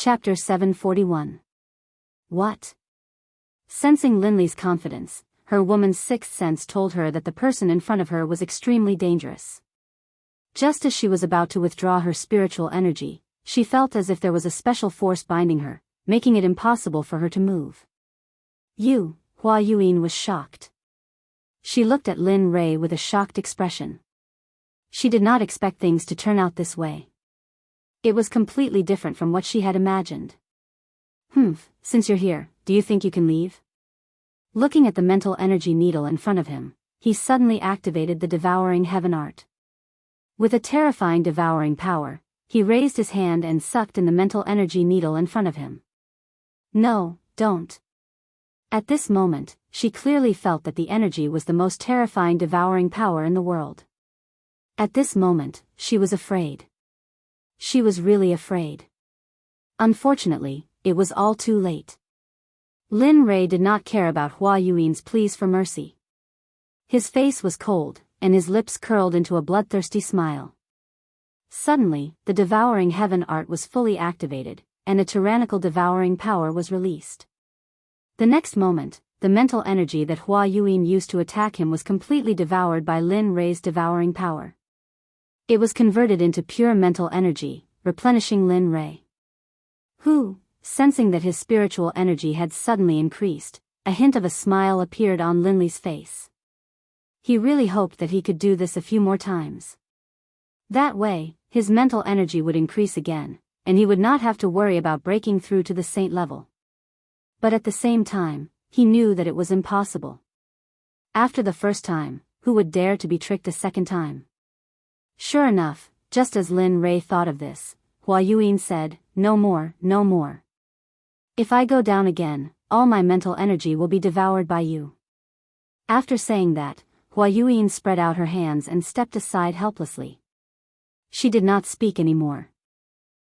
Chapter 741. What? Sensing Linley's confidence, her woman's sixth sense told her that the person in front of her was extremely dangerous. Just as she was about to withdraw her spiritual energy, she felt as if there was a special force binding her, making it impossible for her to move. Hua Yuan was shocked. She looked at Lin Rei with a shocked expression. She did not expect things to turn out this way. It was completely different from what she had imagined. Since you're here, do you think you can leave? Looking at the mental energy needle in front of him, he suddenly activated the devouring heaven art. With a terrifying devouring power, he raised his hand and sucked in the mental energy needle in front of him. No, don't. At this moment, she clearly felt that the energy was the most terrifying devouring power in the world. At this moment, she was afraid. She was really afraid. Unfortunately, it was all too late. Lin Rei did not care about Hua Yuan's pleas for mercy. His face was cold, and his lips curled into a bloodthirsty smile. Suddenly, the devouring heaven art was fully activated, and a tyrannical devouring power was released. The next moment, the mental energy that Hua Yuan used to attack him was completely devoured by Lin Rei's devouring power. It was converted into pure mental energy, replenishing Lin Rei. Sensing that his spiritual energy had suddenly increased, a hint of a smile appeared on Linley's face. He really hoped that he could do this a few more times. That way, his mental energy would increase again, and he would not have to worry about breaking through to the saint level. But at the same time, he knew that it was impossible. After the first time, who would dare to be tricked a second time? Sure enough, just as Lin Rei thought of this, Hua Yuan said, "No more, no more. If I go down again, all my mental energy will be devoured by you." After saying that, Hua Yuan spread out her hands and stepped aside helplessly. She did not speak anymore.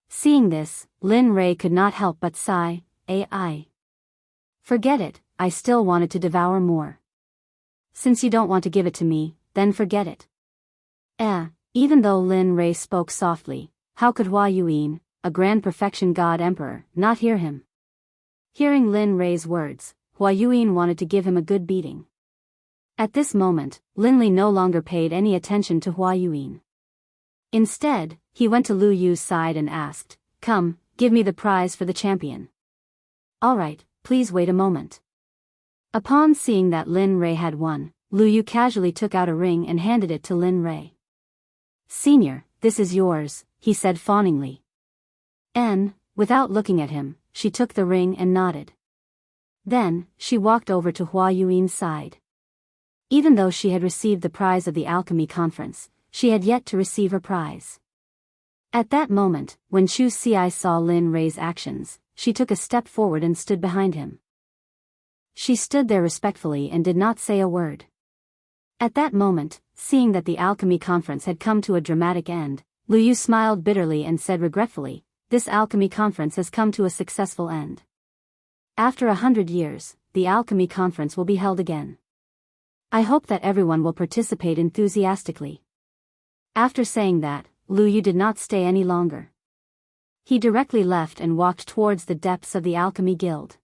Seeing this, Lin Rei could not help but sigh, "Ai. Forget it, I still wanted to devour more. Since you don't want to give it to me, then forget it." Even though Lin Rei spoke softly, how could Hua Yuan, a grand perfection god emperor, not hear him? Hearing Lin Rei's words, Hua Yuan wanted to give him a good beating. At this moment, Linley no longer paid any attention to Hua Yuan. Instead, he went to Lu Yu's side and asked, "Come, give me the prize for the champion." "All right, please wait a moment." Upon seeing that Lin Rei had won, Lu Yu casually took out a ring and handed it to Lin Rei. "Senior, this is yours," he said fawningly. Without looking at him, she took the ring and nodded. Then, she walked over to Hua Yuan's side. Even though she had received the prize of the alchemy conference, she had yet to receive her prize. At that moment, when Chu Xi saw Lin Rei's actions, she took a step forward and stood behind him. She stood there respectfully and did not say a word. At that moment, seeing that the alchemy conference had come to a dramatic end, Lu Yu smiled bitterly and said regretfully, "This alchemy conference has come to a successful end. After 100 years, the alchemy conference will be held again. I hope that everyone will participate enthusiastically." After saying that, Lu Yu did not stay any longer. He directly left and walked towards the depths of the alchemy guild.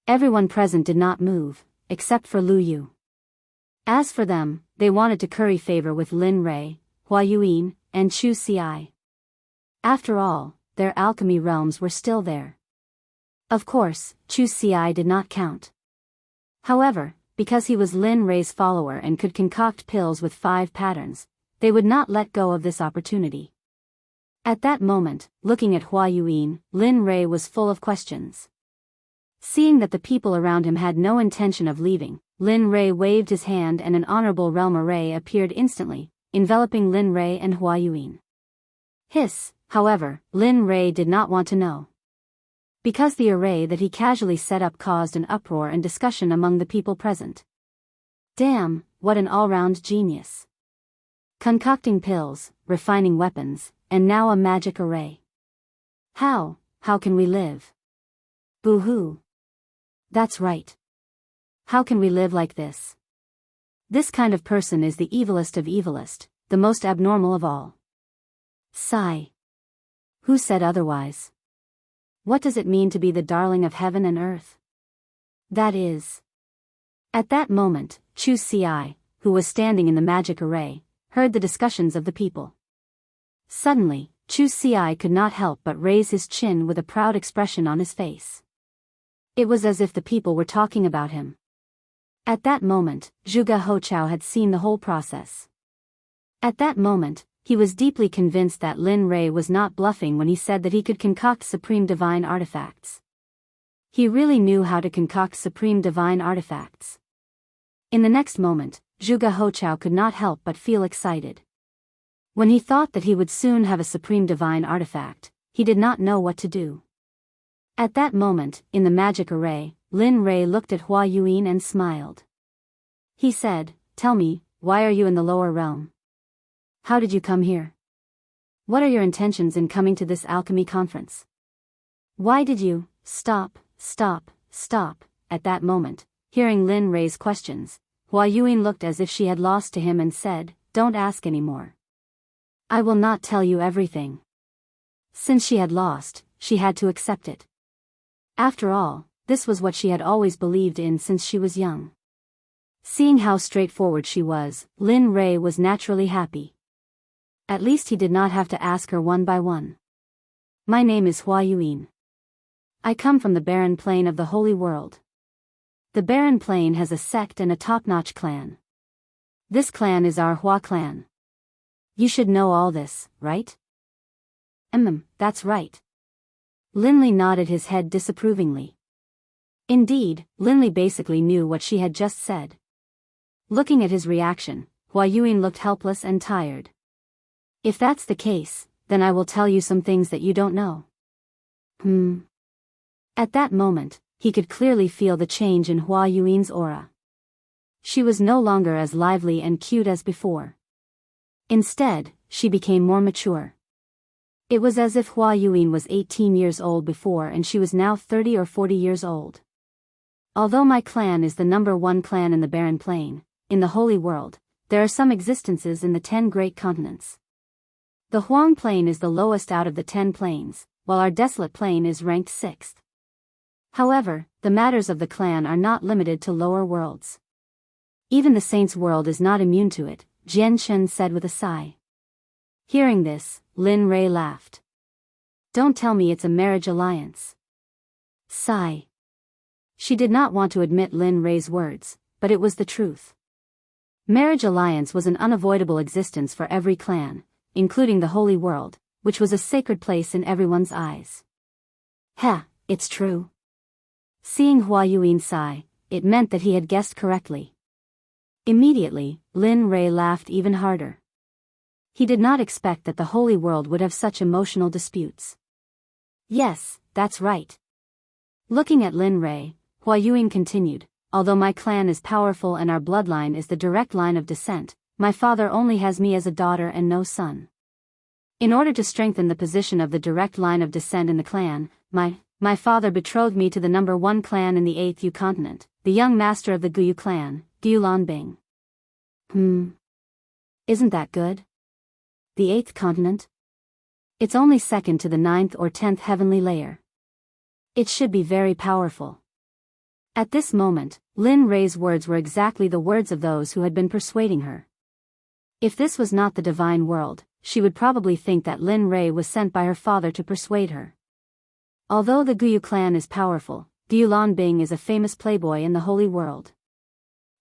Everyone present did not move, except for Lu Yu. As for them, they wanted to curry favor with Lin Rei, Hua Yuan, and Chu Xi. After all, their alchemy realms were still there. Of course, Chu Xi did not count. However, because he was Lin Rei's follower and could concoct pills with 5 patterns, they would not let go of this opportunity. At that moment, looking at Hua Yuan, Lin Rei was full of questions. Seeing that the people around him had no intention of leaving, Lin Rei waved his hand and an honorable realm array appeared instantly, enveloping Lin Rei and Hua Yuan. However, Lin Rei did not want to know. Because the array that he casually set up caused an uproar and discussion among the people present. Damn, what an all-round genius. Concocting pills, refining weapons, and now a magic array. How can we live? Boo-hoo. That's right. How can we live like this? This kind of person is the evilest of evilest, the most abnormal of all. Sigh. Who said otherwise? What does it mean to be the darling of heaven and earth? That is. At that moment, Chu Ci, who was standing in the magic array, heard the discussions of the people. Suddenly, Chu Ci could not help but raise his chin with a proud expression on his face. It was as if the people were talking about him. At that moment, Zhuge Hochao had seen the whole process. At that moment, he was deeply convinced that Lin Rei was not bluffing when he said that he could concoct supreme divine artifacts. He really knew how to concoct supreme divine artifacts. In the next moment, Zhuge Hochao could not help but feel excited. When he thought that he would soon have a supreme divine artifact, he did not know what to do. At that moment, in the magic array, Lin Rei looked at Hua Yuan and smiled. He said, "Tell me, why are you in the lower realm? How did you come here? What are your intentions in coming to this alchemy conference? Why did you stop? At that moment, hearing Lin Rei's questions, Hua Yuan looked as if she had lost to him and said, "Don't ask anymore. I will not tell you everything." Since she had lost, she had to accept it. After all, this was what she had always believed in since she was young. Seeing how straightforward she was, Lin Rei was naturally happy. At least he did not have to ask her one by one. "My name is Hua Yuan. I come from the barren plain of the Holy World. The barren plain has a sect and a top-notch clan. This clan is our Hua clan. You should know all this, right?" That's right." Linley nodded his head disapprovingly. Indeed, Linley basically knew what she had just said. Looking at his reaction, Hua Yuan looked helpless and tired. "If that's the case, then I will tell you some things that you don't know." At that moment, he could clearly feel the change in Hua Yuan's aura. She was no longer as lively and cute as before. Instead, she became more mature. It was as if Hua Yuan was 18 years old before and she was now 30 or 40 years old. "Although my clan is the #1 clan in the Barren Plain, in the Holy World, there are some existences in the 10 great continents. The Huang Plain is the lowest out of the 10 plains, while our Desolate Plain is ranked 6th. However, the matters of the clan are not limited to lower worlds. Even the Saints' world is not immune to it," Jian Shen said with a sigh. Hearing this, Lin Rei laughed. "Don't tell me it's a marriage alliance." Sigh. She did not want to admit Lin Rei's words, but it was the truth. Marriage alliance was an unavoidable existence for every clan, including the Holy World, which was a sacred place in everyone's eyes. It's true. Seeing Hua Yuan sigh, it meant that he had guessed correctly. Immediately, Lin Rei laughed even harder. He did not expect that the Holy World would have such emotional disputes. "Yes, that's right." Looking at Lin Rei, Hua Yuan continued, "Although my clan is powerful and our bloodline is the direct line of descent, my father only has me as a daughter and no son. In order to strengthen the position of the direct line of descent in the clan, my father betrothed me to the #1 clan in the 8th Yu continent, the young master of the Guyu clan, Gulan Bing." Isn't that good? The 8th continent? It's only second to the 9th or 10th heavenly layer. It should be very powerful. At this moment, Lin Rei's words were exactly the words of those who had been persuading her. If this was not the divine world, she would probably think that Lin Rei was sent by her father to persuade her. Although the Guyu clan is powerful, Gulan Bing is a famous playboy in the Holy World.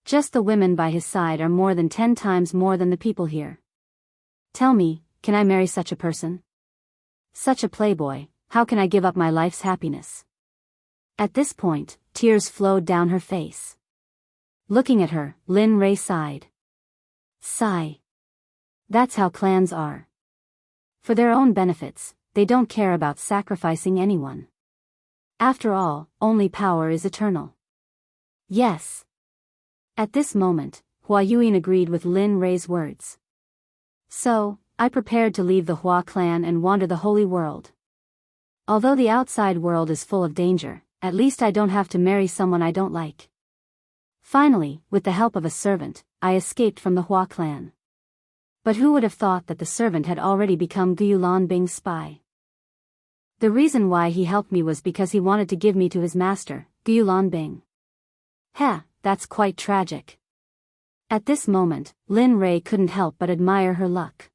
Just the women by his side are more than 10 times more than the people here. Tell me, can I marry such a person? Such a playboy, how can I give up my life's happiness? At this point, tears flowed down her face. Looking at her, Lin Rei sighed. Sigh. That's how clans are. For their own benefits, they don't care about sacrificing anyone. After all, only power is eternal. Yes. At this moment, Hua Yuan agreed with Lin Rei's words. So, I prepared to leave the Hua clan and wander the Holy World. Although the outside world is full of danger, at least I don't have to marry someone I don't like. Finally, with the help of a servant, I escaped from the Hua clan. But who would have thought that the servant had already become Gulan Bing's spy? The reason why he helped me was because he wanted to give me to his master, Gulanbing. Heh, that's quite tragic. At this moment, Lin Rei couldn't help but admire her luck.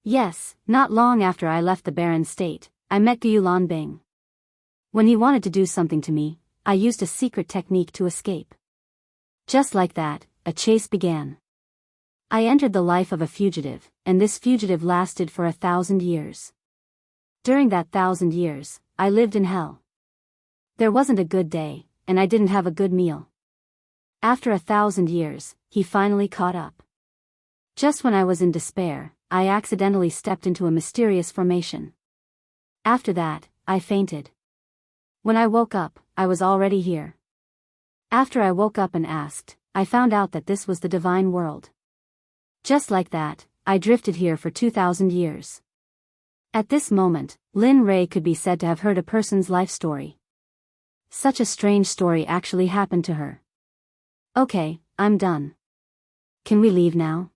Yes, not long after I left the barren state, I met Gulanbing. When he wanted to do something to me, I used a secret technique to escape. Just like that, a chase began. I entered the life of a fugitive, and this fugitive lasted for 1,000 years. During that 1,000 years, I lived in hell. There wasn't a good day, and I didn't have a good meal. After 1,000 years, he finally caught up. Just when I was in despair, I accidentally stepped into a mysterious formation. After that, I fainted. When I woke up, I was already here. After I woke up and asked, I found out that this was the divine world. Just like that, I drifted here for 2,000 years. At this moment, Lin Rei could be said to have heard a person's life story. Such a strange story actually happened to her. Okay, I'm done. Can we leave now?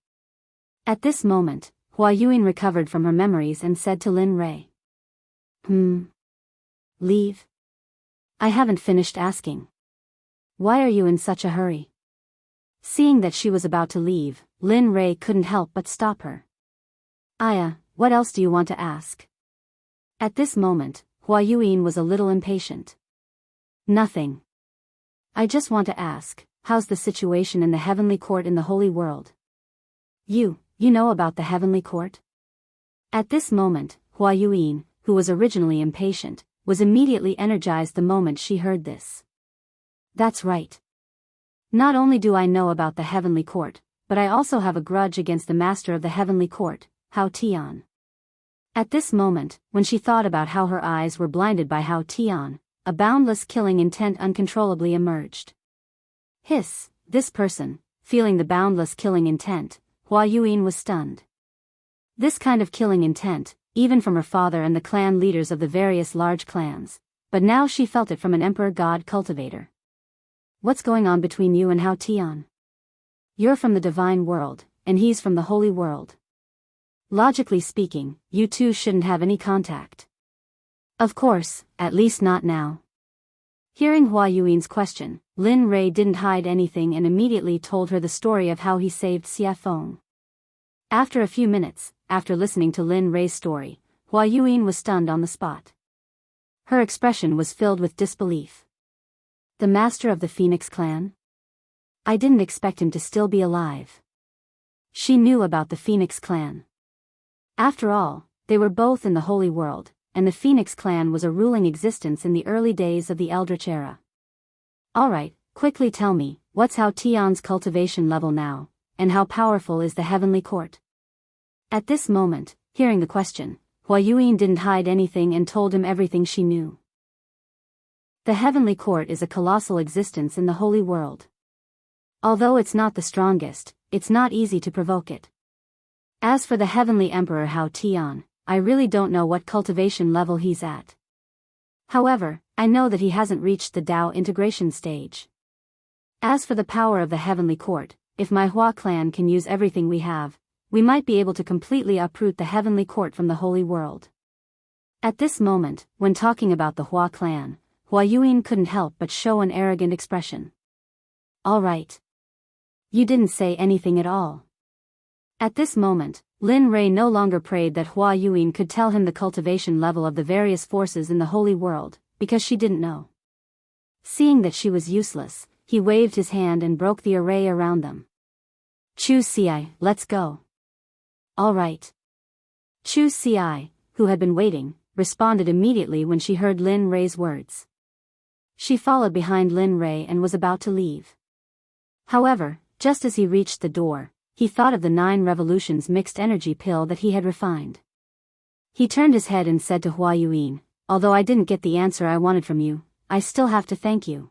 At this moment, Hua Yuan recovered from her memories and said to Lin Rei. Leave? I haven't finished asking. Why are you in such a hurry? Seeing that she was about to leave, Lin Rei couldn't help but stop her. Aya, what else do you want to ask? At this moment, Hua Yuan was a little impatient. Nothing. I just want to ask, how's the situation in the heavenly court in the holy world? You know about the heavenly court? At this moment, Hua Yuan, who was originally impatient, was immediately energized the moment she heard this. That's right. Not only do I know about the heavenly court, but I also have a grudge against the master of the heavenly court, Hao Tian. At this moment, when she thought about how her eyes were blinded by Hao Tian, a boundless killing intent uncontrollably emerged. Hiss, this person, feeling the boundless killing intent, Hua Yuan was stunned. This kind of killing intent, even from her father and the clan leaders of the various large clans, but now she felt it from an emperor god cultivator. What's going on between you and Hao Tian? You're from the divine world, and he's from the holy world. Logically speaking, you two shouldn't have any contact. Of course, at least not now. Hearing Hua Yuan's question, Lin Rei didn't hide anything and immediately told her the story of how he saved Xie Feng. After a few minutes, after listening to Lin Rei's story, Hua Yuan was stunned on the spot. Her expression was filled with disbelief. The master of the Phoenix clan? I didn't expect him to still be alive. She knew about the Phoenix clan. After all, they were both in the holy world, and the Phoenix clan was a ruling existence in the early days of the Eldritch era. Alright, quickly tell me, what's Hao Tian's cultivation level now, and how powerful is the heavenly court? At this moment, hearing the question, Hua Yuan didn't hide anything and told him everything she knew. The heavenly court is a colossal existence in the holy world. Although it's not the strongest, it's not easy to provoke it. As for the heavenly emperor Hao Tian, I really don't know what cultivation level he's at. However, I know that he hasn't reached the Dao integration stage. As for the power of the heavenly court, if my Hua clan can use everything we have, we might be able to completely uproot the heavenly court from the holy world. At this moment, when talking about the Hua clan, Hua Yuan couldn't help but show an arrogant expression. All right. You didn't say anything at all. At this moment, Lin Rei no longer prayed that Hua Yuan could tell him the cultivation level of the various forces in the holy world, because she didn't know. Seeing that she was useless, he waved his hand and broke the array around them. Chu Ci, let's go. All right. Chu Ci, who had been waiting, responded immediately when she heard Lin Rei's words. She followed behind Lin Rei and was about to leave. However, just as he reached the door, he thought of the 9 revolutions mixed energy pill that he had refined. He turned his head and said to Hua Yuan, although I didn't get the answer I wanted from you, I still have to thank you.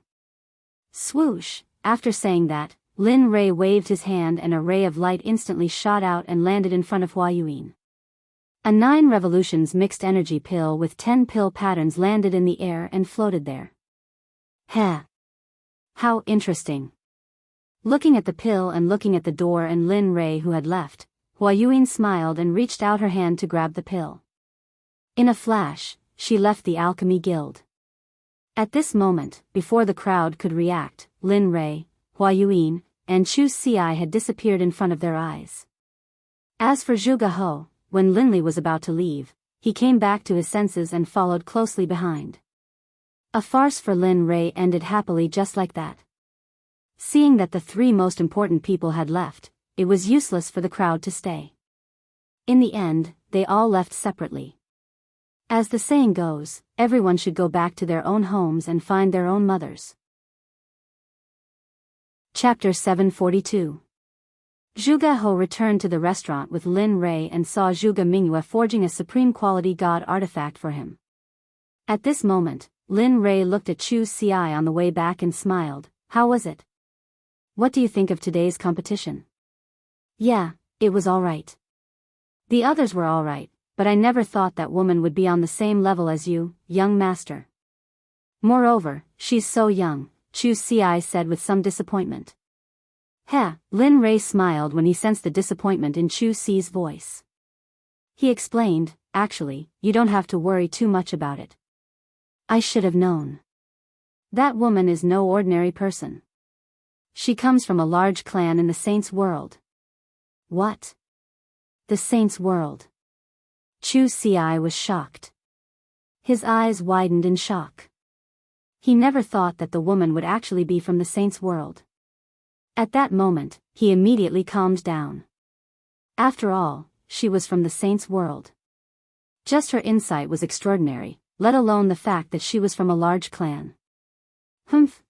Swoosh, after saying that, Lin Rei waved his hand and a ray of light instantly shot out and landed in front of Hua Yuan. A 9 revolutions mixed energy pill with 10 pill patterns landed in the air and floated there. Heh. How interesting. Looking at the pill and looking at the door and Lin Rei who had left, Hua Yuan smiled and reached out her hand to grab the pill. In a flash, she left the Alchemy Guild. At this moment, before the crowd could react, Lin Rei, Hua Yuan, and Chu Xi had disappeared in front of their eyes. As for Zhuge He, when Lin Li was about to leave, he came back to his senses and followed closely behind. A farce for Lin Rei ended happily just like that. Seeing that the three most important people had left, it was useless for the crowd to stay. In the end, they all left separately. As the saying goes, everyone should go back to their own homes and find their own mothers. Chapter 742. Zhuge He returned to the restaurant with Lin Rei and saw Zhuge Mingyue forging a supreme quality god artifact for him. At this moment, Lin Rei looked at Chu Xi on the way back and smiled. How was it? What do you think of today's competition? Yeah, it was alright. The others were alright, but I never thought that woman would be on the same level as you, young master. Moreover, she's so young, Chu Xi said with some disappointment. Lin Rei smiled when he sensed the disappointment in Chu Xi's voice. He explained, actually, you don't have to worry too much about it. I should have known. That woman is no ordinary person. She comes from a large clan in the Saints' world. What? The Saints' world. Chu Xi was shocked. His eyes widened in shock. He never thought that the woman would actually be from the Saints' world. At that moment, he immediately calmed down. After all, she was from the Saints' world. Just her insight was extraordinary, let alone the fact that she was from a large clan.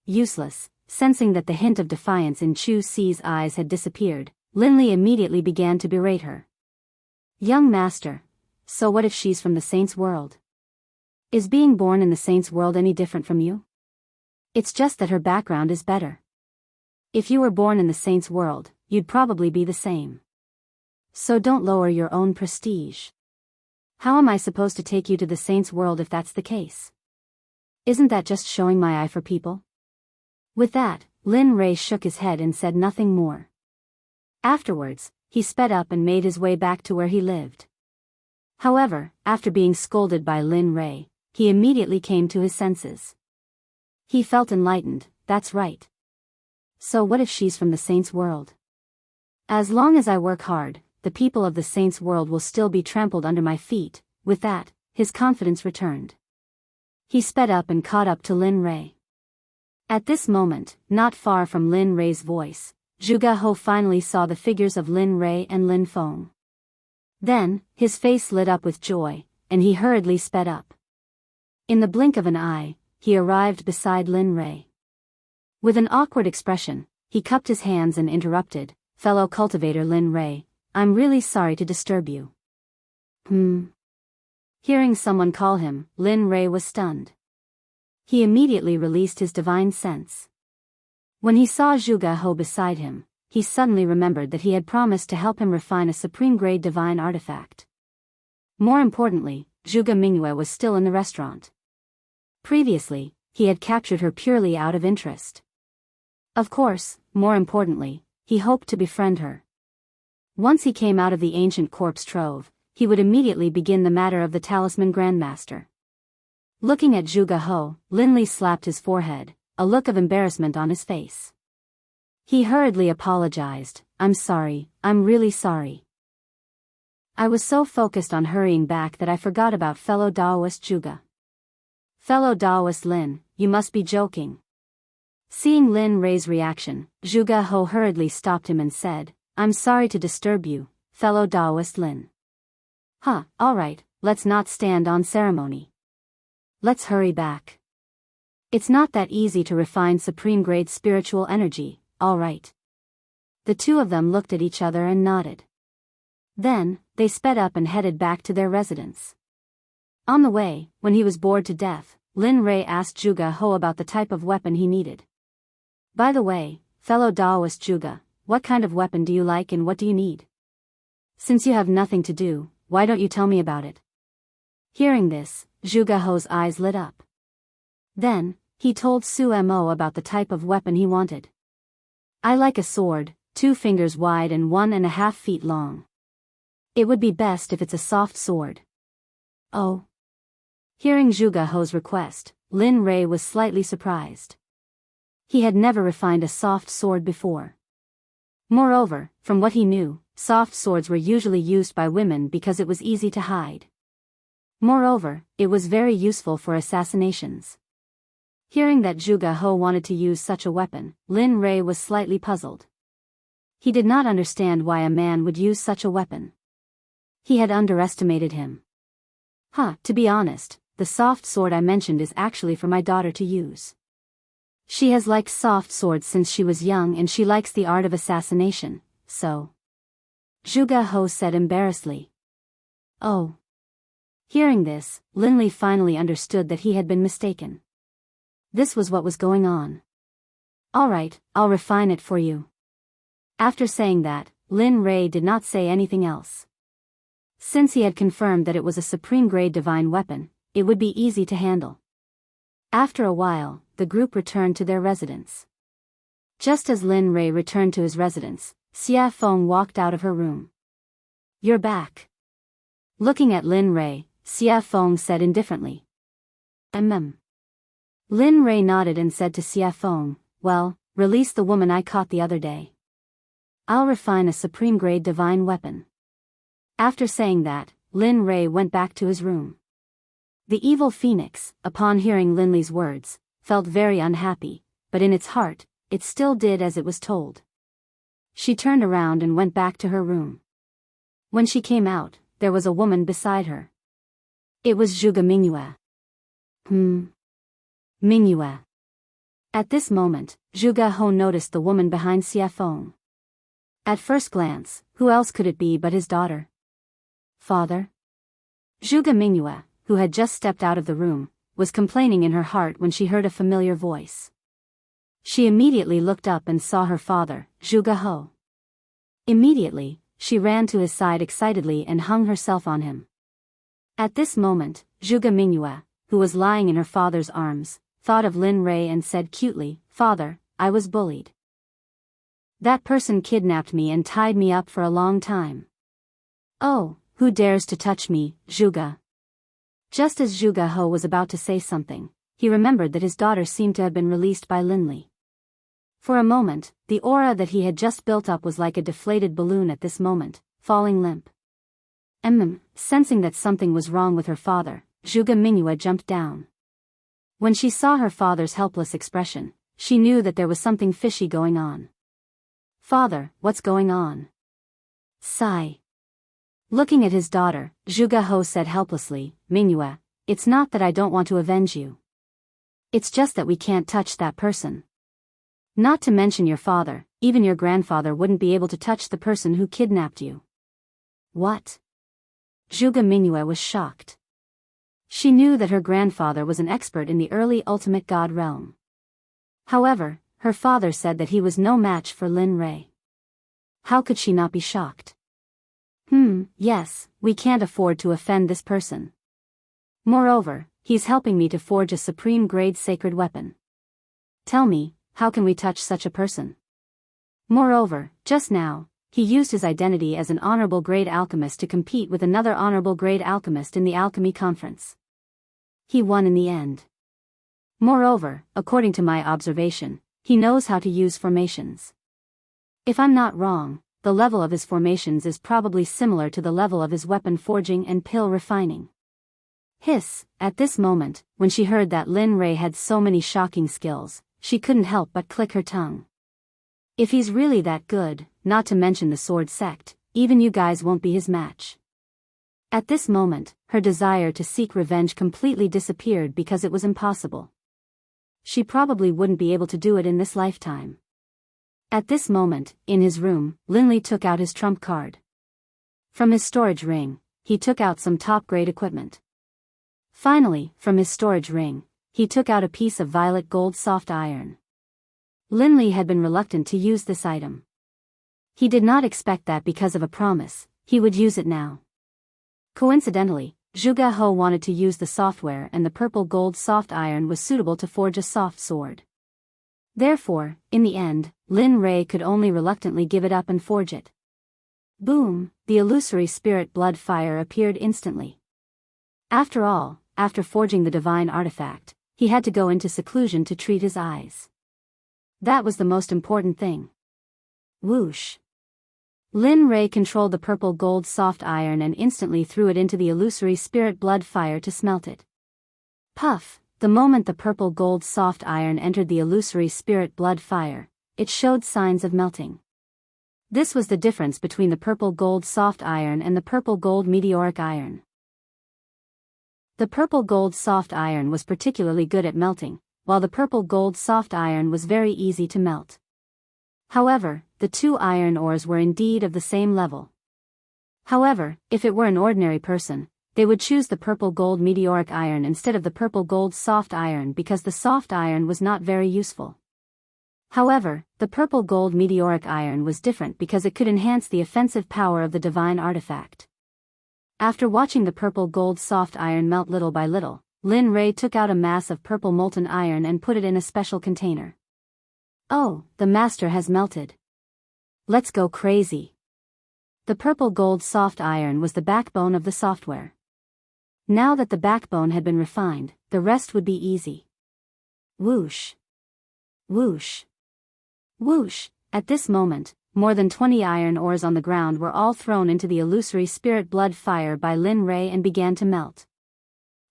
Useless. Sensing that the hint of defiance in Chu Xi's eyes had disappeared, Lin Li immediately began to berate her. Young master, so what if she's from the Saints' world? Is being born in the Saints' world any different from you? It's just that her background is better. If you were born in the Saints' world, you'd probably be the same. So don't lower your own prestige. How am I supposed to take you to the Saints' world if that's the case? Isn't that just showing my eye for people? With that, Lin Rei shook his head and said nothing more. Afterwards, he sped up and made his way back to where he lived. However, after being scolded by Lin Rei, he immediately came to his senses. He felt enlightened, that's right. So what if she's from the Saints' world? As long as I work hard, the people of the Saints' world will still be trampled under my feet. With that, his confidence returned. He sped up and caught up to Lin Rei. At this moment, not far from Lin Rei's voice, Zhuge He finally saw the figures of Lin Rei and Lin Feng. Then, his face lit up with joy, and he hurriedly sped up. In the blink of an eye, he arrived beside Lin Rei. With an awkward expression, he cupped his hands and interrupted, "Fellow cultivator Lin Rei, I'm really sorry to disturb you." Hearing someone call him, Lin Rei was stunned. He immediately released his divine sense. When he saw Zhuge He beside him, he suddenly remembered that he had promised to help him refine a supreme-grade divine artifact. More importantly, Zhuge Mingyue was still in the restaurant. Previously, he had captured her purely out of interest. Of course, more importantly, he hoped to befriend her. Once he came out of the ancient corpse trove, he would immediately begin the matter of the Talisman Grandmaster. Looking at Zhuge He, Lin Li slapped his forehead, a look of embarrassment on his face. He hurriedly apologized, "I'm sorry, I'm really sorry. I was so focused on hurrying back that I forgot about fellow Daoist Zhuge." "Fellow Daoist Lin, you must be joking." Seeing Lin Rei's reaction, Zhuge He hurriedly stopped him and said, "I'm sorry to disturb you, fellow Daoist Lin." Alright, let's not stand on ceremony. Let's hurry back. It's not that easy to refine supreme-grade spiritual energy, alright. The two of them looked at each other and nodded. Then, they sped up and headed back to their residence. On the way, when he was bored to death, Lin Rei asked Zhuge He about the type of weapon he needed. "By the way, fellow Daoist Zhuge, what kind of weapon do you like and what do you need? Since you have nothing to do, why don't you tell me about it?" Hearing this, Zhuge He's eyes lit up. Then, he told Su Mo about the type of weapon he wanted. "I like a sword, 2 fingers wide and 1.5 feet long. It would be best if it's a soft sword." "Oh. Hearing Zhuge He's request, Lin Rei was slightly surprised. He had never refined a soft sword before. Moreover, from what he knew, soft swords were usually used by women because it was easy to hide. Moreover, it was very useful for assassinations. Hearing that Zhuge He wanted to use such a weapon, Lin Rei was slightly puzzled. He did not understand why a man would use such a weapon. He had underestimated him. To be honest, the soft sword I mentioned is actually for my daughter to use. She has liked soft swords since she was young and she likes the art of assassination, so. Zhuge He said embarrassedly. Oh. Hearing this, Linli finally understood that he had been mistaken. This was what was going on. Alright, I'll refine it for you. After saying that, Lin Rei did not say anything else. Since he had confirmed that it was a supreme-grade divine weapon, it would be easy to handle. After a while, the group returned to their residence. Just as Lin Rei returned to his residence, Xia Feng walked out of her room. You're back. Looking at Lin Rei, Xia Feng said indifferently. Lin Rei nodded and said to Xia Feng, well, release the woman I caught the other day. I'll refine a supreme-grade divine weapon. After saying that, Lin Rei went back to his room. The evil phoenix, upon hearing Linli's words, felt very unhappy, but in its heart, it still did as it was told. She turned around and went back to her room. When she came out, there was a woman beside her. It was Zhuge Mingyue. Mingyue. At this moment, Zhuge He noticed the woman behind Xia Feng. At first glance, who else could it be but his daughter? Father? Zhuge Mingyue, who had just stepped out of the room, was complaining in her heart when she heard a familiar voice. She immediately looked up and saw her father, Zhuge He. Immediately, she ran to his side excitedly and hung herself on him. At this moment, Zhuge Mingyue, who was lying in her father's arms, thought of Lin Rei and said cutely, Father, I was bullied. That person kidnapped me and tied me up for a long time. Oh, who dares to touch me, Zhuge? Just as Zhuge He was about to say something, he remembered that his daughter seemed to have been released by Linli. For a moment, the aura that he had just built up was like a deflated balloon at this moment, falling limp. Sensing that something was wrong with her father, Zhuge Mingyue jumped down. When she saw her father's helpless expression, she knew that there was something fishy going on. Father, what's going on? Sigh. Looking at his daughter, Zhuge He said helplessly, Mingyue, it's not that I don't want to avenge you. It's just that we can't touch that person. Not to mention your father, even your grandfather wouldn't be able to touch the person who kidnapped you. What? Zhuge Mingyue was shocked. She knew that her grandfather was an expert in the early ultimate god realm. However, her father said that he was no match for Lin Rei. How could she not be shocked? Yes, we can't afford to offend this person. Moreover, he's helping me to forge a supreme-grade sacred weapon. Tell me, how can we touch such a person? Moreover, just now, he used his identity as an honorable grade alchemist to compete with another honorable grade alchemist in the alchemy conference. He won in the end. Moreover, according to my observation, he knows how to use formations. If I'm not wrong, the level of his formations is probably similar to the level of his weapon forging and pill refining. Hiss, at this moment, when she heard that Lin Rei had so many shocking skills, she couldn't help but click her tongue. If he's really that good, not to mention the sword sect, even you guys won't be his match. At this moment, her desire to seek revenge completely disappeared because it was impossible. She probably wouldn't be able to do it in this lifetime. At this moment, in his room, Linli took out his trump card. From his storage ring, he took out some top-grade equipment. Finally, from his storage ring, he took out a piece of violet gold soft iron. Linli had been reluctant to use this item. He did not expect that because of a promise, he would use it now. Coincidentally, Zhuge He wanted to use the software and the purple gold soft iron was suitable to forge a soft sword. Therefore, in the end, Lin Rei could only reluctantly give it up and forge it. Boom, the illusory spirit blood fire appeared instantly. After all, after forging the divine artifact, he had to go into seclusion to treat his eyes. That was the most important thing. Whoosh. Lin Rei controlled the purple gold soft iron and instantly threw it into the illusory spirit blood fire to smelt it. Puff! The moment the purple gold soft iron entered the illusory spirit blood fire, it showed signs of melting. This was the difference between the purple gold soft iron and the purple gold meteoric iron. The purple gold soft iron was particularly good at melting, while the purple gold soft iron was very easy to melt. However, the two iron ores were indeed of the same level. However, if it were an ordinary person, they would choose the purple gold meteoric iron instead of the purple gold soft iron because the soft iron was not very useful. However, the purple gold meteoric iron was different because it could enhance the offensive power of the divine artifact. After watching the purple gold soft iron melt little by little, Lin Rei took out a mass of purple molten iron and put it in a special container. Oh, the master has melted. Let's go crazy. The purple gold soft iron was the backbone of the software. Now that the backbone had been refined, the rest would be easy. Whoosh. Whoosh. Whoosh. At this moment, more than 20 iron ores on the ground were all thrown into the illusory spirit blood fire by Lin Rei and began to melt.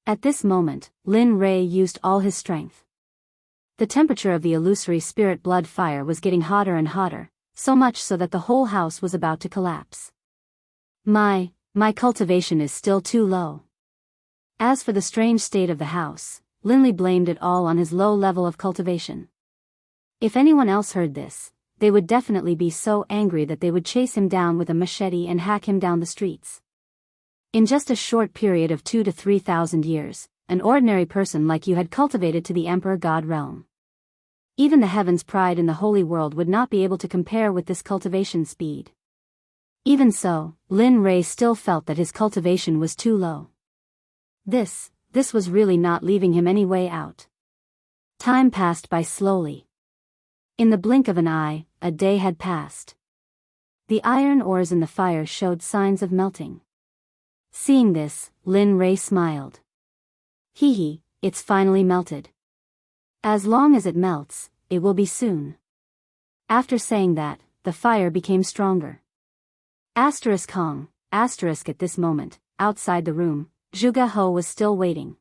At this moment, Lin Rei used all his strength. The temperature of the illusory spirit blood fire was getting hotter and hotter, so much so that the whole house was about to collapse. My cultivation is still too low. As for the strange state of the house, Linley blamed it all on his low level of cultivation. If anyone else heard this, they would definitely be so angry that they would chase him down with a machete and hack him down the streets. In just a short period of 2,000 to 3,000 years, an ordinary person like you had cultivated to the Emperor God realm. Even the heaven's pride in the holy world would not be able to compare with this cultivation speed. Even so, Lin Rei still felt that his cultivation was too low. This was really not leaving him any way out. Time passed by slowly. In the blink of an eye, a day had passed. The iron ores in the fire showed signs of melting. Seeing this, Lin Rei smiled. Hee, it's finally melted. As long as it melts, it will be soon. After saying that, the fire became stronger. Kong, at this moment, outside the room, Zhuge He was still waiting.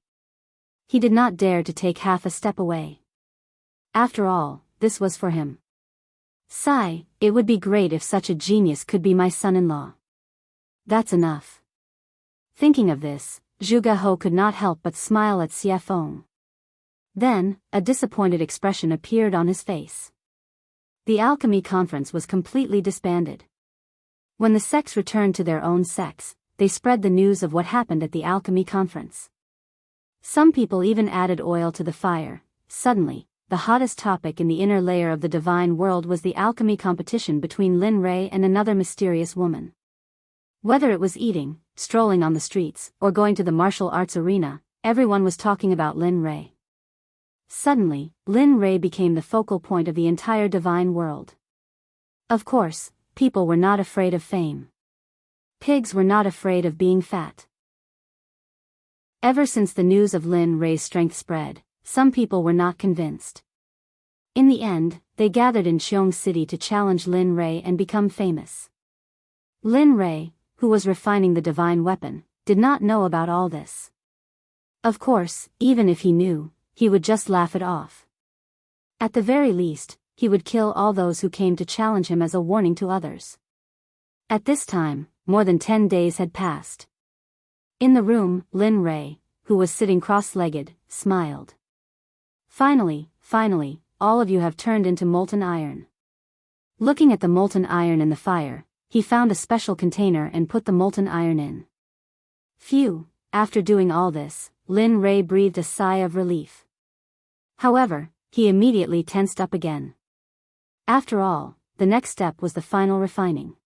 He did not dare to take half a step away. After all, this was for him. Sigh, it would be great if such a genius could be my son-in-law. That's enough. Thinking of this, Zhuge He could not help but smile at Xie Feng. Then, a disappointed expression appeared on his face. The alchemy conference was completely disbanded. When the sects returned to their own sects, they spread the news of what happened at the alchemy conference. Some people even added oil to the fire. Suddenly, the hottest topic in the inner layer of the divine world was the alchemy competition between Lin Rei and another mysterious woman. Whether it was eating, strolling on the streets, or going to the martial arts arena, everyone was talking about Lin Rei. Suddenly, Lin Rei became the focal point of the entire divine world. Of course, people were not afraid of fame. Pigs were not afraid of being fat. Ever since the news of Lin Rei's strength spread, some people were not convinced. In the end, they gathered in Qiong City to challenge Lin Rei and become famous. Lin Rei, who was refining the divine weapon, did not know about all this. Of course, even if he knew, he would just laugh it off. At the very least, he would kill all those who came to challenge him as a warning to others. At this time, more than 10 days had passed. In the room, Lin Rei, who was sitting cross-legged, smiled. Finally, all of you have turned into molten iron. Looking at the molten iron in the fire, he found a special container and put the molten iron in. Phew, after doing all this, Lin Rei breathed a sigh of relief. However, he immediately tensed up again. After all, the next step was the final refining.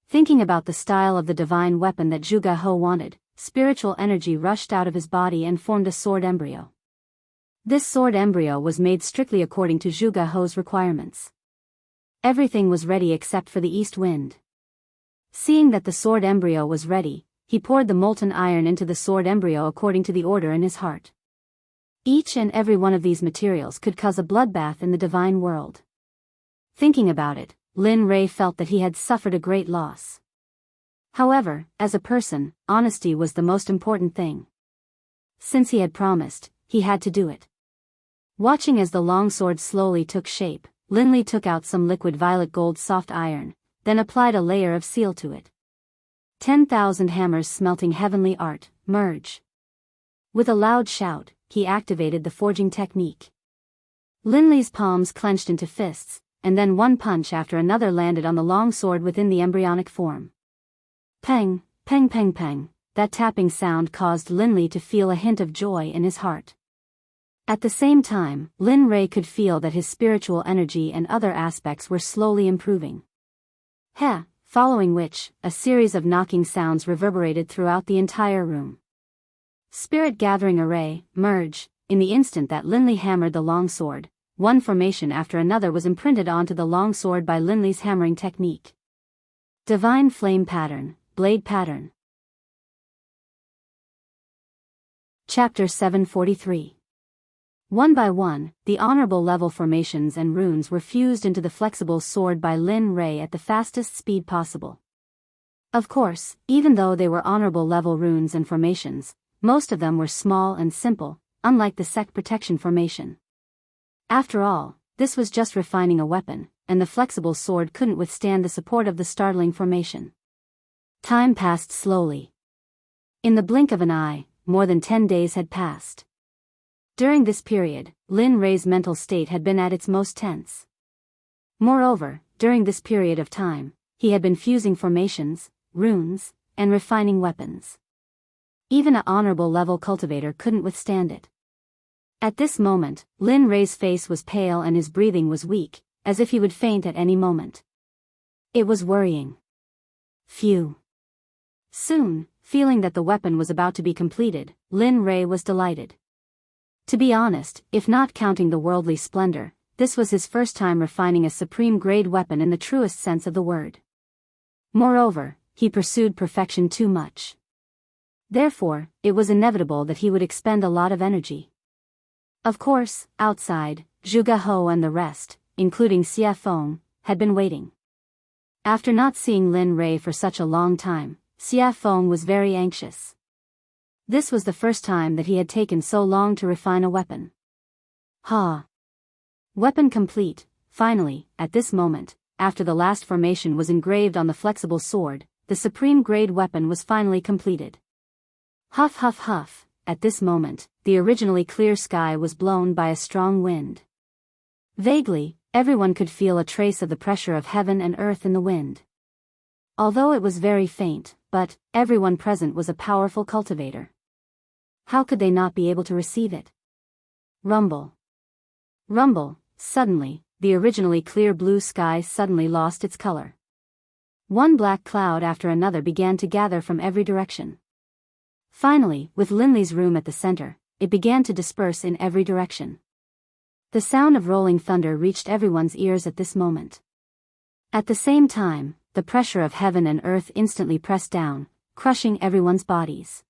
Thinking about the style of the divine weapon that Zhuge He wanted, spiritual energy rushed out of his body and formed a sword embryo. This sword embryo was made strictly according to Zhuge He's requirements. Everything was ready except for the east wind. Seeing that the sword embryo was ready, he poured the molten iron into the sword embryo according to the order in his heart. Each and every one of these materials could cause a bloodbath in the divine world. Thinking about it, Lin Rei felt that he had suffered a great loss. However, as a person, honesty was the most important thing. Since he had promised, he had to do it. Watching as the longsword slowly took shape, Lin Li took out some liquid violet gold soft iron, then applied a layer of seal to it. 10,000 hammers smelting heavenly art, merge. With a loud shout, he activated the forging technique. Lin Li's palms clenched into fists, and then one punch after another landed on the long sword within the embryonic form. Peng, peng peng peng, that tapping sound caused Lin Li to feel a hint of joy in his heart. At the same time, Lin Rei could feel that his spiritual energy and other aspects were slowly improving. Following which, a series of knocking sounds reverberated throughout the entire room. Spirit gathering array, merge, in the instant that Lin Li hammered the long sword, one formation after another was imprinted onto the long sword by Lin Li's hammering technique. Divine flame pattern, blade pattern. Chapter 743. One by one, the honorable level formations and runes were fused into the flexible sword by Lin Rei at the fastest speed possible. Of course, even though they were honorable level runes and formations, most of them were small and simple, unlike the Sect protection formation. After all, this was just refining a weapon, and the flexible sword couldn't withstand the support of the startling formation. Time passed slowly. In the blink of an eye, more than 10 days had passed. During this period, Lin Rei's mental state had been at its most tense. Moreover, during this period of time, he had been fusing formations, runes, and refining weapons. Even an honorable level cultivator couldn't withstand it. At this moment, Lin Rei's face was pale and his breathing was weak, as if he would faint at any moment. It was worrying. Phew. Soon, feeling that the weapon was about to be completed, Lin Rei was delighted. To be honest, if not counting the worldly splendor, this was his first time refining a supreme-grade weapon in the truest sense of the word. Moreover, he pursued perfection too much. Therefore, it was inevitable that he would expend a lot of energy. Of course, outside, Zhuge Hou and the rest, including Xie Feng, had been waiting. After not seeing Lin Rei for such a long time, Xie Feng was very anxious. This was the first time that he had taken so long to refine a weapon. Weapon complete. Finally, at this moment, after the last formation was engraved on the flexible sword, the supreme-grade weapon was finally completed. Huff huff huff, at this moment, the originally clear sky was blown by a strong wind. Vaguely, everyone could feel a trace of the pressure of heaven and earth in the wind. Although it was very faint, but everyone present was a powerful cultivator. How could they not be able to receive it? Rumble. Rumble, suddenly, the originally clear blue sky suddenly lost its color. One black cloud after another began to gather from every direction. Finally, with Lin Li's room at the center, it began to disperse in every direction. The sound of rolling thunder reached everyone's ears at this moment. At the same time, the pressure of heaven and earth instantly pressed down, crushing everyone's bodies.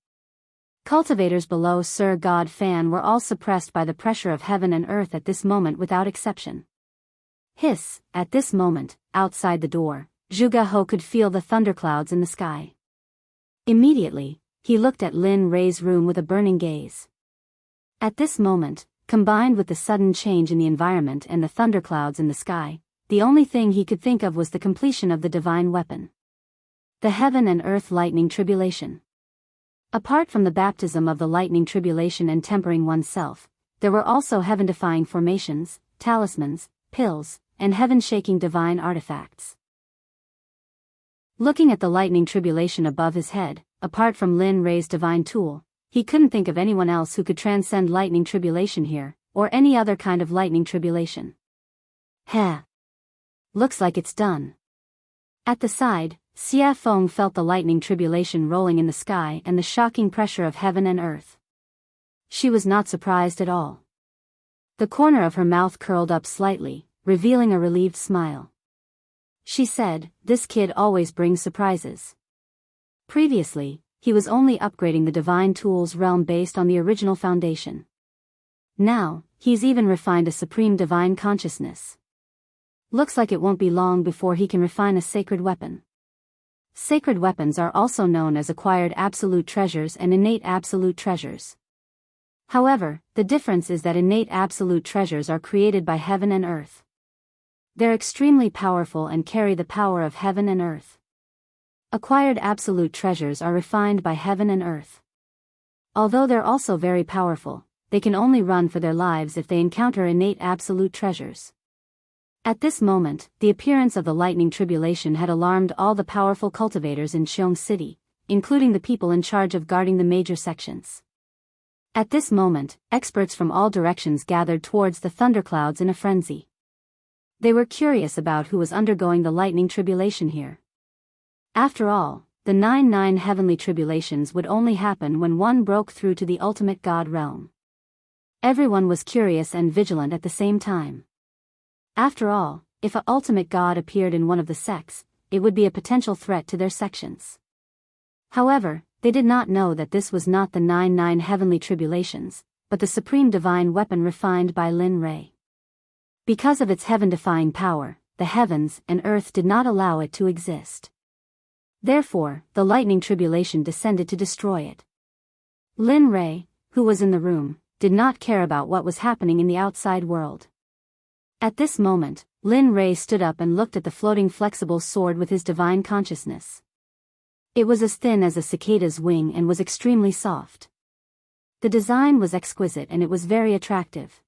Cultivators below Sir God Fan were all suppressed by the pressure of heaven and earth at this moment without exception. Hiss, at this moment, outside the door, Zhuge Hou could feel the thunderclouds in the sky. Immediately, he looked at Lin Rei's room with a burning gaze. At this moment, combined with the sudden change in the environment and the thunderclouds in the sky, the only thing he could think of was the completion of the divine weapon. The heaven and earth lightning tribulation. Apart from the baptism of the lightning tribulation and tempering oneself, there were also heaven-defying formations, talismans, pills, and heaven-shaking divine artifacts. Looking at the lightning tribulation above his head, apart from Lin Rei's divine tool, he couldn't think of anyone else who could transcend lightning tribulation here, or any other kind of lightning tribulation. Looks like it's done. At the side, Xie Feng felt the lightning tribulation rolling in the sky and the shocking pressure of heaven and earth. She was not surprised at all. The corner of her mouth curled up slightly, revealing a relieved smile. She said, "This kid always brings surprises." Previously, he was only upgrading the divine tools realm based on the original foundation. Now, he's even refined a supreme divine consciousness. Looks like it won't be long before he can refine a sacred weapon. Sacred weapons are also known as acquired absolute treasures and innate absolute treasures. However, the difference is that innate absolute treasures are created by heaven and earth. They're extremely powerful and carry the power of heaven and earth. Acquired absolute treasures are refined by heaven and earth. Although they're also very powerful, they can only run for their lives if they encounter innate absolute treasures. At this moment, the appearance of the lightning tribulation had alarmed all the powerful cultivators in Xiong City, including the people in charge of guarding the major sections. At this moment, experts from all directions gathered towards the thunderclouds in a frenzy. They were curious about who was undergoing the lightning tribulation here. After all, the 9 heavenly tribulations would only happen when one broke through to the ultimate God realm. Everyone was curious and vigilant at the same time. After all, if a ultimate God appeared in one of the sects, it would be a potential threat to their sections. However, they did not know that this was not the 9 heavenly tribulations, but the supreme divine weapon refined by Lin Rei. Because of its heaven-defying power, the heavens and earth did not allow it to exist. Therefore, the lightning tribulation descended to destroy it. Lin Rei, who was in the room, did not care about what was happening in the outside world. At this moment, Lin Rei stood up and looked at the floating flexible sword with his divine consciousness. It was as thin as a cicada's wing and was extremely soft. The design was exquisite and it was very attractive.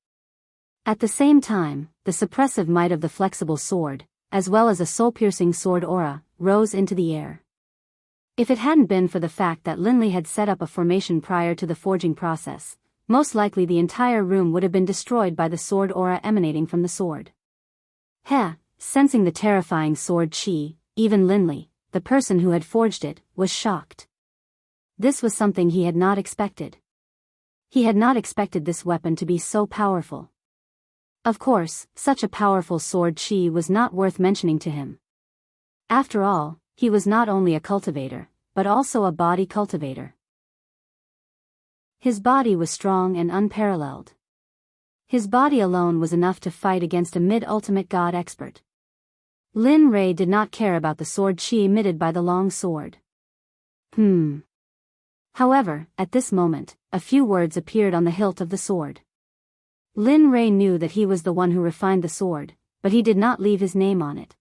At the same time, the suppressive might of the flexible sword, as well as a soul-piercing sword aura, rose into the air. If it hadn't been for the fact that Linley had set up a formation prior to the forging process, most likely the entire room would have been destroyed by the sword aura emanating from the sword. Sensing the terrifying sword chi, even Linley, the person who had forged it, was shocked. This was something he had not expected. He had not expected this weapon to be so powerful. Of course, such a powerful sword chi was not worth mentioning to him. After all, he was not only a cultivator, but also a body cultivator. His body was strong and unparalleled. His body alone was enough to fight against a mid-ultimate god expert. Lin Rei did not care about the sword chi emitted by the long sword. However, at this moment, a few words appeared on the hilt of the sword. Lin Rei knew that he was the one who refined the sword, but he did not leave his name on it.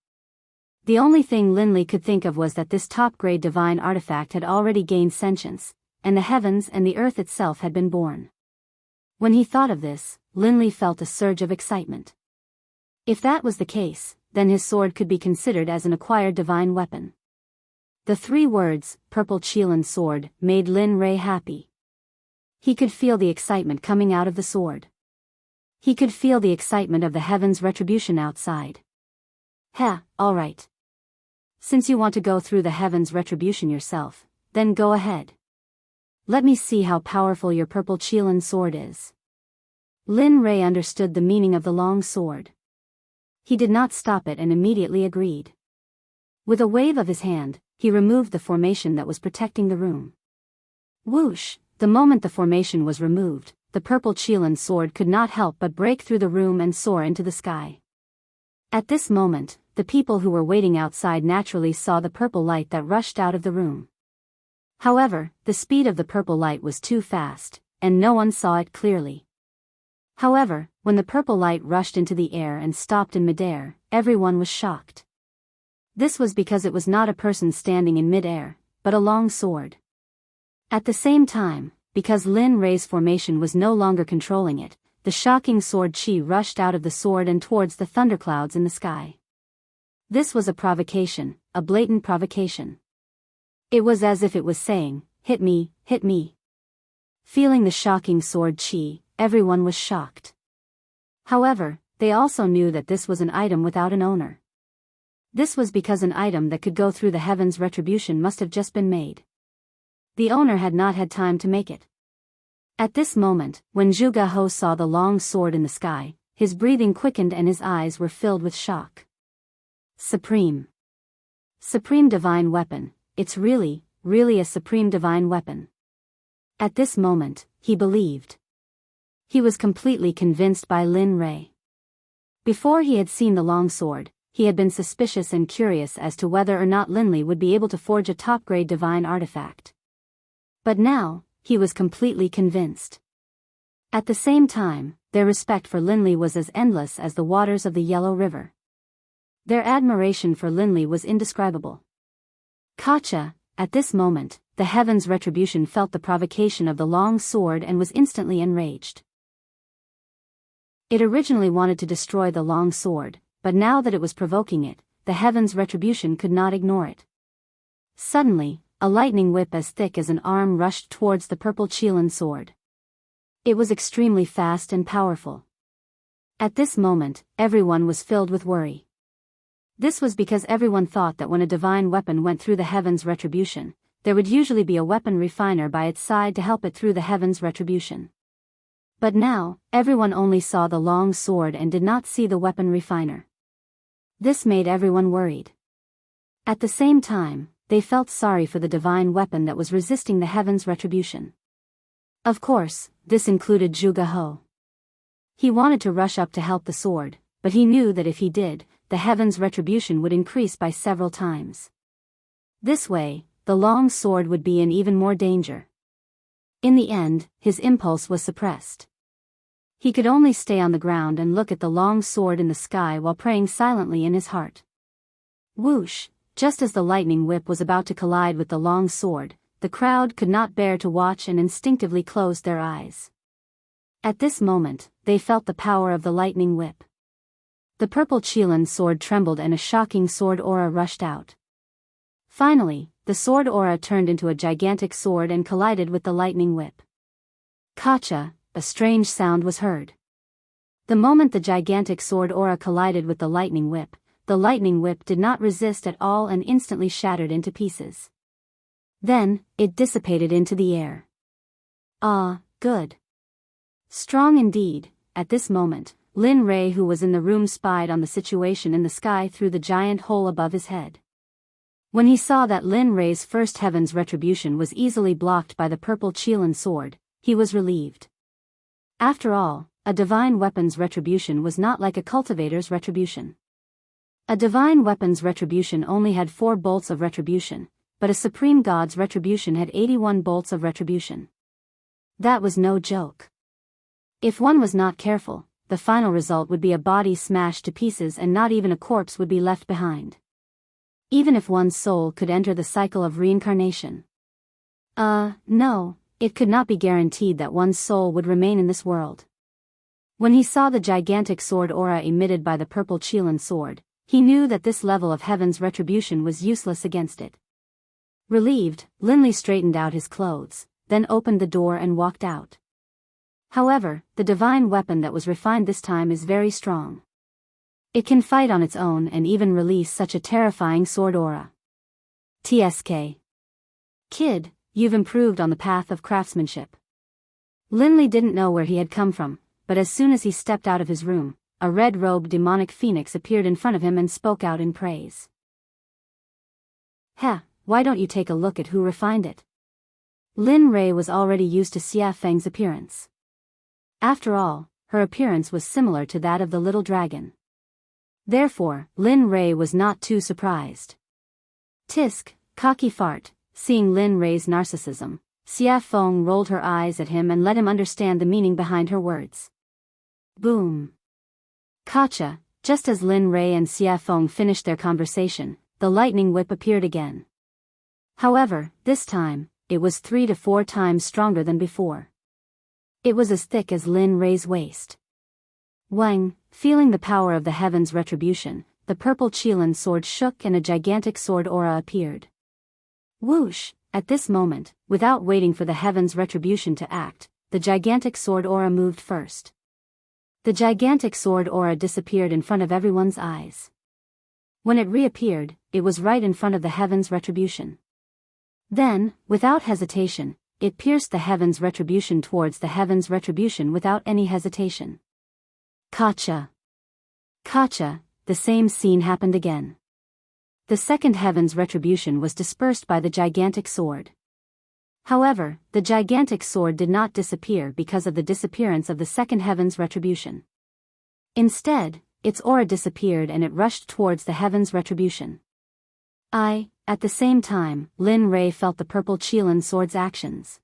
The only thing Linley could think of was that this top-grade divine artifact had already gained sentience, and the heavens and the earth itself had been born. When he thought of this, Linley felt a surge of excitement. If that was the case, then his sword could be considered as an acquired divine weapon. The 3 words, Purple Qilin Sword, made Lin Rei happy. He could feel the excitement coming out of the sword. He could feel the excitement of the heavens' retribution outside. Alright. Since you want to go through the heavens' retribution yourself, then go ahead. Let me see how powerful your Purple Qilin sword is. Lin Rei understood the meaning of the long sword. He did not stop it and immediately agreed. With a wave of his hand, he removed the formation that was protecting the room. Whoosh! The moment the formation was removed, the Purple Qilin sword could not help but break through the room and soar into the sky. At this moment, the people who were waiting outside naturally saw the purple light that rushed out of the room. However, the speed of the purple light was too fast, and no one saw it clearly. However, when the purple light rushed into the air and stopped in midair, everyone was shocked. This was because it was not a person standing in midair, but a long sword. At the same time, because Lin Rei's formation was no longer controlling it, the shocking sword chi rushed out of the sword and towards the thunderclouds in the sky. This was a provocation, a blatant provocation. It was as if it was saying, hit me, hit me. Feeling the shocking sword chi, everyone was shocked. However, they also knew that this was an item without an owner. This was because an item that could go through the heavens' retribution must have just been made. The owner had not had time to make it. At this moment, when Zhuge He saw the long sword in the sky, his breathing quickened and his eyes were filled with shock. Supreme divine weapon, it's really really a supreme divine weapon. At this moment, he believed. He was completely convinced by Lin Rei. Before he had seen the long sword, he had been suspicious and curious as to whether or not Linley would be able to forge a top-grade divine artifact. But now, he was completely convinced. At the same time, their respect for Linley was as endless as the waters of the Yellow River. Their admiration for Linley was indescribable. Katja, at this moment, the Heaven's Retribution felt the provocation of the long sword and was instantly enraged. It originally wanted to destroy the long sword, but now that it was provoking it, the Heaven's Retribution could not ignore it. Suddenly, a lightning whip as thick as an arm rushed towards the purple Qilin sword. It was extremely fast and powerful. At this moment, everyone was filled with worry. This was because everyone thought that when a divine weapon went through the Heaven's Retribution, there would usually be a weapon refiner by its side to help it through the Heaven's Retribution. But now, everyone only saw the long sword and did not see the weapon refiner. This made everyone worried. At the same time, they felt sorry for the divine weapon that was resisting the Heaven's Retribution. Of course, this included Zhuge He. He wanted to rush up to help the sword, but he knew that if he did, the Heaven's Retribution would increase by several times. This way, the long sword would be in even more danger. In the end, his impulse was suppressed. He could only stay on the ground and look at the long sword in the sky while praying silently in his heart. Whoosh! Just as the lightning whip was about to collide with the long sword, the crowd could not bear to watch and instinctively closed their eyes. At this moment, they felt the power of the lightning whip. The purple Qilin sword trembled and a shocking sword aura rushed out. Finally, the sword aura turned into a gigantic sword and collided with the lightning whip. Katja, a strange sound was heard. The moment the gigantic sword aura collided with the lightning whip did not resist at all and instantly shattered into pieces. Then, it dissipated into the air. Ah, good. Strong indeed. At this moment, Lin Rei, who was in the room, spied on the situation in the sky through the giant hole above his head. When he saw that Lin Rei's first Heaven's Retribution was easily blocked by the purple Qilin sword, he was relieved. After all, a divine weapon's retribution was not like a cultivator's retribution. A divine weapon's retribution only had 4 bolts of retribution, but a supreme god's retribution had 81 bolts of retribution. That was no joke. If one was not careful, the final result would be a body smashed to pieces and not even a corpse would be left behind. Even if one's soul could enter the cycle of reincarnation. No, it could not be guaranteed that one's soul would remain in this world. When he saw the gigantic sword aura emitted by the purple Qilin sword, he knew that this level of Heaven's Retribution was useless against it. Relieved, Linley straightened out his clothes, then opened the door and walked out. However, the divine weapon that was refined this time is very strong. It can fight on its own and even release such a terrifying sword aura. TSK. Kid, you've improved on the path of craftsmanship. Linley didn't know where he had come from, but as soon as he stepped out of his room, a red-robed demonic phoenix appeared in front of him and spoke out in praise. Why don't you take a look at who refined it? Lin Rei was already used to Xia Feng's appearance. After all, her appearance was similar to that of the little dragon. Therefore, Lin Rei was not too surprised. Tisk, cocky fart. Seeing Lin Rei's narcissism, Xia Feng rolled her eyes at him and let him understand the meaning behind her words. Boom. Katja, just as Lin Rei and Xia Feng finished their conversation, the lightning whip appeared again. However, this time, it was 3 to 4 times stronger than before. It was as thick as Lin Rei's waist. Wang, feeling the power of the Heaven's Retribution, the purple Qilin sword shook and a gigantic sword aura appeared. Whoosh! At this moment, without waiting for the Heaven's Retribution to act, the gigantic sword aura moved first. The gigantic sword aura disappeared in front of everyone's eyes. When it reappeared, it was right in front of the Heaven's Retribution. Then, without hesitation, it pierced the Heaven's Retribution towards the Heaven's Retribution without any hesitation. Katja. The same scene happened again. The second heaven's retribution was dispersed by the gigantic sword. However, the gigantic sword did not disappear because of the disappearance of the second heaven's retribution. Instead, its aura disappeared and it rushed towards the heaven's retribution. At the same time, Lin Rei felt the purple Qilin sword's actions.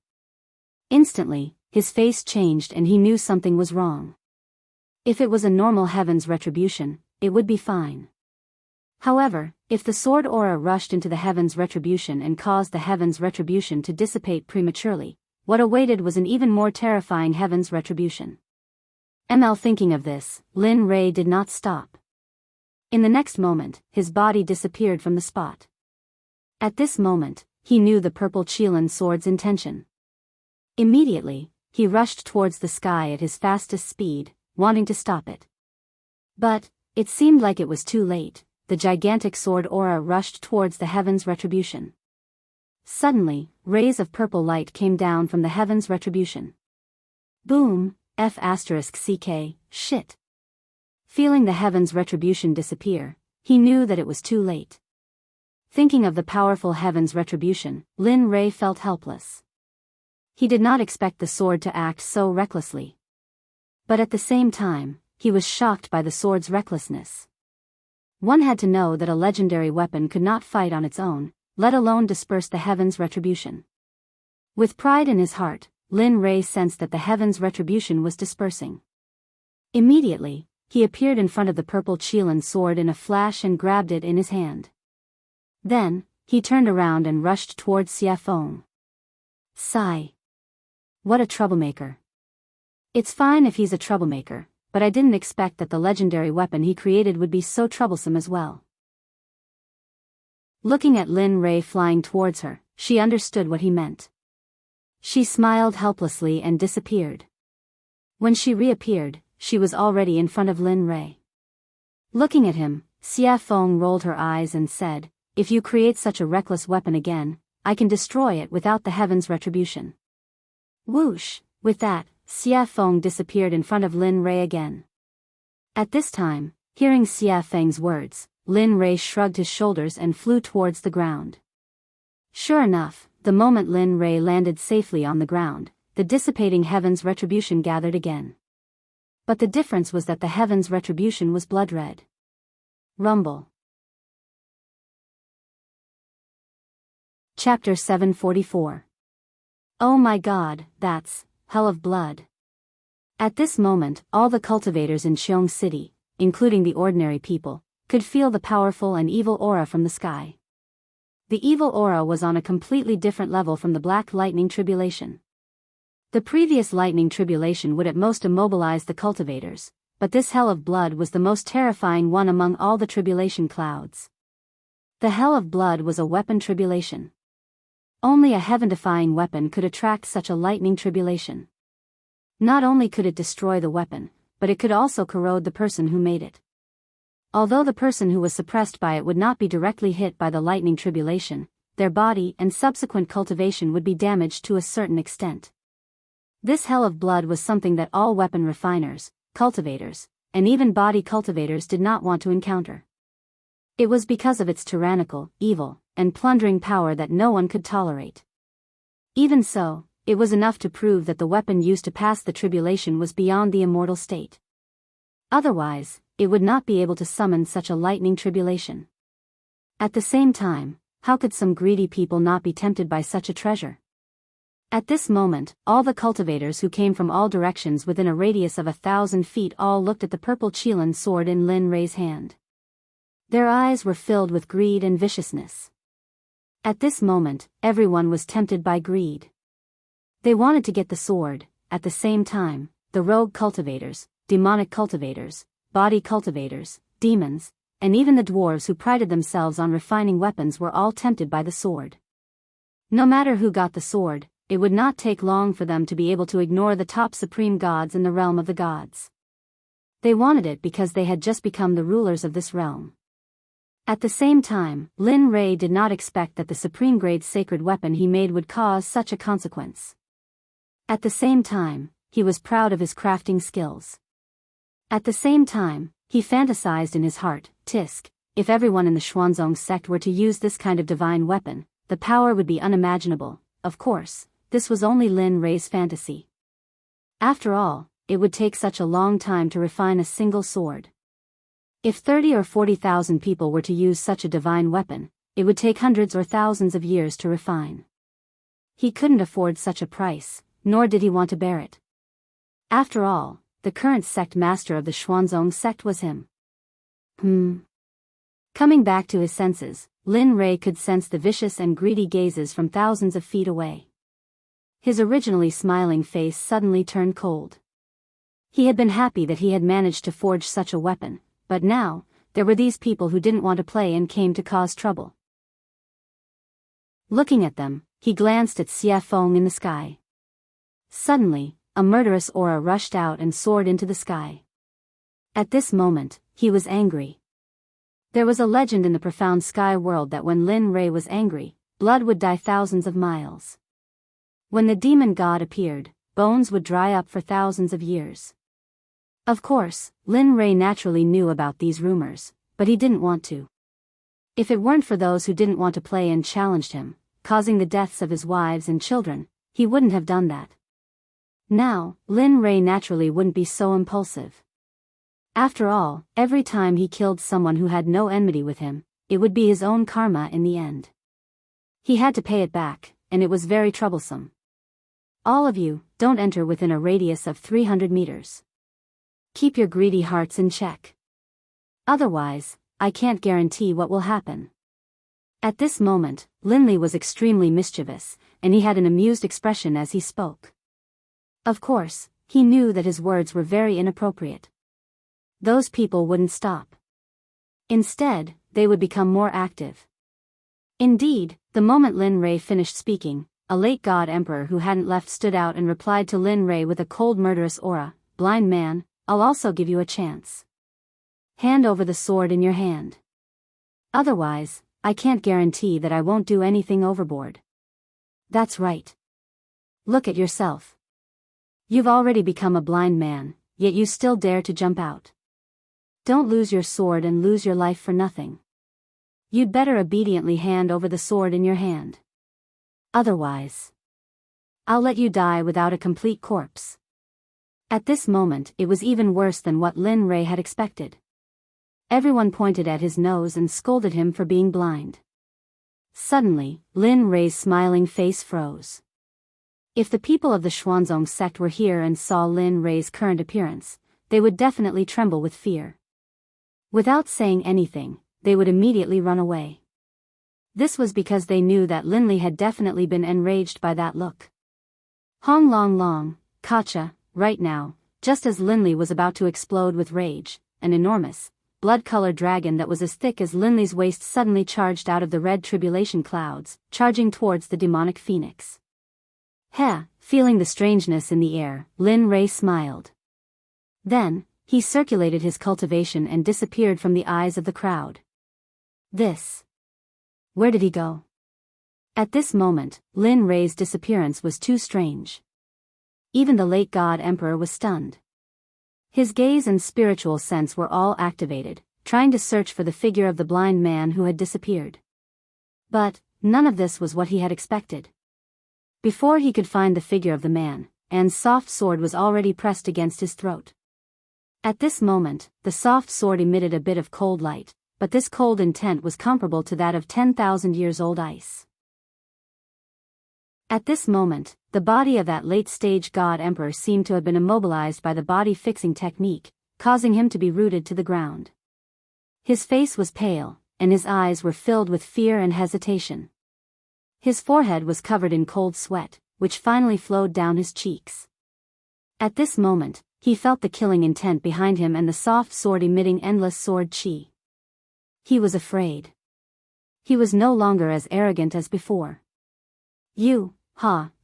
Instantly, his face changed and he knew something was wrong. If it was a normal heaven's retribution, it would be fine. However, if the sword aura rushed into the heaven's retribution and caused the heaven's retribution to dissipate prematurely, what awaited was an even more terrifying heaven's retribution. Thinking of this, Lin Rei did not stop. In the next moment, his body disappeared from the spot. At this moment, he knew the purple Qilin sword's intention. Immediately, he rushed towards the sky at his fastest speed, wanting to stop it. But it seemed like it was too late. The gigantic sword aura rushed towards the heaven's retribution. Suddenly, rays of purple light came down from the heaven's retribution. Boom, *CK, shit. Feeling the heaven's retribution disappear, he knew that it was too late. Thinking of the powerful heaven's retribution, Lin Rei felt helpless. He did not expect the sword to act so recklessly. But at the same time, he was shocked by the sword's recklessness. One had to know that a legendary weapon could not fight on its own, let alone disperse the heaven's retribution. With pride in his heart, Lin Rei sensed that the heaven's retribution was dispersing. Immediately, he appeared in front of the purple Qilin sword in a flash and grabbed it in his hand. Then, he turned around and rushed towards Xie Feng. Sigh. What a troublemaker. It's fine if he's a troublemaker, but I didn't expect that the legendary weapon he created would be so troublesome as well. Looking at Lin Rei flying towards her, she understood what he meant. She smiled helplessly and disappeared. When she reappeared, she was already in front of Lin Rei. Looking at him, Xie Feng rolled her eyes and said, "If you create such a reckless weapon again, I can destroy it without the heaven's retribution." Whoosh! With that, Xie Feng disappeared in front of Lin Rei again. At this time, hearing Xie Feng's words, Lin Rei shrugged his shoulders and flew towards the ground. Sure enough, the moment Lin Rei landed safely on the ground, the dissipating heaven's retribution gathered again. But the difference was that the heaven's retribution was blood red. Rumble. Chapter 744. Oh my god, that's hell of blood. At this moment, all the cultivators in Qiong City, including the ordinary people, could feel the powerful and evil aura from the sky. The evil aura was on a completely different level from the black lightning tribulation. The previous lightning tribulation would at most immobilize the cultivators, but this hell of blood was the most terrifying one among all the tribulation clouds. The hell of blood was a weapon tribulation. Only a heaven-defying weapon could attract such a lightning tribulation. Not only could it destroy the weapon, but it could also corrode the person who made it. Although the person who was suppressed by it would not be directly hit by the lightning tribulation, their body and subsequent cultivation would be damaged to a certain extent. This hell of blood was something that all weapon refiners, cultivators, and even body cultivators did not want to encounter. It was because of its tyrannical, evil, and plundering power that no one could tolerate. Even so, it was enough to prove that the weapon used to pass the tribulation was beyond the immortal state. Otherwise, it would not be able to summon such a lightning tribulation. At the same time, how could some greedy people not be tempted by such a treasure? At this moment, all the cultivators who came from all directions within a radius of 1,000 feet all looked at the purple Qilin sword in Lin Rei's hand. Their eyes were filled with greed and viciousness. At this moment, everyone was tempted by greed. They wanted to get the sword. At the same time, the rogue cultivators, demonic cultivators, body cultivators, demons, and even the dwarves who prided themselves on refining weapons were all tempted by the sword. No matter who got the sword, it would not take long for them to be able to ignore the top supreme gods in the realm of the gods. They wanted it because they had just become the rulers of this realm. At the same time, Lin Rei did not expect that the supreme-grade sacred weapon he made would cause such a consequence. At the same time, he was proud of his crafting skills. At the same time, he fantasized in his heart, Tisk, if everyone in the Xuanzong sect were to use this kind of divine weapon, the power would be unimaginable. Of course, this was only Lin Rei's fantasy. After all, it would take such a long time to refine a single sword. If 30 or 40,000 people were to use such a divine weapon, it would take hundreds or thousands of years to refine. He couldn't afford such a price, nor did he want to bear it. After all, the current sect master of the Xuanzong sect was him. Coming back to his senses, Lin Rei could sense the vicious and greedy gazes from thousands of feet away. His originally smiling face suddenly turned cold. He had been happy that he had managed to forge such a weapon, but now, there were these people who didn't want to play and came to cause trouble. Looking at them, he glanced at Xie Feng in the sky. Suddenly, a murderous aura rushed out and soared into the sky. At this moment, he was angry. There was a legend in the profound sky world that when Lin Rei was angry, blood would die thousands of miles. When the demon god appeared, bones would dry up for thousands of years. Of course, Lin Rei naturally knew about these rumors, but he didn't want to. If it weren't for those who didn't want to play and challenged him, causing the deaths of his wives and children, he wouldn't have done that. Now, Lin Rei naturally wouldn't be so impulsive. After all, every time he killed someone who had no enmity with him, it would be his own karma in the end. He had to pay it back, and it was very troublesome. All of you, don't enter within a radius of 300 meters. Keep your greedy hearts in check. Otherwise, I can't guarantee what will happen. At this moment, Linley was extremely mischievous, and he had an amused expression as he spoke. Of course, he knew that his words were very inappropriate. Those people wouldn't stop. Instead, they would become more active. Indeed, the moment Lin Rei finished speaking, a late god emperor who hadn't left stood out and replied to Lin Rei with a cold murderous aura, "Blind man, I'll also give you a chance. Hand over the sword in your hand. Otherwise, I can't guarantee that I won't do anything overboard." That's right. Look at yourself. You've already become a blind man, yet you still dare to jump out. Don't lose your sword and lose your life for nothing. You'd better obediently hand over the sword in your hand. Otherwise, I'll let you die without a complete corpse. At this moment it was even worse than what Lin Rei had expected. Everyone pointed at his nose and scolded him for being blind. Suddenly, Lin Rei's smiling face froze. If the people of the Xuanzong sect were here and saw Lin Rei's current appearance, they would definitely tremble with fear. Without saying anything, they would immediately run away. This was because they knew that Linley had definitely been enraged by that look. Hong Long Long, Kacha, right now, just as Linley was about to explode with rage, an enormous, blood-colored dragon that was as thick as Linley's waist suddenly charged out of the red tribulation clouds, charging towards the demonic phoenix. Feeling the strangeness in the air, Lin Rei smiled. Then, he circulated his cultivation and disappeared from the eyes of the crowd. Where did he go? At this moment, Lin Rei's disappearance was too strange. Even the late god emperor was stunned. His gaze and spiritual sense were all activated, trying to search for the figure of the blind man who had disappeared. But, none of this was what he had expected. Before he could find the figure of the man, Anne's soft sword was already pressed against his throat. At this moment, the soft sword emitted a bit of cold light, but this cold intent was comparable to that of 10,000 years old ice. At this moment, the body of that late-stage god emperor seemed to have been immobilized by the body-fixing technique, causing him to be rooted to the ground. His face was pale, and his eyes were filled with fear and hesitation. His forehead was covered in cold sweat, which finally flowed down his cheeks. At this moment, he felt the killing intent behind him and the soft sword emitting endless sword chi. He was afraid. He was no longer as arrogant as before.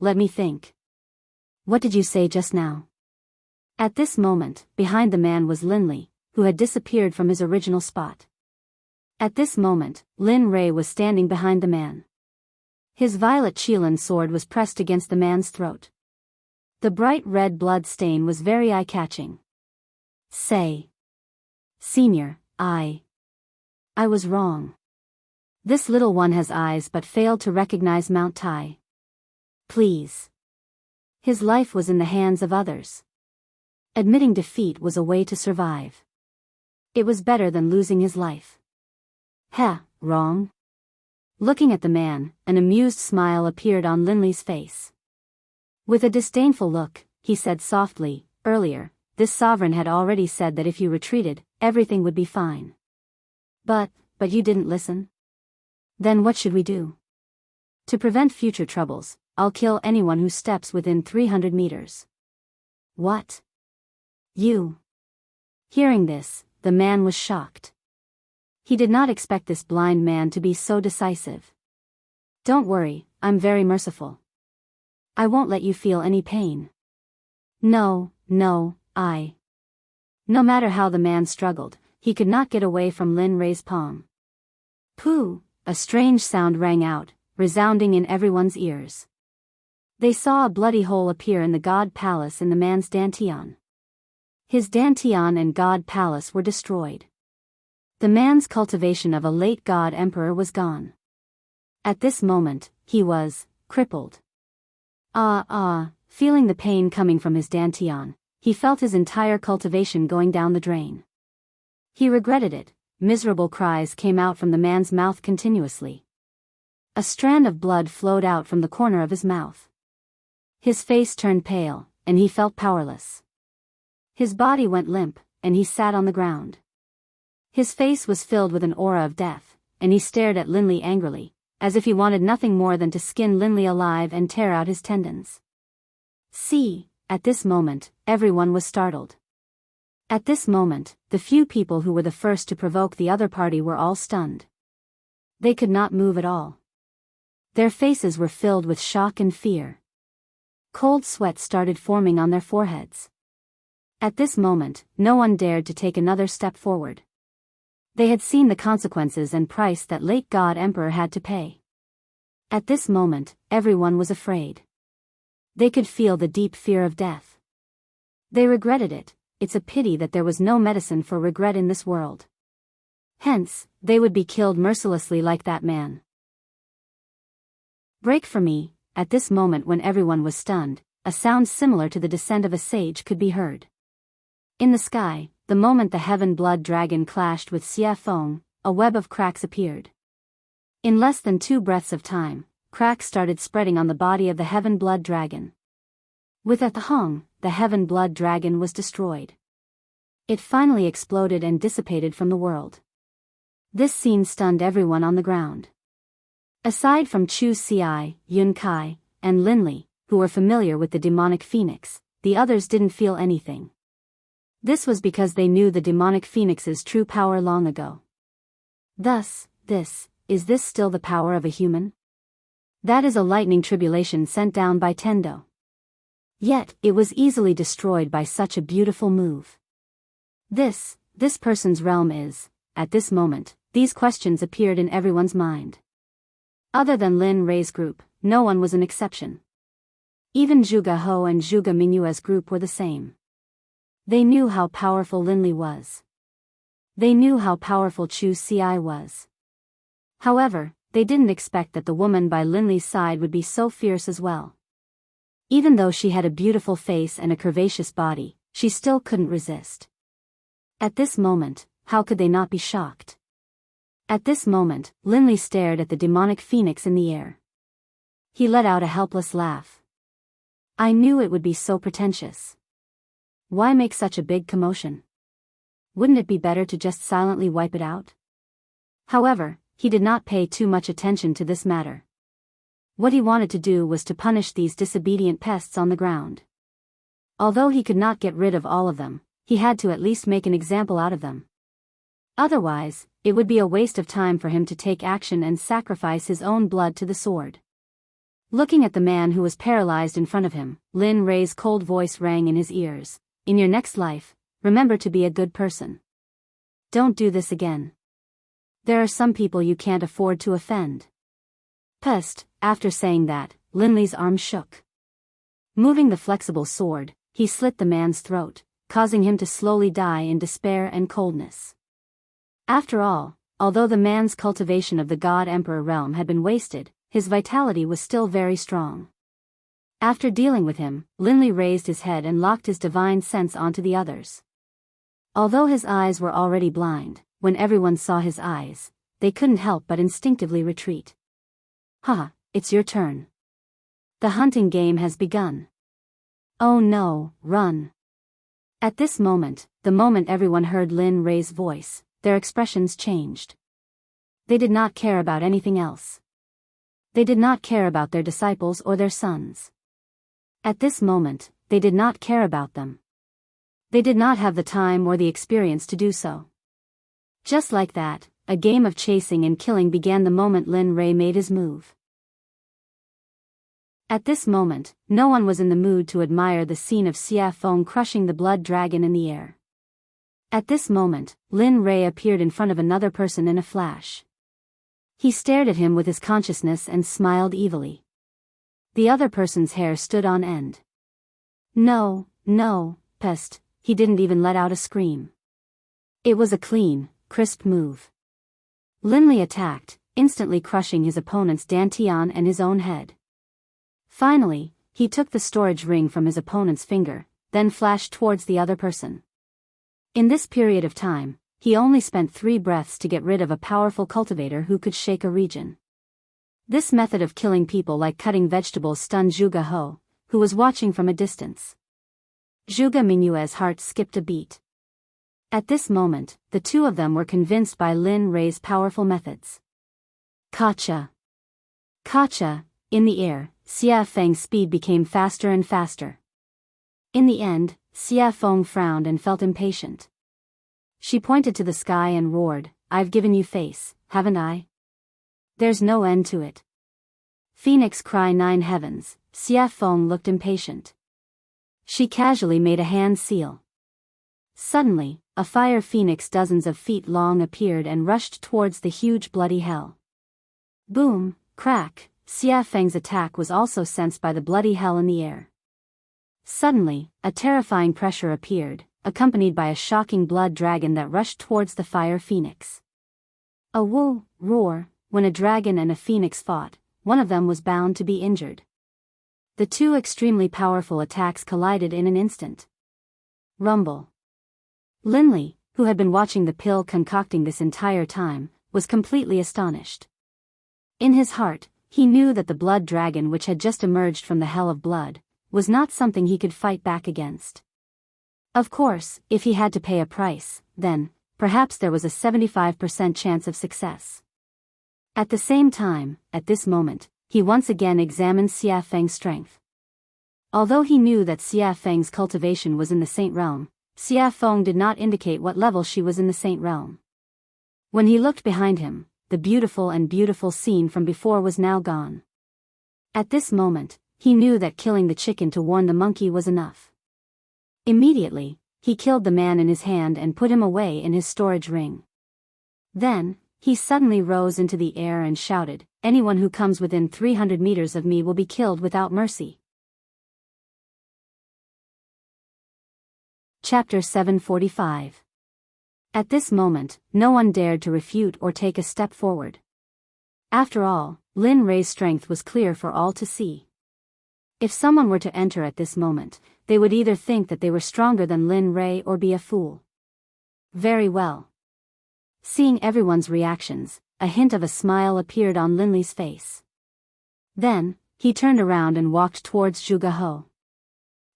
Let me think. What did you say just now? At this moment, behind the man was Linley, who had disappeared from his original spot. At this moment, Lin Rei was standing behind the man. His violet Qilin sword was pressed against the man's throat. The bright red blood stain was very eye-catching. "Say, Senior, I'm I was wrong. This little one has eyes but failed to recognize Mount Tai. Please. His life was in the hands of others. Admitting defeat was a way to survive. It was better than losing his life. Heh, wrong? Looking at the man, an amused smile appeared on Linley's face. With a disdainful look, he said softly, earlier, this sovereign had already said that if you retreated, everything would be fine. But you didn't listen? Then what should we do? To prevent future troubles, I'll kill anyone who steps within 300 meters. What? You? Hearing this, the man was shocked. He did not expect this blind man to be so decisive. Don't worry, I'm very merciful. I won't let you feel any pain. No, I. No matter how the man struggled, he could not get away from Lin Rei's palm. Pooh! A strange sound rang out, resounding in everyone's ears. They saw a bloody hole appear in the god palace in the man's dantian. His dantian and god palace were destroyed. The man's cultivation of a late god emperor was gone. At this moment, he was crippled. Feeling the pain coming from his dantian, he felt his entire cultivation going down the drain. He regretted it. Miserable cries came out from the man's mouth continuously. A strand of blood flowed out from the corner of his mouth. His face turned pale, and he felt powerless. His body went limp, and he sat on the ground. His face was filled with an aura of death, and he stared at Linley angrily, as if he wanted nothing more than to skin Linley alive and tear out his tendons. See, at this moment, everyone was startled. At this moment, the few people who were the first to provoke the other party were all stunned. They could not move at all. Their faces were filled with shock and fear. Cold sweat started forming on their foreheads. At this moment, no one dared to take another step forward. They had seen the consequences and price that late God Emperor had to pay. At this moment, everyone was afraid. They could feel the deep fear of death. They regretted it. It's a pity that there was no medicine for regret in this world. Hence, they would be killed mercilessly like that man. Break for me. At this moment when everyone was stunned, a sound similar to the descent of a sage could be heard. In the sky, the moment the heaven blood dragon clashed with Xie Feng, a web of cracks appeared. In less than 2 breaths of time, cracks started spreading on the body of the heaven blood dragon. With a thong, the heaven blood dragon was destroyed. It finally exploded and dissipated from the world. This scene stunned everyone on the ground. Aside from Chu Xi, Yun Kai, and Linley, who were familiar with the demonic phoenix, the others didn't feel anything. This was because they knew the demonic phoenix's true power long ago. Thus, is this still the power of a human? That is a lightning tribulation sent down by Tendo. Yet, it was easily destroyed by such a beautiful move. This person's realm is, at this moment, these questions appeared in everyone's mind. Other than Lin Rei's group, no one was an exception. Even Zhuge Ho and Zhuge Mingyue's group were the same. They knew how powerful Linley was. They knew how powerful Chu Xi was. However, they didn't expect that the woman by Linley's side would be so fierce as well. Even though she had a beautiful face and a curvaceous body, she still couldn't resist. At this moment, how could they not be shocked? At this moment, Linley stared at the demonic phoenix in the air. He let out a helpless laugh. I knew it would be so pretentious. Why make such a big commotion? Wouldn't it be better to just silently wipe it out? However, he did not pay too much attention to this matter. What he wanted to do was to punish these disobedient pests on the ground. Although he could not get rid of all of them, he had to at least make an example out of them. Otherwise, it would be a waste of time for him to take action and sacrifice his own blood to the sword. Looking at the man who was paralyzed in front of him, Lin Rei's cold voice rang in his ears. In your next life, remember to be a good person. Don't do this again. There are some people you can't afford to offend. Pest. After saying that, Linley's arm shook. Moving the flexible sword, he slit the man's throat, causing him to slowly die in despair and coldness. After all, although the man's cultivation of the God Emperor realm had been wasted, his vitality was still very strong. After dealing with him, Linley raised his head and locked his divine sense onto the others. Although his eyes were already blind, when everyone saw his eyes, they couldn't help but instinctively retreat. "Haha, it's your turn. The hunting game has begun. Oh no, run." At this moment, the moment everyone heard Lin Rei's voice, their expressions changed. They did not care about anything else. They did not care about their disciples or their sons. At this moment, they did not care about them. They did not have the time or the experience to do so. Just like that, a game of chasing and killing began the moment Lin Rei made his move. At this moment, no one was in the mood to admire the scene of Xia Feng crushing the blood dragon in the air. At this moment, Lin Rei appeared in front of another person in a flash. He stared at him with his consciousness and smiled evilly. The other person's hair stood on end. No, pest, he didn't even let out a scream. It was a clean, crisp move. Linley attacked, instantly crushing his opponent's dantian and his own head. Finally, he took the storage ring from his opponent's finger, then flashed towards the other person. In this period of time, he only spent 3 breaths to get rid of a powerful cultivator who could shake a region. This method of killing people like cutting vegetables stunned Zhuge He, who was watching from a distance. Zhuge Mingyue's heart skipped a beat. At this moment, the two of them were convinced by Lin Rei's powerful methods. Kacha! Kacha! In the air, Xia Feng's speed became faster and faster. In the end, Xia Feng frowned and felt impatient. She pointed to the sky and roared, "I've given you face, haven't I? There's no end to it." Phoenix cry 9 heavens, Xia Feng looked impatient. She casually made a hand seal. Suddenly, a fire phoenix dozens of feet long appeared and rushed towards the huge bloody hell. Boom, crack, Xia Feng's attack was also sensed by the bloody hell in the air. Suddenly, a terrifying pressure appeared, accompanied by a shocking blood dragon that rushed towards the fire phoenix. A woo, roar, when a dragon and a phoenix fought, one of them was bound to be injured. The two extremely powerful attacks collided in an instant. Rumble. Linley, who had been watching the pill concocting this entire time, was completely astonished. In his heart, he knew that the blood dragon which had just emerged from the hell of blood, was not something he could fight back against. Of course, if he had to pay a price, then, perhaps there was a 75% chance of success. At the same time, at this moment, he once again examined Xia Feng's strength. Although he knew that Xia Feng's cultivation was in the Saint Realm, Xia Feng did not indicate what level she was in the Saint Realm. When he looked behind him, the beautiful scene from before was now gone. At this moment, he knew that killing the chicken to warn the monkey was enough. Immediately, he killed the man in his hand and put him away in his storage ring. Then, he suddenly rose into the air and shouted, "Anyone who comes within 300 meters of me will be killed without mercy." Chapter 745. At this moment, no one dared to refute or take a step forward. After all, Lin Rei's strength was clear for all to see. If someone were to enter at this moment, they would either think that they were stronger than Lin Rei or be a fool. Very well. Seeing everyone's reactions, a hint of a smile appeared on Linley's face. Then, he turned around and walked towards Zhuge He.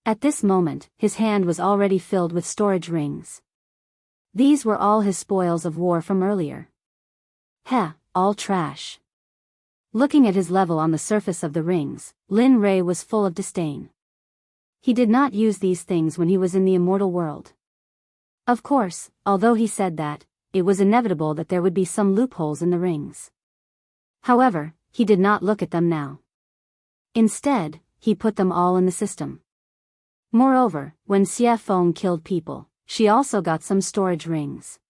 At this moment, his hand was already filled with storage rings. These were all his spoils of war from earlier. Heh, all trash. Looking at his level on the surface of the rings, Lin Rei was full of disdain. He did not use these things when he was in the immortal world. Of course, although he said that, it was inevitable that there would be some loopholes in the rings. However, he did not look at them now. Instead, he put them all in the system. Moreover, when Xia Feng killed people, she also got some storage rings.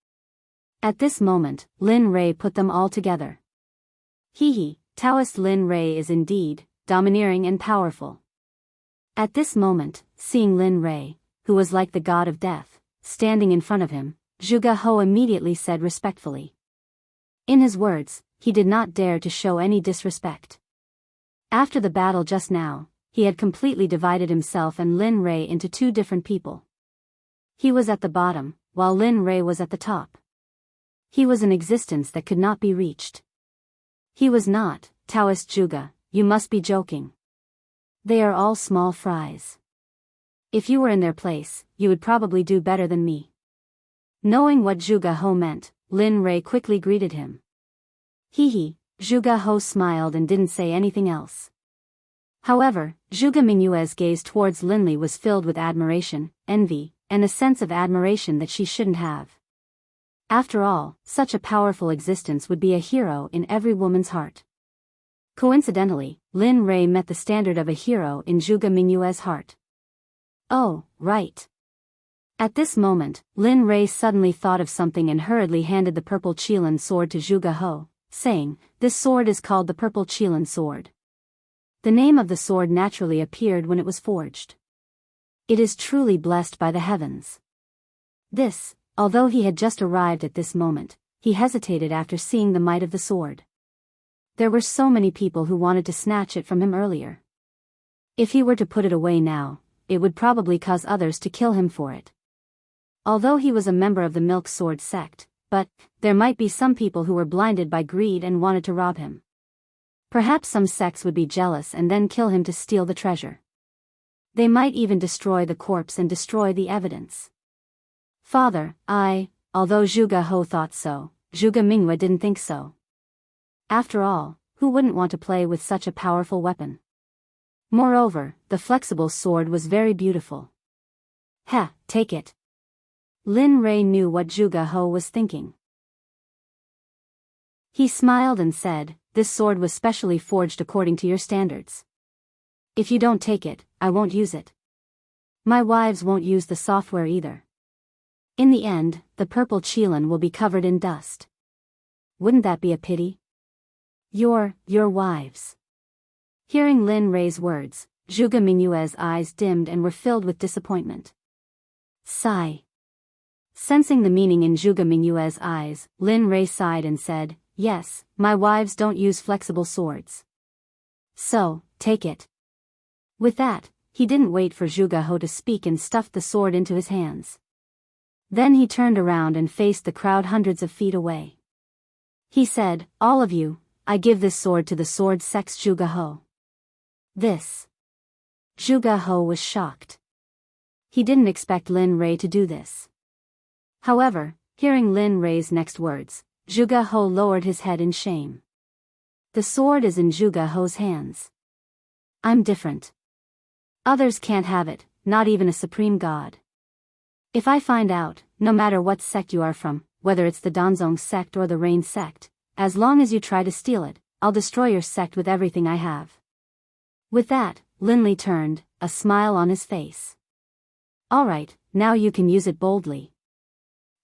At this moment, Lin Rei put them all together. Hee, Taoist Lin Rei is indeed domineering and powerful. At this moment, seeing Lin Rei, who was like the god of death, standing in front of him, Zhuge He immediately said respectfully, In his words, he did not dare to show any disrespect. After the battle just now, he had completely divided himself and Lin Rei into two different people. He was at the bottom, while Lin Rei was at the top. He was an existence that could not be reached. He was not, Taoist Zhuge, you must be joking. They are all small fries. If you were in their place, you would probably do better than me. Knowing what Zhuge He meant, Lin Rei quickly greeted him. Hee. Zhuge He smiled and didn't say anything else. However, Zhuge Mingyue's gaze towards Linli was filled with admiration, envy, and a sense of admiration that she shouldn't have. After all, such a powerful existence would be a hero in every woman's heart. Coincidentally, Lin Rei met the standard of a hero in Zhuge Mingyue's heart. Oh, right. At this moment, Lin Rei suddenly thought of something and hurriedly handed the purple Qilin sword to Zhuge He, saying, "This sword is called the purple Qilin sword." The name of the sword naturally appeared when it was forged. It is truly blessed by the heavens. This, although he had just arrived at this moment, he hesitated after seeing the might of the sword. There were so many people who wanted to snatch it from him earlier. If he were to put it away now, it would probably cause others to kill him for it. Although he was a member of the Milk Sword Sect, but there might be some people who were blinded by greed and wanted to rob him. Perhaps some sects would be jealous and then kill him to steal the treasure. They might even destroy the corpse and destroy the evidence. Father, although Zhuge He thought so, Zhuge Mingyue didn't think so. After all, who wouldn't want to play with such a powerful weapon? Moreover, the flexible sword was very beautiful. Take it. Lin Rei knew what Zhuge He was thinking. He smiled and said, "This sword was specially forged according to your standards. If you don't take it, I won't use it. My wives won't use the software either. In the end, the purple Qilin will be covered in dust. Wouldn't that be a pity? Your wives." Hearing Lin Rei's words, Zhuge Mingyue's eyes dimmed and were filled with disappointment. Sigh. Sensing the meaning in Zhuge Mingyue's eyes, Lin Rei sighed and said, "Yes, my wives don't use flexible swords. So, take it." With that, he didn't wait for Zhuge He to speak and stuffed the sword into his hands. Then he turned around and faced the crowd hundreds of feet away. He said, "All of you, I give this sword to the Sword Sect's Zhuge He." This. Zhuge He was shocked. He didn't expect Lin Rei to do this. However, hearing Lin Rei's next words, Zhuge He lowered his head in shame. The sword is in Zhuge He's hands. I'm different. Others can't have it, not even a supreme god. If I find out, no matter what sect you are from, whether it's the Danzong sect or the Rain sect, as long as you try to steal it, I'll destroy your sect with everything I have. With that, Linli turned, a smile on his face. Alright, now you can use it boldly.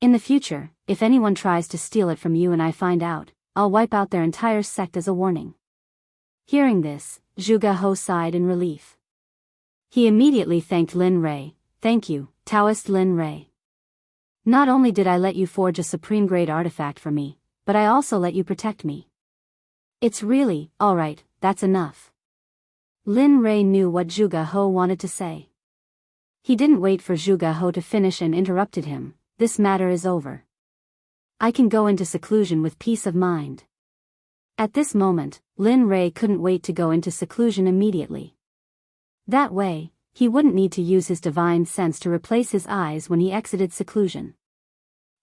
In the future, if anyone tries to steal it from you and I find out, I'll wipe out their entire sect as a warning. Hearing this, Zhuge He sighed in relief. He immediately thanked Lin Rei. "Thank you, Taoist Lin Rei. Not only did I let you forge a supreme-grade artifact for me, but I also let you protect me. It's really, alright, that's enough." Lin Rei knew what Zhuge He wanted to say. He didn't wait for Zhuge He to finish and interrupted him. "This matter is over. I can go into seclusion with peace of mind." At this moment, Lin Rei couldn't wait to go into seclusion immediately. That way, he wouldn't need to use his divine sense to replace his eyes when he exited seclusion.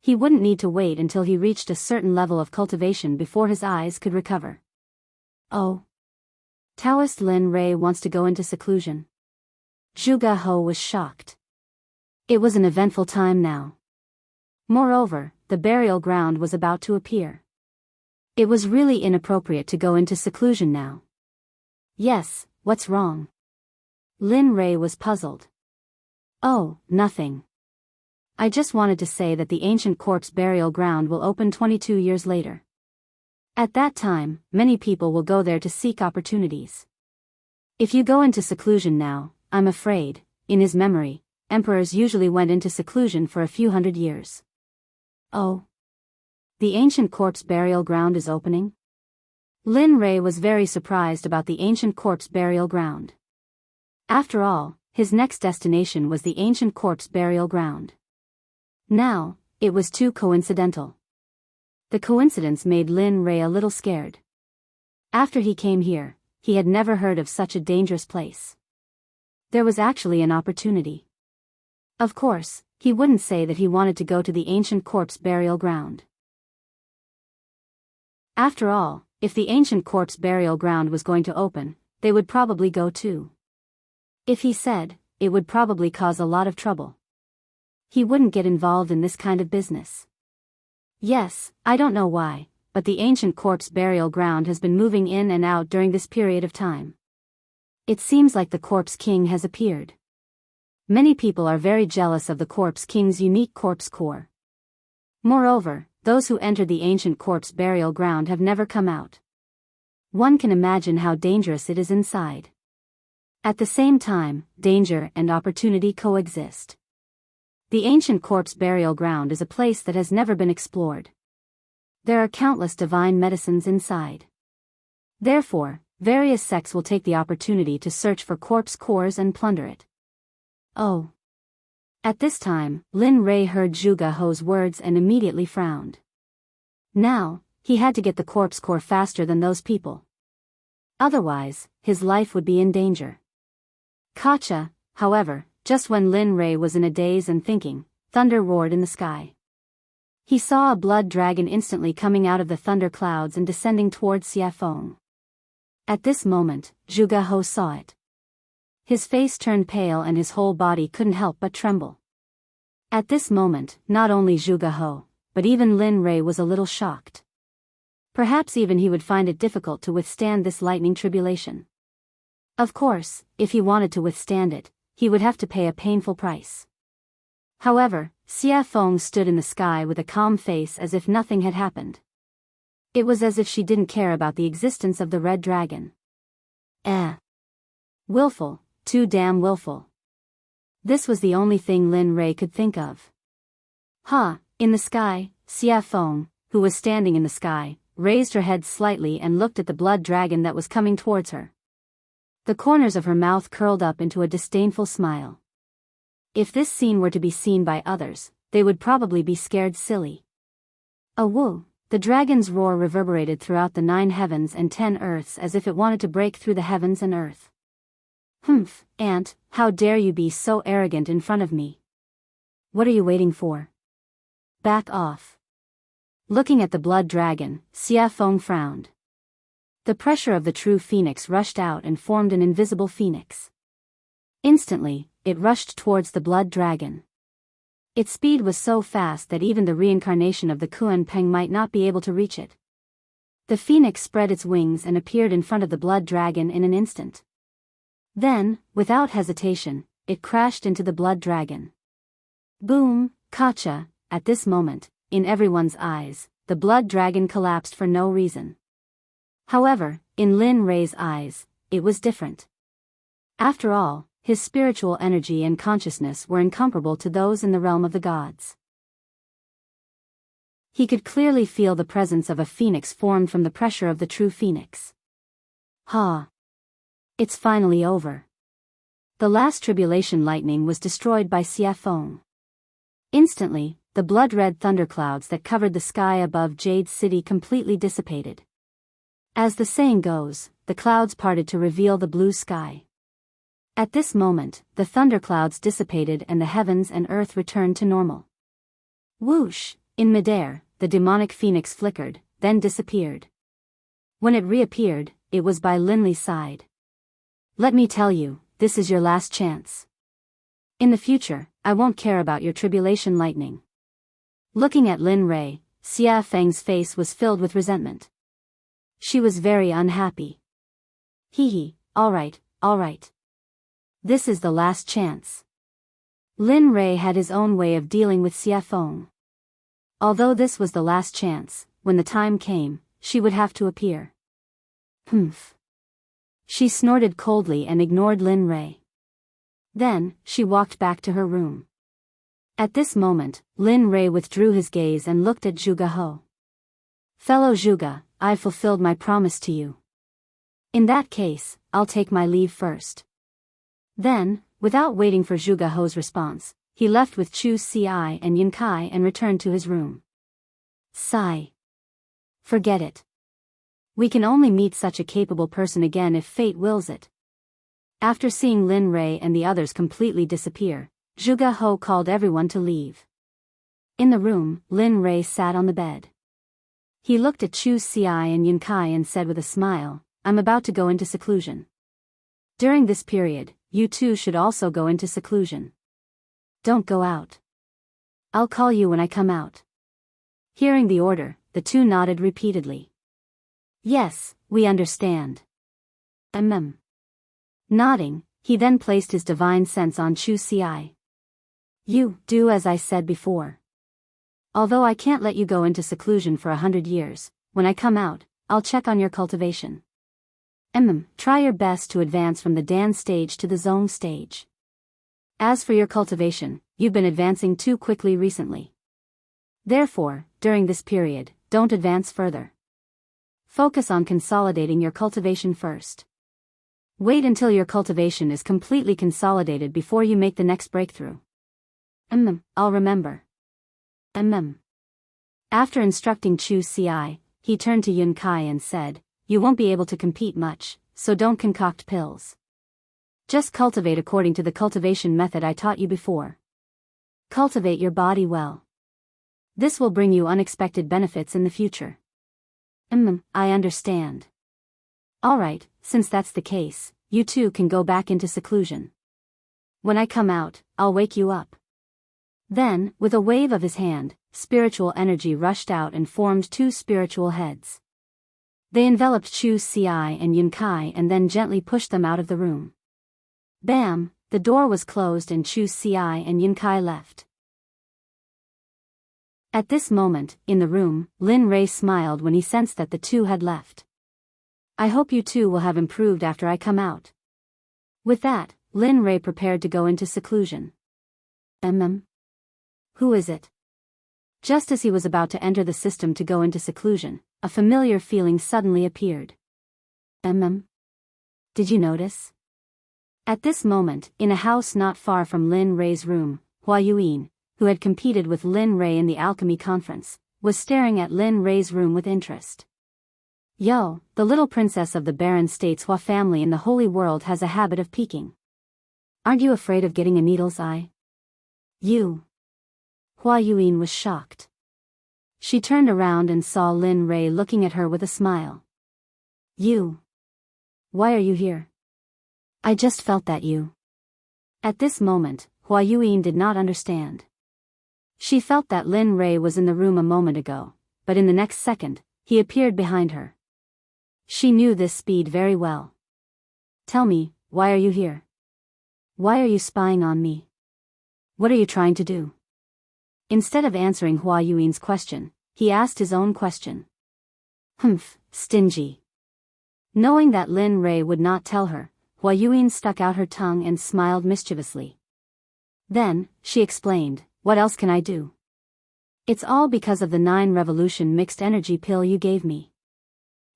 He wouldn't need to wait until he reached a certain level of cultivation before his eyes could recover. Oh. Taoist Lin Rei wants to go into seclusion. Zhuge He was shocked. It was an eventful time now. Moreover, the burial ground was about to appear. It was really inappropriate to go into seclusion now. Yes, what's wrong? Lin Rei was puzzled. Oh, nothing. I just wanted to say that the ancient corpse burial ground will open 22 years later. At that time, many people will go there to seek opportunities. If you go into seclusion now, I'm afraid, in his memory, emperors usually went into seclusion for a few hundred years. Oh. The ancient corpse burial ground is opening? Lin Rei was very surprised about the ancient corpse burial ground. After all, his next destination was the ancient corpse burial ground. Now, it was too coincidental. The coincidence made Lin Rei a little scared. After he came here, he had never heard of such a dangerous place. There was actually an opportunity. Of course, he wouldn't say that he wanted to go to the ancient corpse burial ground. After all, if the ancient corpse burial ground was going to open, they would probably go too. If he said, it would probably cause a lot of trouble. He wouldn't get involved in this kind of business. Yes, I don't know why, but the ancient corpse burial ground has been moving in and out during this period of time. It seems like the Corpse King has appeared. Many people are very jealous of the Corpse King's unique corpse core. Moreover, those who entered the ancient corpse burial ground have never come out. One can imagine how dangerous it is inside. At the same time, danger and opportunity coexist. The ancient corpse burial ground is a place that has never been explored. There are countless divine medicines inside. Therefore, various sects will take the opportunity to search for corpse cores and plunder it. Oh. At this time, Lin Rei heard Zhuge He's words and immediately frowned. Now, he had to get the corpse core faster than those people. Otherwise, his life would be in danger. Gotcha. However, just when Lin Rei was in a daze and thinking, thunder roared in the sky. He saw a blood dragon instantly coming out of the thunder clouds and descending towards Xiafeng. At this moment, Zhuge He saw it. His face turned pale and his whole body couldn't help but tremble. At this moment, not only Zhuge He, but even Lin Rei was a little shocked. Perhaps even he would find it difficult to withstand this lightning tribulation. Of course, if he wanted to withstand it, he would have to pay a painful price. However, Xiafeng stood in the sky with a calm face as if nothing had happened. It was as if she didn't care about the existence of the red dragon. Willful, too damn willful. This was the only thing Lin Rei could think of. In the sky, Xiafeng, who was standing in the sky, raised her head slightly and looked at the blood dragon that was coming towards her. The corners of her mouth curled up into a disdainful smile. If this scene were to be seen by others, they would probably be scared silly. Woo! The dragon's roar reverberated throughout the 9 heavens and 10 earths as if it wanted to break through the heavens and earth. Humph, Ant, how dare you be so arrogant in front of me? What are you waiting for? Back off. Looking at the blood dragon, Xiafeng frowned. The pressure of the true phoenix rushed out and formed an invisible phoenix. Instantly, it rushed towards the blood dragon. Its speed was so fast that even the reincarnation of the Kuan Peng might not be able to reach it. The phoenix spread its wings and appeared in front of the blood dragon in an instant. Then, without hesitation, it crashed into the blood dragon. Boom, gotcha. At this moment, in everyone's eyes, the blood dragon collapsed for no reason. However, in Lin Rei's eyes, it was different. After all, his spiritual energy and consciousness were incomparable to those in the realm of the gods. He could clearly feel the presence of a phoenix formed from the pressure of the true phoenix. It's finally over. The last tribulation lightning was destroyed by Xiafeng. Instantly, the blood-red thunderclouds that covered the sky above Jade City completely dissipated. As the saying goes, the clouds parted to reveal the blue sky. At this moment, the thunderclouds dissipated and the heavens and earth returned to normal. Whoosh! In midair, the demonic phoenix flickered, then disappeared. When it reappeared, it was by Lin Li's side. Let me tell you, this is your last chance. In the future, I won't care about your tribulation lightning. Looking at Lin Rei, Xiafeng's face was filled with resentment. She was very unhappy. All right. This is the last chance. Lin Rei had his own way of dealing with Xiafeng. Although this was the last chance, when the time came, she would have to appear. Humph. She snorted coldly and ignored Lin Rei. Then, she walked back to her room. At this moment, Lin Rei withdrew his gaze and looked at Zhuge He. Fellow Zhuge, I've fulfilled my promise to you. In that case, I'll take my leave first. Then, without waiting for Zhuge He's response, he left with Chu Ci and Yun Kai and returned to his room. Sigh. Forget it. We can only meet such a capable person again if fate wills it. After seeing Lin Rei and the others completely disappear, Zhuge He called everyone to leave. In the room, Lin Rei sat on the bed. He looked at Chu Ci and Yun Kai and said with a smile, I'm about to go into seclusion. During this period, you two should also go into seclusion. Don't go out. I'll call you when I come out. Hearing the order, the two nodded repeatedly. Yes, we understand. Nodding, he then placed his divine sense on Chu Ci. You do as I said before. Although I can't let you go into seclusion for 100 years, when I come out, I'll check on your cultivation. Try your best to advance from the Dan stage to the Zone stage. As for your cultivation, you've been advancing too quickly recently. Therefore, during this period, don't advance further. Focus on consolidating your cultivation first. Wait until your cultivation is completely consolidated before you make the next breakthrough. I'll remember. After instructing Chu Ci, he turned to Yun Kai and said, You won't be able to compete much, so don't concoct pills. Just cultivate according to the cultivation method I taught you before. Cultivate your body well. This will bring you unexpected benefits in the future. I understand. Alright, since that's the case, you two can go back into seclusion. When I come out, I'll wake you up. Then, with a wave of his hand, spiritual energy rushed out and formed two spiritual heads. They enveloped Chu Ci and Yun Kai and then gently pushed them out of the room. Bam! The door was closed and Chu Ci and Yun Kai left. At this moment, in the room, Lin Rei smiled when he sensed that the two had left. I hope you two will have improved after I come out. With that, Lin Rei prepared to go into seclusion. Who is it? Just as he was about to enter the system to go into seclusion, a familiar feeling suddenly appeared. Did you notice? At this moment, in a house not far from Lin Rei's room, Hua Yuyin, who had competed with Lin Rei in the alchemy conference, was staring at Lin Rei's room with interest. Yo, the little princess of the Baron State's Hua family in the Holy World has a habit of peeking. Aren't you afraid of getting a needle's eye? You. Hua Yuyin was shocked. She turned around and saw Lin Rei looking at her with a smile. You. Why are you here? I just felt that you. At this moment, Hua Yuyin did not understand. She felt that Lin Rei was in the room a moment ago, but in the next second, he appeared behind her. She knew this speed very well. Tell me, why are you here? Why are you spying on me? What are you trying to do? Instead of answering Hua Yuin's question, he asked his own question. Stingy. Knowing that Lin Rei would not tell her, Hua Yuin stuck out her tongue and smiled mischievously. Then, she explained, what else can I do? It's all because of the 9 revolution mixed energy pill you gave me.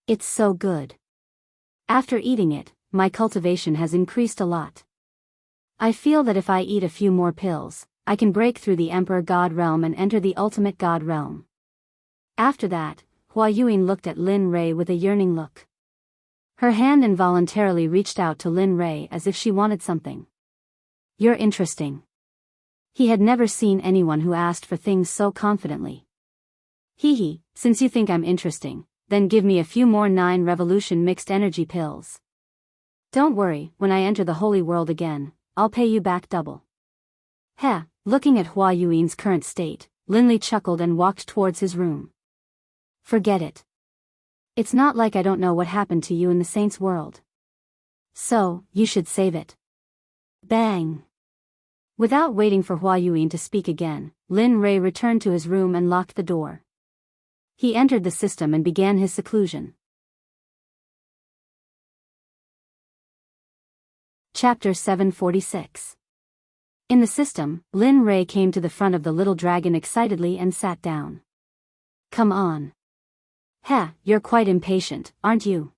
It's so good. After eating it, my cultivation has increased a lot. I feel that if I eat a few more pills, I can break through the Emperor God realm and enter the ultimate God realm. After that, Hua Yuin looked at Lin Rei with a yearning look. Her hand involuntarily reached out to Lin Rei as if she wanted something. You're interesting. He had never seen anyone who asked for things so confidently. Hee, since you think I'm interesting, then give me a few more 9 revolution mixed energy pills. Don't worry, when I enter the holy world again, I'll pay you back double. Heh, looking at Hua Yuin's current state, Lin Li chuckled and walked towards his room. Forget it. It's not like I don't know what happened to you in the saints' world. So, you should save it. Bang! Without waiting for Hua Yuin to speak again, Lin Rei returned to his room and locked the door. He entered the system and began his seclusion. Chapter 746. In the system, Lin Rei came to the front of the little dragon excitedly and sat down. Come on. Heh, you're quite impatient, aren't you?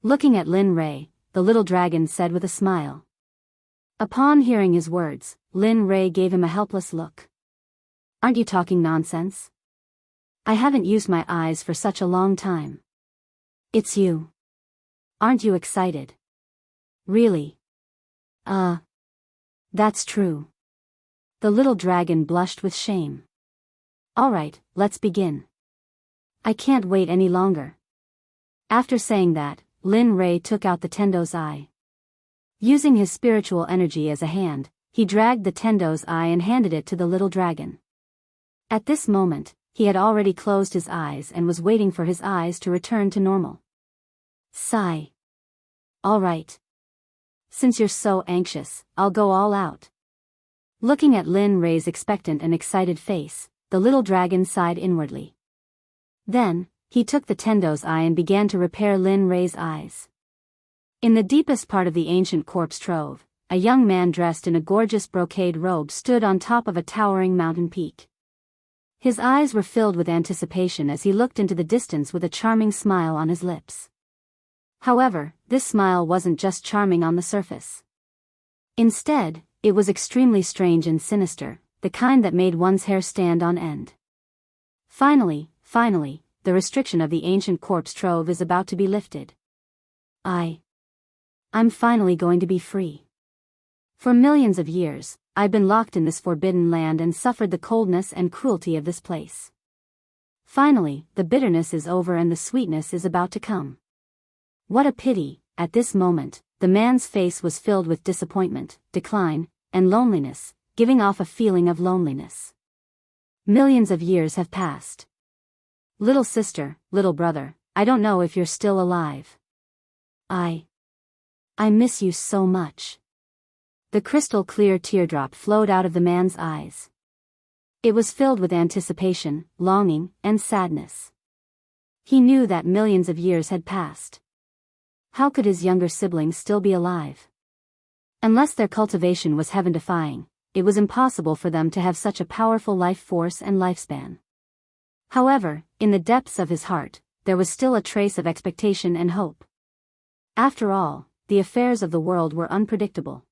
Looking at Lin Ray, the little dragon said with a smile. Upon hearing his words, Lin Ray gave him a helpless look. Aren't you talking nonsense? I haven't used my eyes for such a long time. It's you. Aren't you excited? Really? That's true. The little dragon blushed with shame. Alright, let's begin. I can't wait any longer. After saying that, Lin Ray took out the Tendo's eye. Using his spiritual energy as a hand, he dragged the Tendo's eye and handed it to the little dragon. At this moment, he had already closed his eyes and was waiting for his eyes to return to normal. Sigh. Alright. Since you're so anxious, I'll go all out. Looking at Lin Ray's expectant and excited face, the little dragon sighed inwardly. Then, he took the Tendo's eye and began to repair Lin Ray's eyes. In the deepest part of the ancient corpse trove, a young man dressed in a gorgeous brocade robe stood on top of a towering mountain peak. His eyes were filled with anticipation as he looked into the distance with a charming smile on his lips. However, this smile wasn't just charming on the surface. Instead, it was extremely strange and sinister, the kind that made one's hair stand on end. Finally, the restriction of the ancient corpse trove is about to be lifted. I'm finally going to be free. For millions of years, I've been locked in this forbidden land and suffered the coldness and cruelty of this place. Finally, the bitterness is over and the sweetness is about to come. What a pity. At this moment, the man's face was filled with disappointment, decline, and loneliness, giving off a feeling of loneliness. Millions of years have passed. Little sister, little brother, I don't know if you're still alive. I miss you so much. The crystal clear teardrop flowed out of the man's eyes. It was filled with anticipation, longing, and sadness. He knew that millions of years had passed. How could his younger siblings still be alive? Unless their cultivation was heaven-defying, it was impossible for them to have such a powerful life force and lifespan. However, in the depths of his heart, there was still a trace of expectation and hope. After all, the affairs of the world were unpredictable.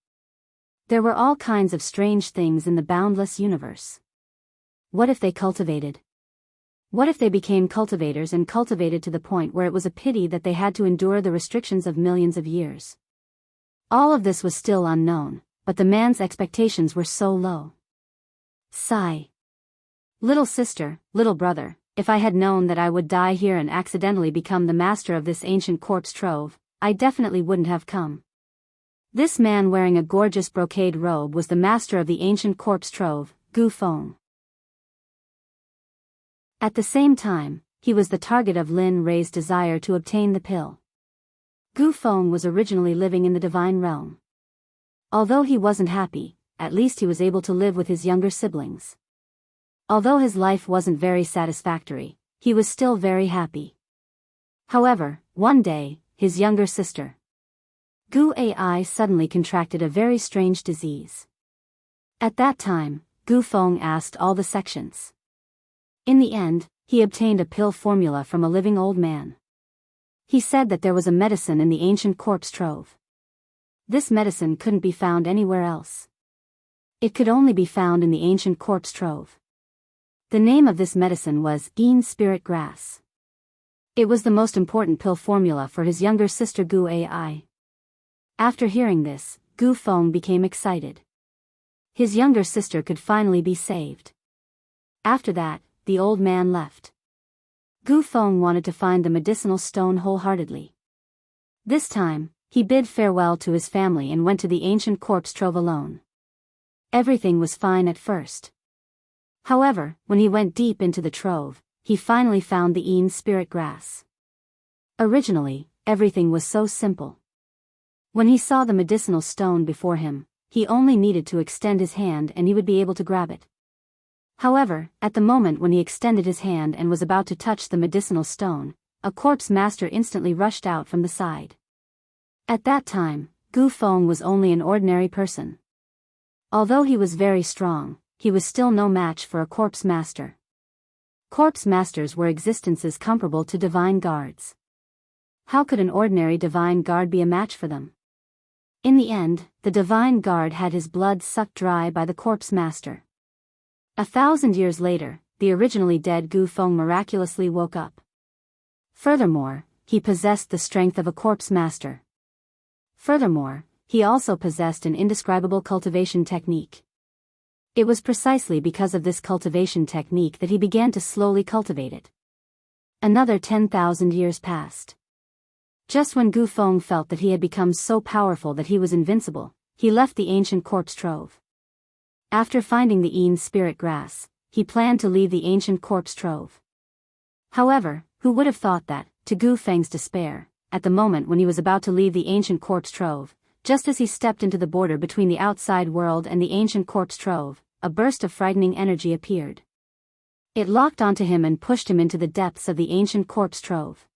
There were all kinds of strange things in the boundless universe. What if they cultivated? What if they became cultivators and cultivated to the point where it was a pity that they had to endure the restrictions of millions of years? All of this was still unknown, but the man's expectations were so low. Sigh. Little sister, little brother, if I had known that I would die here and accidentally become the master of this ancient corpse trove, I definitely wouldn't have come. This man wearing a gorgeous brocade robe was the master of the ancient corpse trove, Gu Feng. At the same time, he was the target of Lin Ray's desire to obtain the pill. Gu Feng was originally living in the divine realm. Although he wasn't happy, at least he was able to live with his younger siblings. Although his life wasn't very satisfactory, he was still very happy. However, one day, his younger sister, Gu Ai, suddenly contracted a very strange disease. At that time, Gu Feng asked all the sections. In the end, he obtained a pill formula from a living old man. He said that there was a medicine in the ancient corpse trove. This medicine couldn't be found anywhere else. It could only be found in the ancient corpse trove. The name of this medicine was Yin Spirit Grass. It was the most important pill formula for his younger sister Gu Ai. After hearing this, Gu Feng became excited. His younger sister could finally be saved. After that, the old man left. Gu Feng wanted to find the medicinal stone wholeheartedly. This time, he bid farewell to his family and went to the ancient corpse trove alone. Everything was fine at first. However, when he went deep into the trove, he finally found the Yin Spirit Grass. Originally, everything was so simple. When he saw the medicinal stone before him, he only needed to extend his hand and he would be able to grab it. However, at the moment when he extended his hand and was about to touch the medicinal stone, a corpse master instantly rushed out from the side. At that time, Gu Feng was only an ordinary person. Although he was very strong, he was still no match for a corpse master. Corpse masters were existences comparable to divine guards. How could an ordinary divine guard be a match for them? In the end, the divine guard had his blood sucked dry by the corpse master. 1,000 years later, the originally dead Gu Feng miraculously woke up. Furthermore, he possessed the strength of a corpse master. Furthermore, he also possessed an indescribable cultivation technique. It was precisely because of this cultivation technique that he began to slowly cultivate it. Another 10,000 years passed. Just when Gu Feng felt that he had become so powerful that he was invincible, he left the ancient corpse trove. After finding the Yin spirit grass, he planned to leave the ancient corpse trove. However, who would have thought that, to Gu Feng's despair, at the moment when he was about to leave the ancient corpse trove, just as he stepped into the border between the outside world and the ancient corpse trove, a burst of frightening energy appeared. It locked onto him and pushed him into the depths of the ancient corpse trove.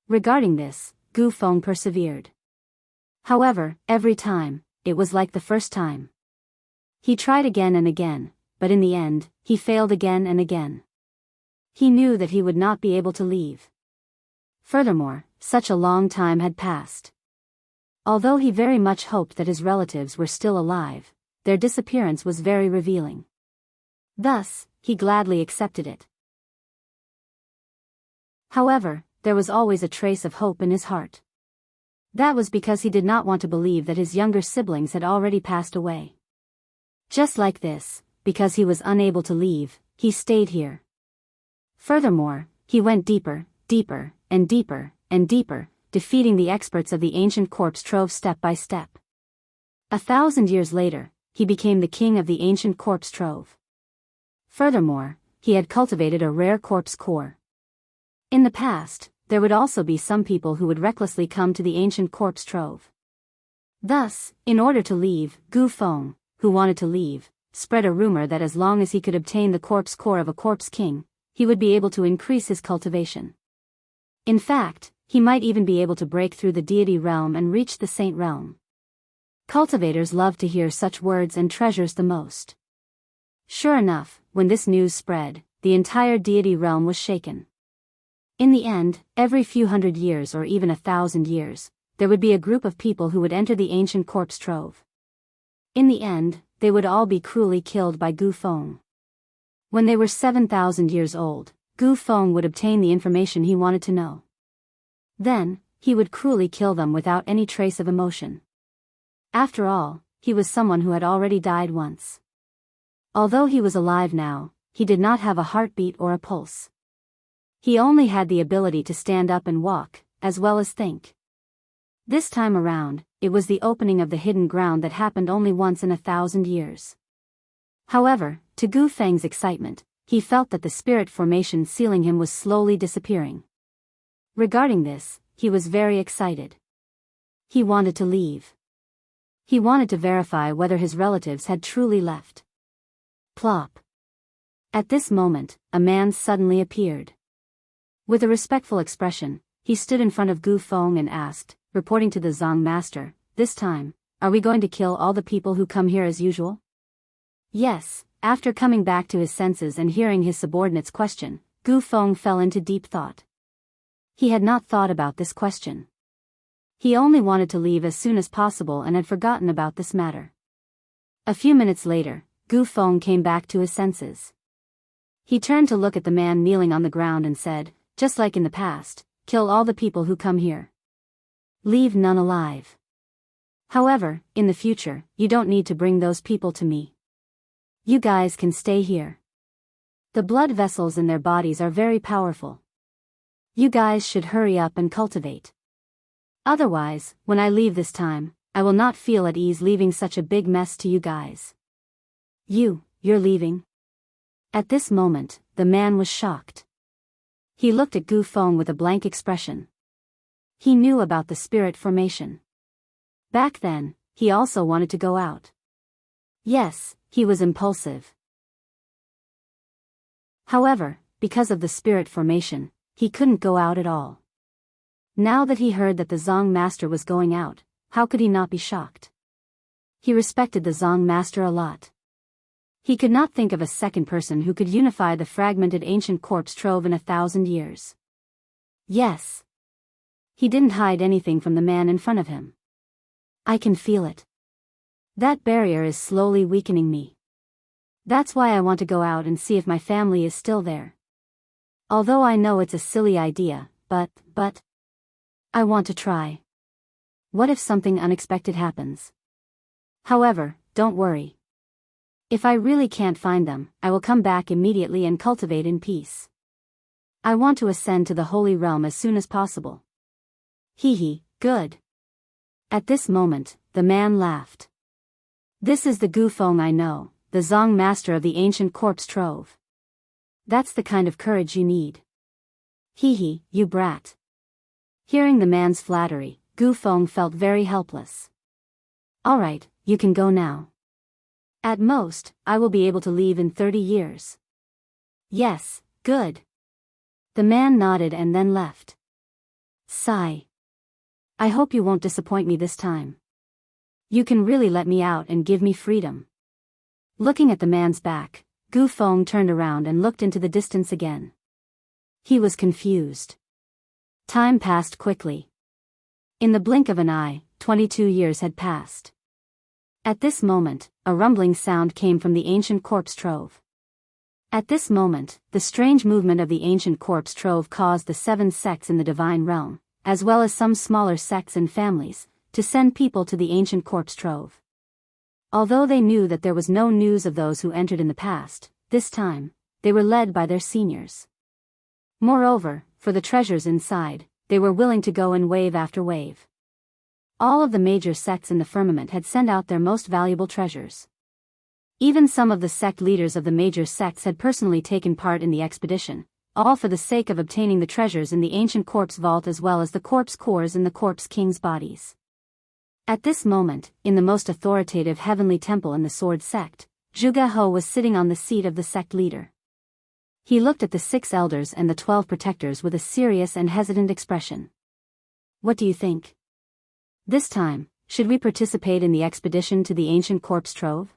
Regarding this, Gu Feng persevered. However, every time, it was like the first time. He tried again and again, but in the end, he failed again and again. He knew that he would not be able to leave. Furthermore, such a long time had passed. Although he very much hoped that his relatives were still alive, their disappearance was very revealing. Thus, he gladly accepted it. However, there was always a trace of hope in his heart. That was because he did not want to believe that his younger siblings had already passed away. Just like this, because he was unable to leave, he stayed here. Furthermore, he went deeper, deeper, and deeper, and deeper, defeating the experts of the ancient corpse trove step by step. 1,000 years later, he became the king of the ancient corpse trove. Furthermore, he had cultivated a rare corpse core. In the past, there would also be some people who would recklessly come to the ancient corpse trove. Thus, in order to leave, Gu Feng, who wanted to leave, spread a rumor that as long as he could obtain the corpse core of a corpse king, he would be able to increase his cultivation. In fact, he might even be able to break through the deity realm and reach the saint realm. Cultivators love to hear such words and treasures the most. Sure enough, when this news spread, the entire deity realm was shaken. In the end, every few hundred years or even 1,000 years, there would be a group of people who would enter the ancient corpse trove. In the end, they would all be cruelly killed by Gu Feng. When they were 7,000 years old, Gu Feng would obtain the information he wanted to know. Then, he would cruelly kill them without any trace of emotion. After all, he was someone who had already died once. Although he was alive now, he did not have a heartbeat or a pulse. He only had the ability to stand up and walk, as well as think. This time around, it was the opening of the hidden ground that happened only once in 1,000 years. However, to Gu Feng's excitement, he felt that the spirit formation sealing him was slowly disappearing. Regarding this, he was very excited. He wanted to leave. He wanted to verify whether his relatives had truly left. Plop. At this moment, a man suddenly appeared. With a respectful expression, he stood in front of Gu Feng and asked, reporting to the Zong master, "This time, are we going to kill all the people who come here as usual?" Yes. After coming back to his senses and hearing his subordinate's question, Gu Feng fell into deep thought. He had not thought about this question. He only wanted to leave as soon as possible and had forgotten about this matter. A few minutes later, Gu Feng came back to his senses. He turned to look at the man kneeling on the ground and said, "Just like in the past, kill all the people who come here. Leave none alive. However, in the future, you don't need to bring those people to me. You guys can stay here. The blood vessels in their bodies are very powerful. You guys should hurry up and cultivate. Otherwise, when I leave this time, I will not feel at ease leaving such a big mess to you guys." You're leaving? At this moment, the man was shocked. He looked at Gu Feng with a blank expression. He knew about the spirit formation. Back then, he also wanted to go out. Yes, he was impulsive. However, because of the spirit formation, he couldn't go out at all. Now that he heard that the Zong master was going out, how could he not be shocked? He respected the Zong master a lot. He could not think of a second person who could unify the fragmented ancient corpse trove in 1,000 years. Yes. He didn't hide anything from the man in front of him. I can feel it. That barrier is slowly weakening me. That's why I want to go out and see if my family is still there. Although I know it's a silly idea, but I want to try. What if something unexpected happens? However, don't worry. If I really can't find them, I will come back immediately and cultivate in peace. I want to ascend to the Holy Realm as soon as possible. Hee, good. At this moment, the man laughed. This is the Gu Feng I know, the Zong master of the ancient corpse trove. That's the kind of courage you need. Hee, you brat. Hearing the man's flattery, Gu Feng felt very helpless. Alright, you can go now. At most, I will be able to leave in 30 years. Yes, good. The man nodded and then left. Sigh. I hope you won't disappoint me this time. You can really let me out and give me freedom. Looking at the man's back, Gu Feng turned around and looked into the distance again. He was confused. Time passed quickly. In the blink of an eye, 22 years had passed. At this moment, a rumbling sound came from the ancient corpse trove. At this moment, the strange movement of the ancient corpse trove caused the 7 sects in the divine realm, as well as some smaller sects and families, to send people to the ancient corpse trove. Although they knew that there was no news of those who entered in the past, this time, they were led by their seniors. Moreover, for the treasures inside, they were willing to go in wave after wave. All of the major sects in the firmament had sent out their most valuable treasures. Even some of the sect leaders of the major sects had personally taken part in the expedition, all for the sake of obtaining the treasures in the ancient corpse vault as well as the corpse cores in the corpse king's bodies. At this moment, in the most authoritative heavenly temple in the sword sect, Zhuge He was sitting on the seat of the sect leader. He looked at the 6 elders and the 12 protectors with a serious and hesitant expression. What do you think? This time, should we participate in the expedition to the ancient corpse trove?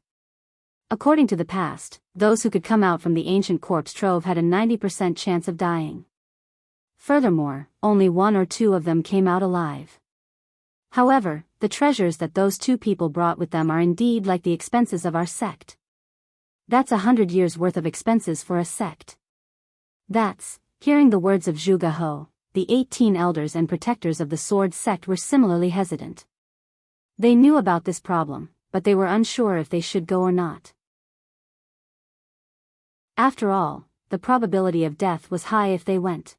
According to the past, those who could come out from the ancient corpse trove had a 90% chance of dying. Furthermore, only 1 or 2 of them came out alive. However, the treasures that those 2 people brought with them are indeed like the expenses of our sect. That's 100 years' worth of expenses for a sect. Hearing the words of Zhuge He, the 18 elders and protectors of the sword sect were similarly hesitant. They knew about this problem, but they were unsure if they should go or not. After all, the probability of death was high if they went.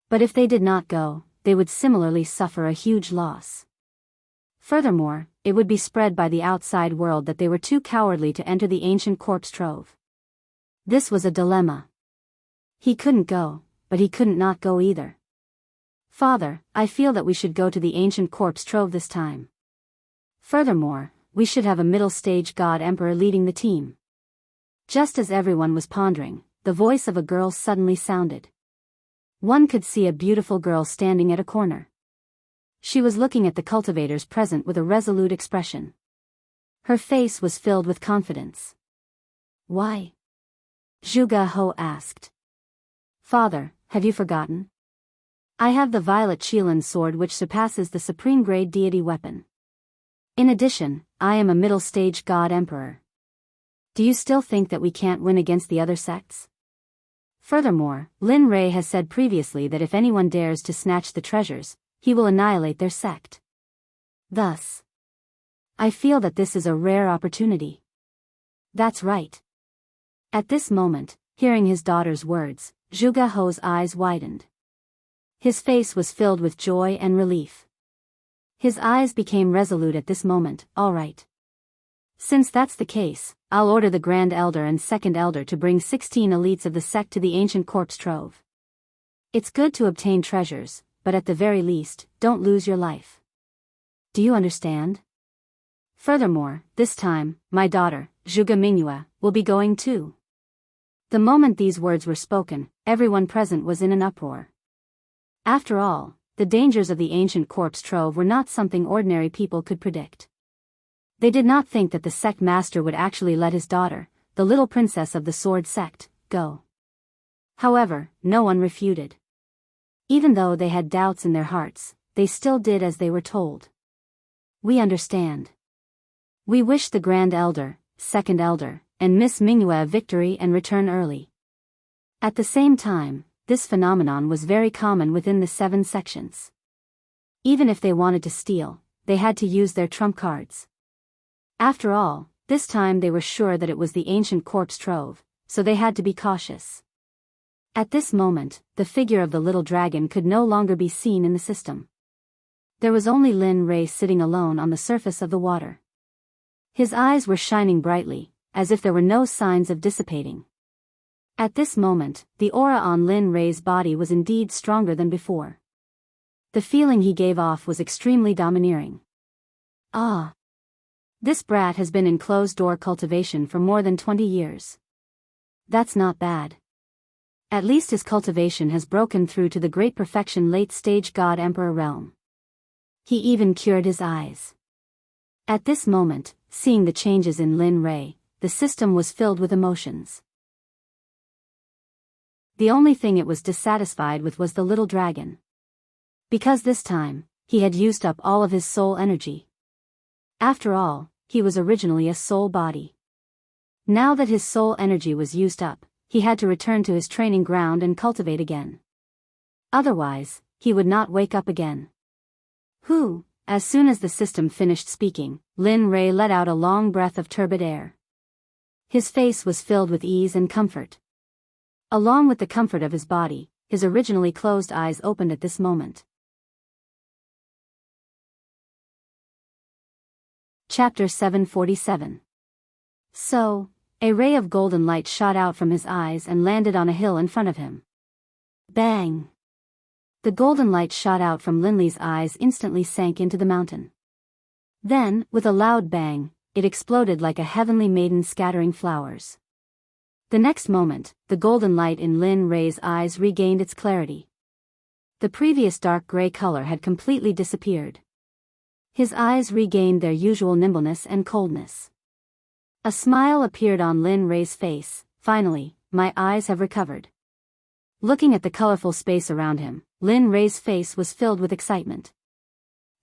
But if they did not go, they would similarly suffer a huge loss. Furthermore, it would be spread by the outside world that they were too cowardly to enter the ancient corpse trove. This was a dilemma. He couldn't go, but he couldn't not go either. Father, I feel that we should go to the ancient corpse trove this time. Furthermore, we should have a middle-stage god emperor leading the team. Just as everyone was pondering, the voice of a girl suddenly sounded. One could see a beautiful girl standing at a corner. She was looking at the cultivators present with a resolute expression. Her face was filled with confidence. Why? Zhuge He asked. Father, have you forgotten? I have the violet Qilin sword which surpasses the supreme grade deity weapon. In addition, I am a middle-stage god emperor. Do you still think that we can't win against the other sects? Furthermore, Lin Rei has said previously that if anyone dares to snatch the treasures, he will annihilate their sect. Thus, I feel that this is a rare opportunity. That's right. At this moment, hearing his daughter's words, Zhuge He's eyes widened. His face was filled with joy and relief. His eyes became resolute at this moment. All right. Since that's the case, I'll order the Grand Elder and Second Elder to bring 16 elites of the sect to the ancient corpse trove. It's good to obtain treasures, but at the very least, don't lose your life. Do you understand? Furthermore, this time, my daughter, Zhuge Mingyue, will be going too. The moment these words were spoken, everyone present was in an uproar. After all, the dangers of the ancient corpse trove were not something ordinary people could predict. They did not think that the sect master would actually let his daughter, the little princess of the sword sect, go. However, no one refuted. Even though they had doubts in their hearts, they still did as they were told. We understand. We wish the Grand Elder, Second Elder, and Miss Mingyue a victory and return early. At the same time, this phenomenon was very common within the 7 sections. Even if they wanted to steal, they had to use their trump cards. After all, this time they were sure that it was the ancient corpse trove, so they had to be cautious. At this moment, the figure of the little dragon could no longer be seen in the system. There was only Lin Rei sitting alone on the surface of the water. His eyes were shining brightly, as if there were no signs of dissipating. At this moment, the aura on Lin Rei's body was indeed stronger than before. The feeling he gave off was extremely domineering. Ah! This brat has been in closed-door cultivation for more than 20 years. That's not bad. At least his cultivation has broken through to the great perfection late-stage God-Emperor realm. He even cured his eyes. At this moment, seeing the changes in Lin Rei, the system was filled with emotions. The only thing it was dissatisfied with was the little dragon. Because this time, he had used up all of his soul energy. After all, he was originally a soul body. Now that his soul energy was used up, he had to return to his training ground and cultivate again. Otherwise, he would not wake up again. As soon as the system finished speaking, Lin Rei let out a long breath of turbid air. His face was filled with ease and comfort. Along with the comfort of his body, his originally closed eyes opened at this moment. Chapter 747. So, a ray of golden light shot out from his eyes and landed on a hill in front of him. Bang! The golden light shot out from Linley's eyes instantly sank into the mountain. Then, with a loud bang, it exploded like a heavenly maiden scattering flowers. The next moment, the golden light in Lin Rei's eyes regained its clarity. The previous dark gray color had completely disappeared. His eyes regained their usual nimbleness and coldness. A smile appeared on Lin Rei's face. Finally, my eyes have recovered. Looking at the colorful space around him, Lin Rei's face was filled with excitement.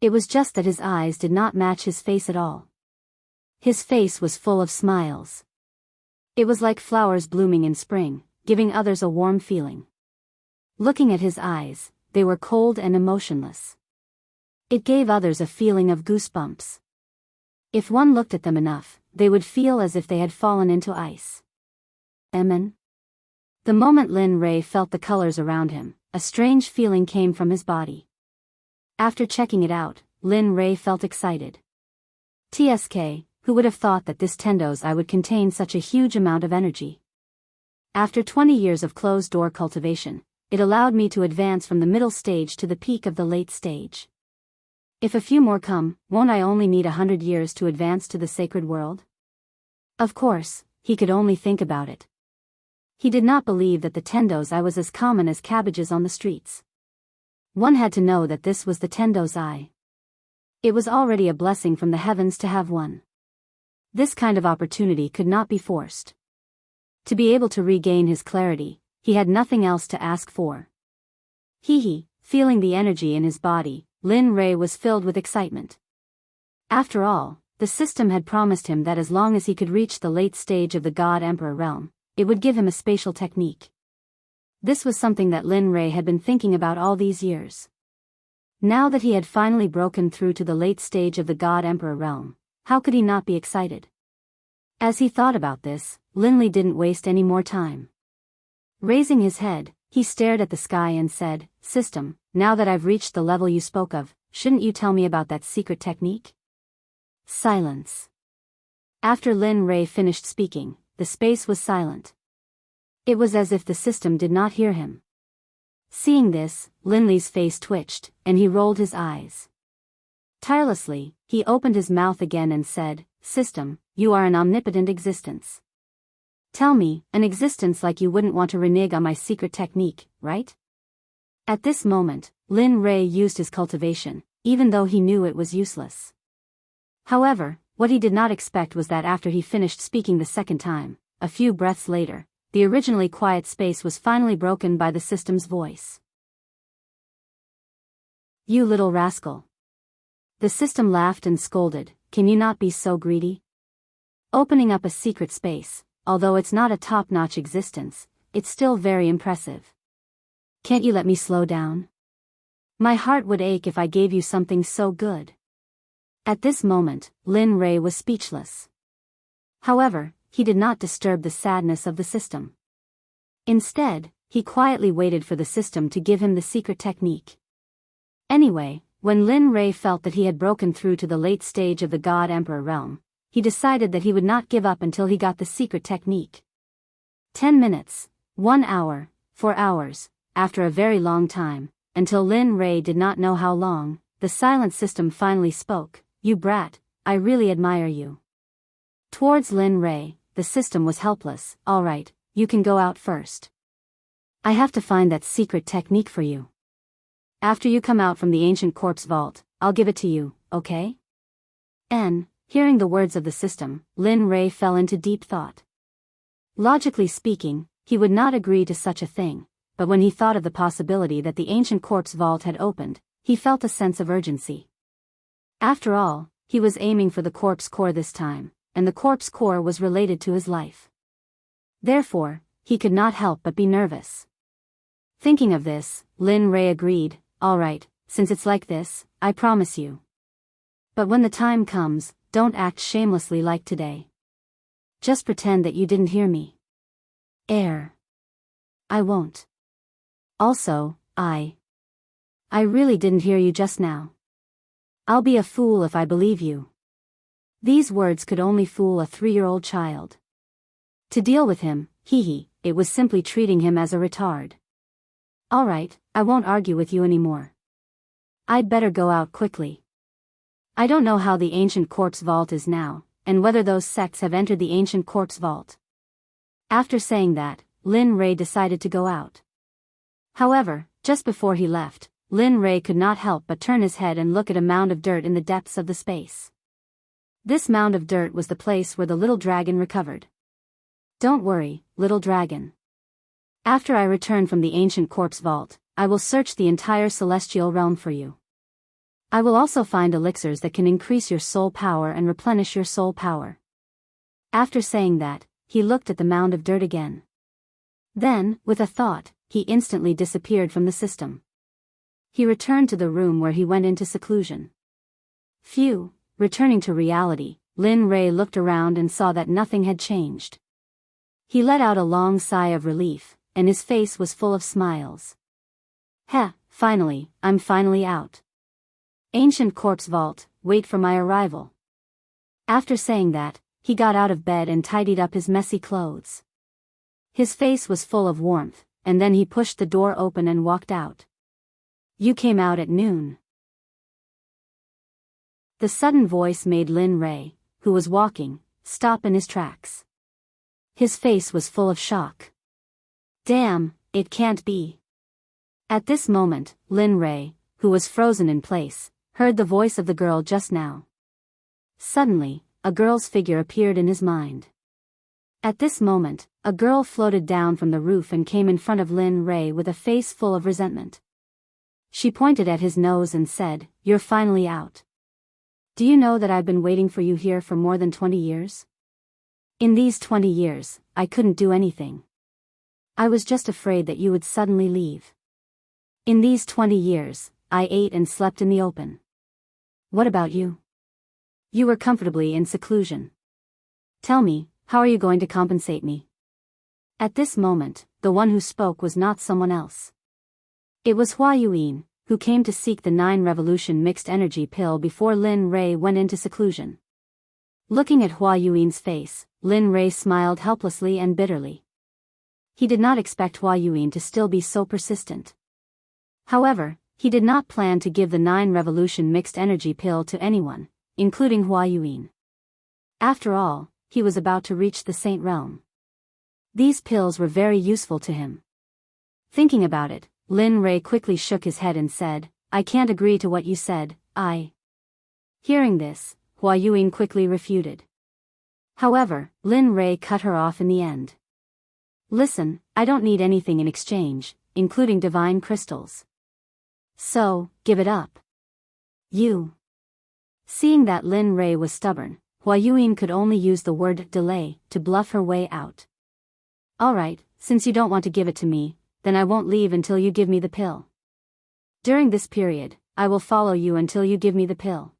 It was just that his eyes did not match his face at all. His face was full of smiles. It was like flowers blooming in spring, giving others a warm feeling. Looking at his eyes, they were cold and emotionless. It gave others a feeling of goosebumps. If one looked at them enough, they would feel as if they had fallen into ice. Amen. The moment Lin Rei felt the colors around him, a strange feeling came from his body. After checking it out, Lin Rei felt excited. TSK, who would have thought that this Tendo's eye would contain such a huge amount of energy? After 20 years of closed-door cultivation, it allowed me to advance from the middle stage to the peak of the late stage. If a few more come, won't I only need 100 years to advance to the sacred world? Of course, he could only think about it. He did not believe that the Tendo's eye was as common as cabbages on the streets. One had to know that this was the Tendo's eye. It was already a blessing from the heavens to have one. This kind of opportunity could not be forced. To be able to regain his clarity, he had nothing else to ask for. Feeling the energy in his body, Lin Rei was filled with excitement. After all, the system had promised him that as long as he could reach the late stage of the God-Emperor realm, it would give him a spatial technique. This was something that Lin Rei had been thinking about all these years. Now that he had finally broken through to the late stage of the God-Emperor realm, how could he not be excited? As he thought about this, Linley didn't waste any more time. Raising his head, he stared at the sky and said, "System, now that I've reached the level you spoke of, shouldn't you tell me about that secret technique?" Silence. After Lin Rei finished speaking, the space was silent. It was as if the system did not hear him. Seeing this, Linley's face twitched, and he rolled his eyes. Tirelessly, he opened his mouth again and said, "System, you are an omnipotent existence. Tell me, an existence like you wouldn't want to renege on my secret technique, right?" At this moment, Lin Rei used his cultivation, even though he knew it was useless. However, what he did not expect was that after he finished speaking the second time, a few breaths later, the originally quiet space was finally broken by the system's voice. "You little rascal." The system laughed and scolded, "Can you not be so greedy? Opening up a secret space, although it's not a top-notch existence, it's still very impressive. Can't you let me slow down? My heart would ache if I gave you something so good." At this moment, Lin Rei was speechless. However, he did not disturb the sadness of the system. Instead, he quietly waited for the system to give him the secret technique. Anyway, when Lin Rei felt that he had broken through to the late stage of the God Emperor realm, he decided that he would not give up until he got the secret technique. 10 minutes, 1 hour, 4 hours, after a very long time, until Lin Rei did not know how long, the silent system finally spoke, "You brat, I really admire you." Towards Lin Rei, the system was helpless. "All right, you can go out first. I have to find that secret technique for you. After you come out from the ancient corpse vault, I'll give it to you, okay?" Hearing the words of the system, Lin Rei fell into deep thought. Logically speaking, he would not agree to such a thing, but when he thought of the possibility that the ancient corpse vault had opened, he felt a sense of urgency. After all, he was aiming for the corpse core this time, and the corpse core was related to his life. Therefore, he could not help but be nervous. Thinking of this, Lin Rei agreed, "All right, since it's like this, I promise you. But when the time comes, don't act shamelessly like today. Just pretend that you didn't hear me." I won't. Also, I really didn't hear you just now. I'll be a fool if I believe you." These words could only fool a 3-year-old child. To deal with him, it was simply treating him as a retard. "All right, I won't argue with you anymore. I'd better go out quickly. I don't know how the ancient corpse vault is now, and whether those sects have entered the ancient corpse vault." After saying that, Lin Rei decided to go out. However, just before he left, Lin Rei could not help but turn his head and look at a mound of dirt in the depths of the space. This mound of dirt was the place where the little dragon recovered. "Don't worry, little dragon. After I return from the ancient corpse vault, I will search the entire celestial realm for you. I will also find elixirs that can increase your soul power and replenish your soul power." After saying that, he looked at the mound of dirt again. Then, with a thought, he instantly disappeared from the system. He returned to the room where he went into seclusion. Phew, returning to reality, Lin Rei looked around and saw that nothing had changed. He let out a long sigh of relief, and his face was full of smiles. Finally, I'm finally out. Ancient corpse vault, wait for my arrival." After saying that, he got out of bed and tidied up his messy clothes. His face was full of warmth, and then he pushed the door open and walked out. "You came out at noon." The sudden voice made Lin Rei, who was walking, stop in his tracks. His face was full of shock. "Damn, it can't be." At this moment, Lin Rei, who was frozen in place, heard the voice of the girl just now. Suddenly, a girl's figure appeared in his mind. At this moment, a girl floated down from the roof and came in front of Lin Rei with a face full of resentment. She pointed at his nose and said, "You're finally out. Do you know that I've been waiting for you here for more than 20 years? In these 20 years, I couldn't do anything. I was just afraid that you would suddenly leave. In these 20 years, I ate and slept in the open. What about you? You were comfortably in seclusion. Tell me, how are you going to compensate me?" At this moment, the one who spoke was not someone else. It was Hua Yuan, who came to seek the 9 revolution mixed energy pill before Lin Rei went into seclusion. Looking at Hua Yuan's face, Lin Rei smiled helplessly and bitterly. He did not expect Hua Yuan to still be so persistent. However, he did not plan to give the 9 revolution mixed energy pill to anyone, including Hua Yuan. After all, he was about to reach the Saint Realm. These pills were very useful to him. Thinking about it, Lin Rei quickly shook his head and said, "I can't agree to what you said, I." Hearing this, Hua Yuan quickly refuted. However, Lin Rei cut her off in the end. Listen, I don't need anything in exchange, including divine crystals. So, give it up. You. Seeing that Lin Rei was stubborn, Hua Yuan could only use the word delay to bluff her way out. Alright, since you don't want to give it to me, then I won't leave until you give me the pill. During this period, I will follow you until you give me the pill.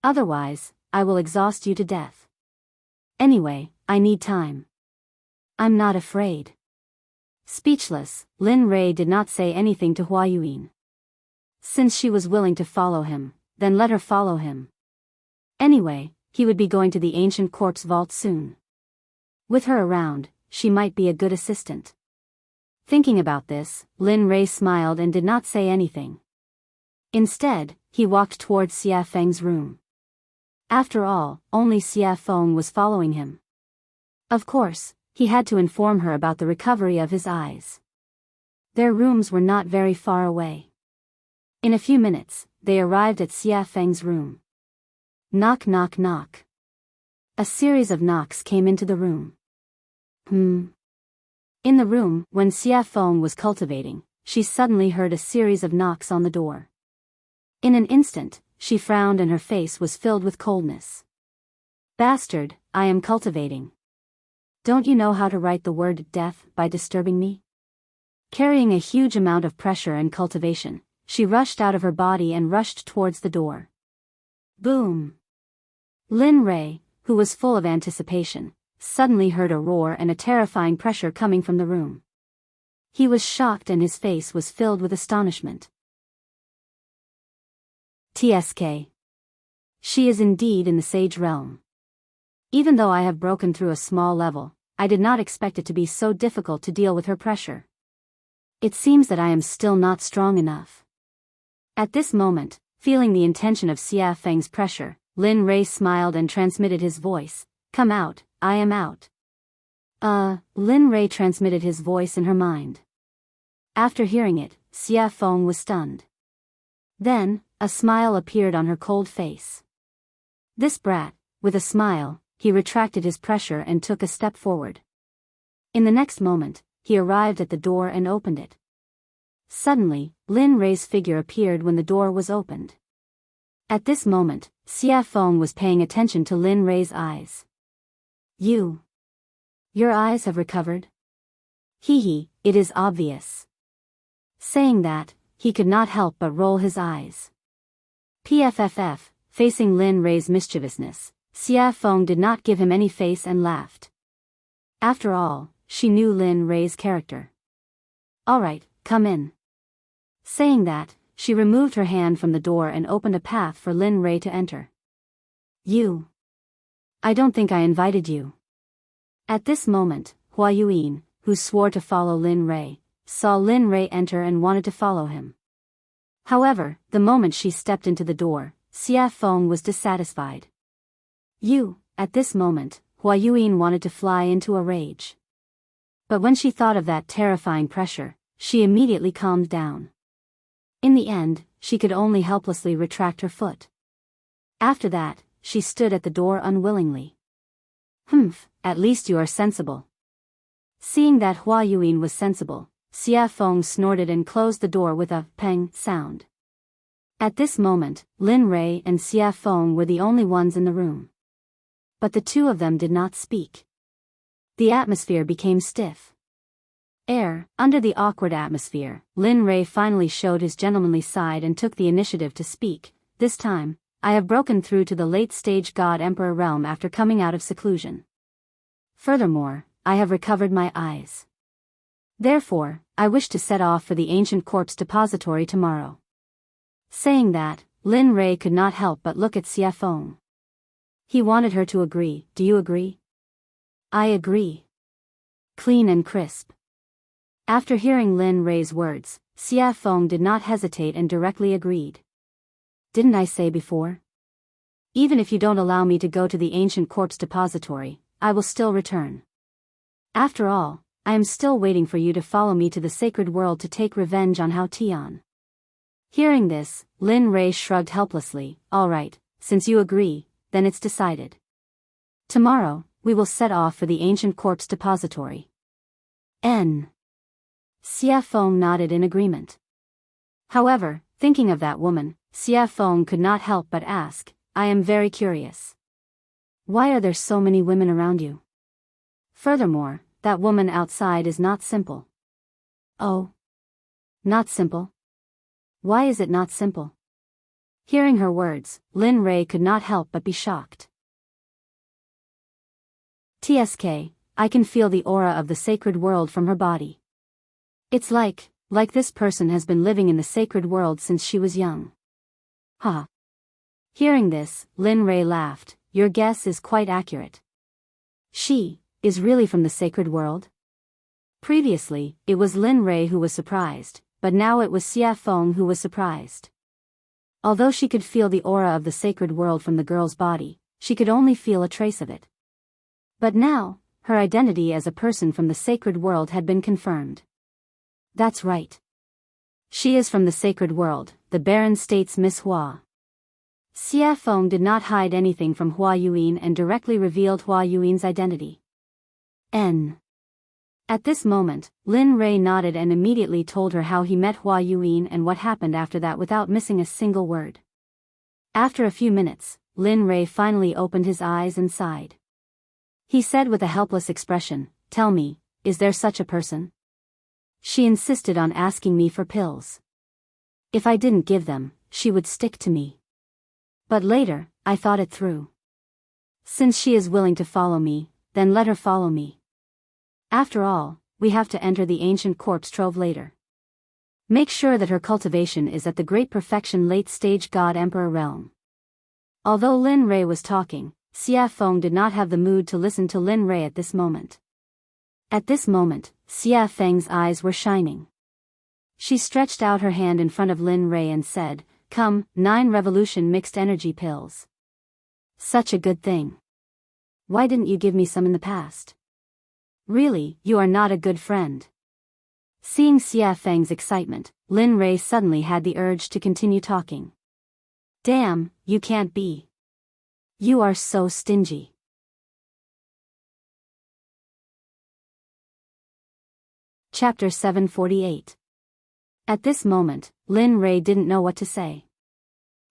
Otherwise, I will exhaust you to death. Anyway, I need time. I'm not afraid. Speechless, Lin Rei did not say anything to Hua Yuan. Since she was willing to follow him, then let her follow him. Anyway, he would be going to the ancient corpse vault soon. With her around, she might be a good assistant. Thinking about this, Lin Rei smiled and did not say anything. Instead, he walked towards Xia Feng's room. After all, only Xia Feng was following him. Of course, he had to inform her about the recovery of his eyes. Their rooms were not very far away. In a few minutes, they arrived at Xia Feng's room. Knock knock knock. A series of knocks came into the room. In the room, when Xia Feng was cultivating, she suddenly heard a series of knocks on the door. In an instant, she frowned and her face was filled with coldness. Bastard, I am cultivating. Don't you know how to write the word death by disturbing me? Carrying a huge amount of pressure and cultivation, she rushed out of her body and rushed towards the door. Boom! Lin Rei, who was full of anticipation, suddenly heard a roar and a terrifying pressure coming from the room. He was shocked and his face was filled with astonishment. TSK. She is indeed in the sage realm. Even though I have broken through a small level, I did not expect it to be so difficult to deal with her pressure. It seems that I am still not strong enough. At this moment, feeling the intention of Xia Feng's pressure, Lin Rei smiled and transmitted his voice, "Come out, I am out." Lin Rei transmitted his voice in her mind. After hearing it, Xia Feng was stunned. Then, a smile appeared on her cold face. This brat, with a smile, he retracted his pressure and took a step forward. In the next moment, he arrived at the door and opened it. Suddenly, Lin Rei's figure appeared when the door was opened. At this moment, Xia Feng was paying attention to Lin Rei's eyes. Your eyes have recovered? Hee, it is obvious. Saying that, he could not help but roll his eyes. PFFF, facing Lin Rei's mischievousness, Xia Feng did not give him any face and laughed. After all, she knew Lin Rei's character. Alright, come in. Saying that, she removed her hand from the door and opened a path for Lin Rei to enter. I don't think I invited you. At this moment, Hua Yuan, who swore to follow Lin Rei, saw Lin Rei enter and wanted to follow him. However, the moment she stepped into the door, Xia Feng was dissatisfied. At this moment, Hua Yuan wanted to fly into a rage. But when she thought of that terrifying pressure, she immediately calmed down. In the end, she could only helplessly retract her foot. After that, she stood at the door unwillingly. At least you are sensible. Seeing that Hua Yuan was sensible, Xia Feng snorted and closed the door with a peng sound. At this moment, Lin Rei and Xia Feng were the only ones in the room. But the two of them did not speak. The atmosphere became stiff. Under the awkward atmosphere, Lin Rei finally showed his gentlemanly side and took the initiative to speak. This time, I have broken through to the late-stage God-Emperor realm after coming out of seclusion. Furthermore, I have recovered my eyes. Therefore, I wish to set off for the ancient corpse depository tomorrow. Saying that, Lin Rei could not help but look at Xia Feng. He wanted her to agree. Do you agree? I agree. Clean and crisp. After hearing Lin Rei's words, Xia Feng did not hesitate and directly agreed. Didn't I say before? Even if you don't allow me to go to the ancient corpse depository, I will still return. After all, I am still waiting for you to follow me to the sacred world to take revenge on Hao Tian. Hearing this, Lin Rei shrugged helplessly. All right, since you agree, then it's decided. Tomorrow, we will set off for the ancient corpse depository. N. Xia Feng nodded in agreement. However, thinking of that woman, Xia Feng could not help but ask, I am very curious. Why are there so many women around you? Furthermore, that woman outside is not simple. Oh. Not simple? Why is it not simple? Hearing her words, Lin Rei could not help but be shocked. TSK, I can feel the aura of the sacred world from her body. It's like this person has been living in the sacred world since she was young. Ha. Hearing this, Lin Rei laughed, your guess is quite accurate. She is really from the sacred world? Previously, it was Lin Rei who was surprised, but now it was Xia Feng who was surprised. Although she could feel the aura of the sacred world from the girl's body, she could only feel a trace of it. But now, her identity as a person from the sacred world had been confirmed. That's right. She is from the sacred world, the Baron states Miss Hua. Xia Feng did not hide anything from Hua Yuan and directly revealed Hua Yuan's identity. N. At this moment, Lin Rei nodded and immediately told her how he met Hua Yuan and what happened after that without missing a single word. After a few minutes, Lin Rei finally opened his eyes and sighed. He said with a helpless expression, tell me, is there such a person? She insisted on asking me for pills. If I didn't give them, she would stick to me. But later, I thought it through. Since she is willing to follow me, then let her follow me. After all, we have to enter the ancient corpse trove later. Make sure that her cultivation is at the great perfection late-stage God-Emperor realm. Although Lin Rei was talking, Xia Feng did not have the mood to listen to Lin Rei at this moment. At this moment, Xia Feng's eyes were shining. She stretched out her hand in front of Lin Rei and said, come, 9 revolution mixed energy pills. Such a good thing. Why didn't you give me some in the past? Really, you are not a good friend. Seeing Xia Feng's excitement, Lin Rei suddenly had the urge to continue talking. Damn, you can't be. You are so stingy. Chapter 748. At this moment, Lin Rei didn't know what to say.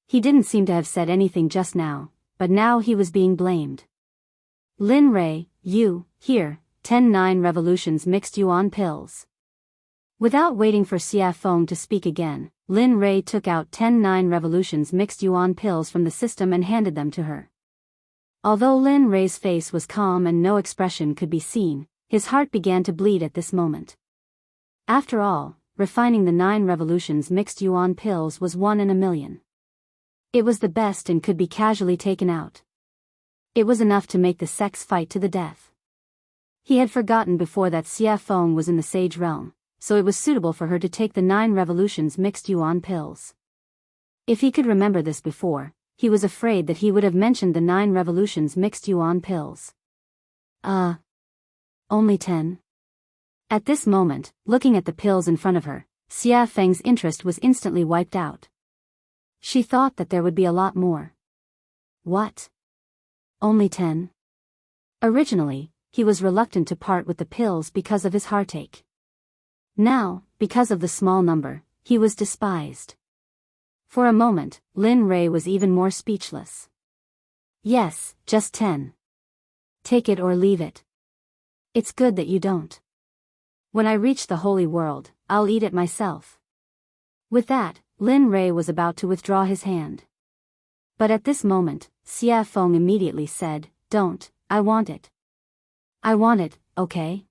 He didn't seem to have said anything just now, but now he was being blamed. Lin Rei, you, here, 10 revolutions mixed yuan pills. Without waiting for Xia Feng to speak again, Lin Rei took out 10 revolutions mixed yuan pills from the system and handed them to her. Although Lin Rei's face was calm and no expression could be seen, his heart began to bleed at this moment. After all, refining the 9 revolutions mixed yuan pills was 1 in a million. It was the best and could be casually taken out. It was enough to make the Sects fight to the death. He had forgotten before that Xia Feng was in the sage realm, so it was suitable for her to take the 9 revolutions mixed yuan pills. If he could remember this before, he was afraid that he would have mentioned the 9 revolutions mixed yuan pills. Only 10? At this moment, looking at the pills in front of her, Xia Feng's interest was instantly wiped out. She thought that there would be a lot more. What? Only 10? Originally, he was reluctant to part with the pills because of his heartache. Now, because of the small number, he was despised. For a moment, Lin Rei was even more speechless. Yes, just 10. Take it or leave it. It's good that you don't. When I reach the holy world, I'll eat it myself. With that, Lin Rei was about to withdraw his hand. But at this moment, Xia Feng immediately said, don't, I want it. I want it, okay?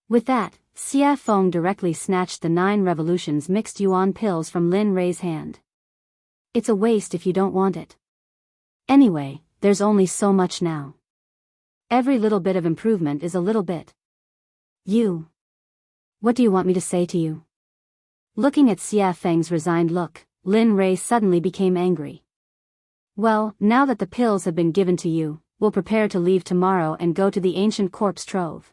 With that, Xia Feng directly snatched the 9 revolutions mixed yuan pills from Lin Rei's hand. It's a waste if you don't want it. Anyway, there's only so much now. Every little bit of improvement is a little bit. You. What do you want me to say to you? Looking at Xia Feng's resigned look, Lin Rei suddenly became angry. Well, now that the pills have been given to you, we'll prepare to leave tomorrow and go to the ancient corpse trove.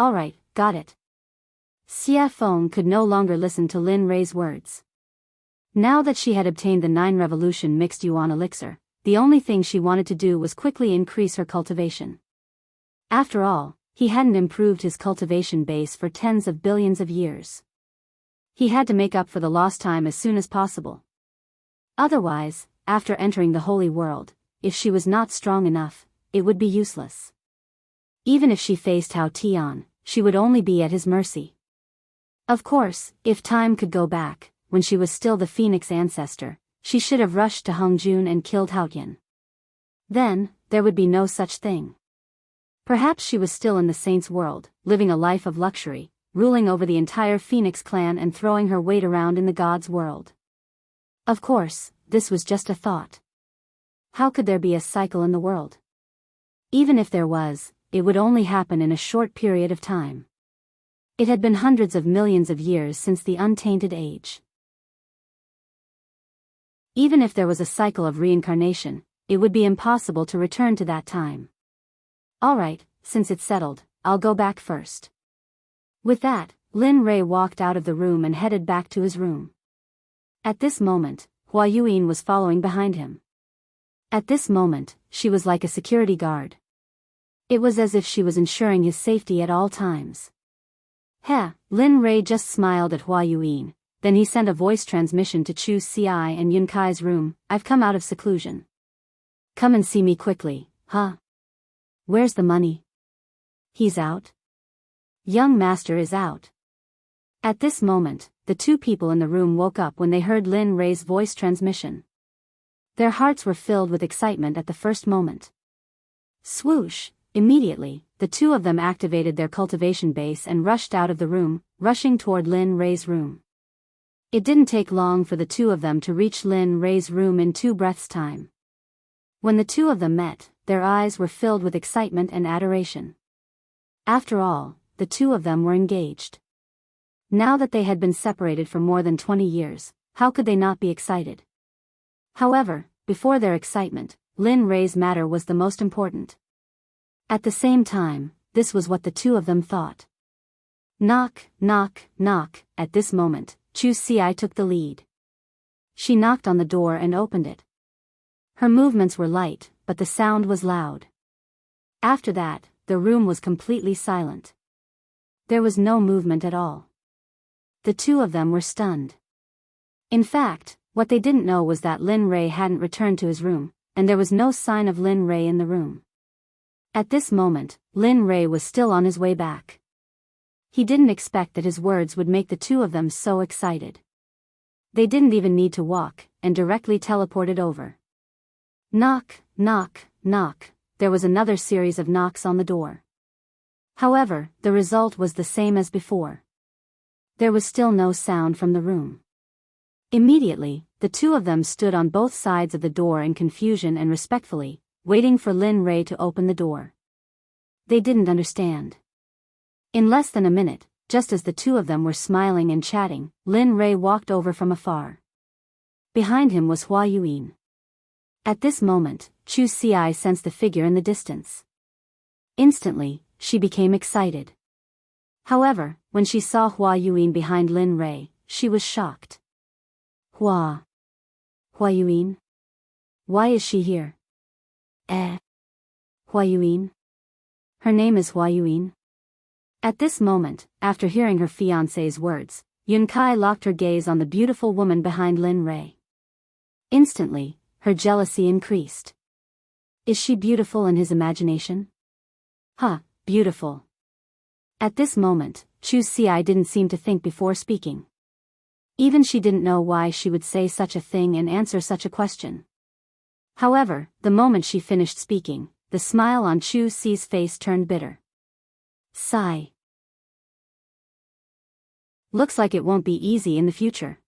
Alright, got it. Xia Feng could no longer listen to Lin Rei's words. Now that she had obtained the 9 revolution mixed yuan elixir, the only thing she wanted to do was quickly increase her cultivation. After all, he hadn't improved his cultivation base for tens of billions of years. He had to make up for the lost time as soon as possible. Otherwise, after entering the holy world, if she was not strong enough, it would be useless. Even if she faced Hao Tian, she would only be at his mercy. Of course, if time could go back, when she was still the Phoenix ancestor, she should have rushed to Hongjun and killed Hao Tian. Then, there would be no such thing. Perhaps she was still in the saint's world, living a life of luxury, ruling over the entire Phoenix clan and throwing her weight around in the gods' world. Of course, this was just a thought. How could there be a cycle in the world? Even if there was, it would only happen in a short period of time. It had been hundreds of millions of years since the untainted age. Even if there was a cycle of reincarnation, it would be impossible to return to that time. Alright, since it's settled, I'll go back first. With that, Lin Rei walked out of the room and headed back to his room. At this moment, Hua Yuan was following behind him. At this moment, she was like a security guard. It was as if she was ensuring his safety at all times. Lin Rei just smiled at Hua Yuan, then he sent a voice transmission to Chu Xi and Yun Kai's room. I've come out of seclusion. Come and see me quickly, huh? Where's the money? He's out? Young master is out. At this moment, the two people in the room woke up when they heard Lin Rei's voice transmission. Their hearts were filled with excitement at the first moment. Swoosh! Immediately, the two of them activated their cultivation base and rushed out of the room, rushing toward Lin Rei's room. It didn't take long for the two of them to reach Lin Rei's room in 2 breaths' time. When the two of them met, their eyes were filled with excitement and adoration. After all, the two of them were engaged. Now that they had been separated for more than 20 years, how could they not be excited? However, before their excitement, Lin Rei's matter was the most important. At the same time, this was what the two of them thought. Knock, knock, knock. At this moment, Chu Xi took the lead. She knocked on the door and opened it. Her movements were light, but the sound was loud. After that, the room was completely silent. There was no movement at all. The two of them were stunned. In fact, what they didn't know was that Lin Rei hadn't returned to his room, and there was no sign of Lin Rei in the room. At this moment, Lin Rei was still on his way back. He didn't expect that his words would make the two of them so excited. They didn't even need to walk, and directly teleported over. Knock, knock, knock. There was another series of knocks on the door. However, the result was the same as before. There was still no sound from the room. Immediately, the two of them stood on both sides of the door in confusion and respectfully, waiting for Lin Rei to open the door. They didn't understand. In less than a minute, just as the two of them were smiling and chatting, Lin Rei walked over from afar. Behind him was Hua Yuan. At this moment, Chu Xi sensed the figure in the distance. Instantly, she became excited. However, when she saw Hua Yuan behind Lin Rei, she was shocked. Hua Yuan? Why is she here? Hua Yuan? Her name is Hua Yuan? At this moment, after hearing her fiancé's words, Yun Kai locked her gaze on the beautiful woman behind Lin Rei. Instantly, her jealousy increased. Is she beautiful in his imagination? Beautiful. At this moment, Chu Xi didn't seem to think before speaking. Even she didn't know why she would say such a thing and answer such a question. However, the moment she finished speaking, the smile on Chu Xi's face turned bitter. Sigh. Looks like it won't be easy in the future.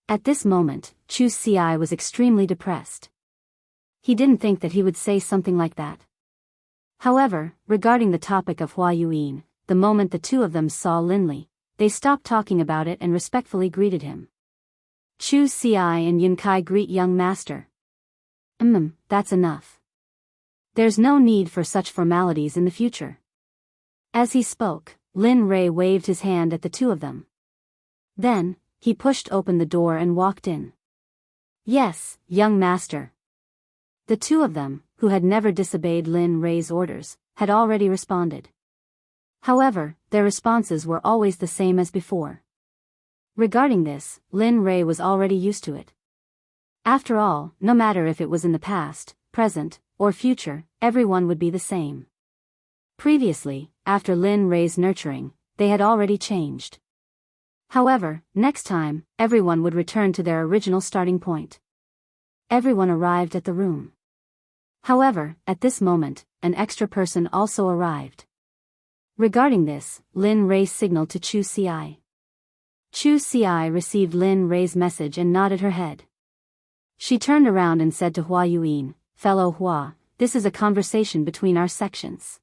At this moment, Chu Xi was extremely depressed. He didn't think that he would say something like that. However, regarding the topic of Hua Yuan, the moment the two of them saw Lin Li, they stopped talking about it and respectfully greeted him. Chu Xi and Yun Kai greet young master. That's enough. There's no need for such formalities in the future. As he spoke, Lin Rei waved his hand at the two of them. Then, he pushed open the door and walked in. Yes, young master. The two of them, who had never disobeyed Lin Rei's orders, had already responded. However, their responses were always the same as before. Regarding this, Lin Rei was already used to it. After all, no matter if it was in the past, present, or future, everyone would be the same. Previously, after Lin Rei's nurturing, they had already changed. However, next time, everyone would return to their original starting point. Everyone arrived at the room. However, at this moment, an extra person also arrived. Regarding this, Lin Rei signaled to Chu Xi. Chu Xi received Lin Rei's message and nodded her head. She turned around and said to Hua Yuan, "Fellow Hua, this is a conversation between our sections.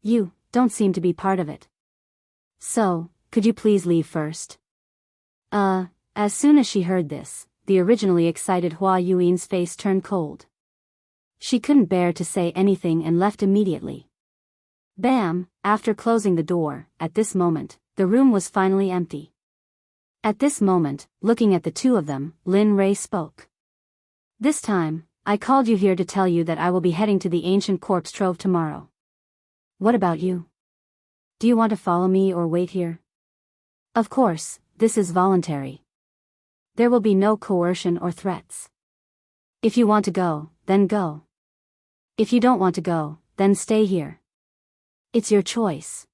You don't seem to be part of it. So, could you please leave first?" As soon as she heard this, the originally excited Hua Yuan's face turned cold. She couldn't bear to say anything and left immediately. Bam! After closing the door, at this moment, the room was finally empty. At this moment, looking at the two of them, Lin Rei spoke. "This time, I called you here to tell you that I will be heading to the ancient corpse trove tomorrow. What about you? Do you want to follow me or wait here? Of course, this is voluntary. There will be no coercion or threats. If you want to go, then go. If you don't want to go, then stay here. It's your choice.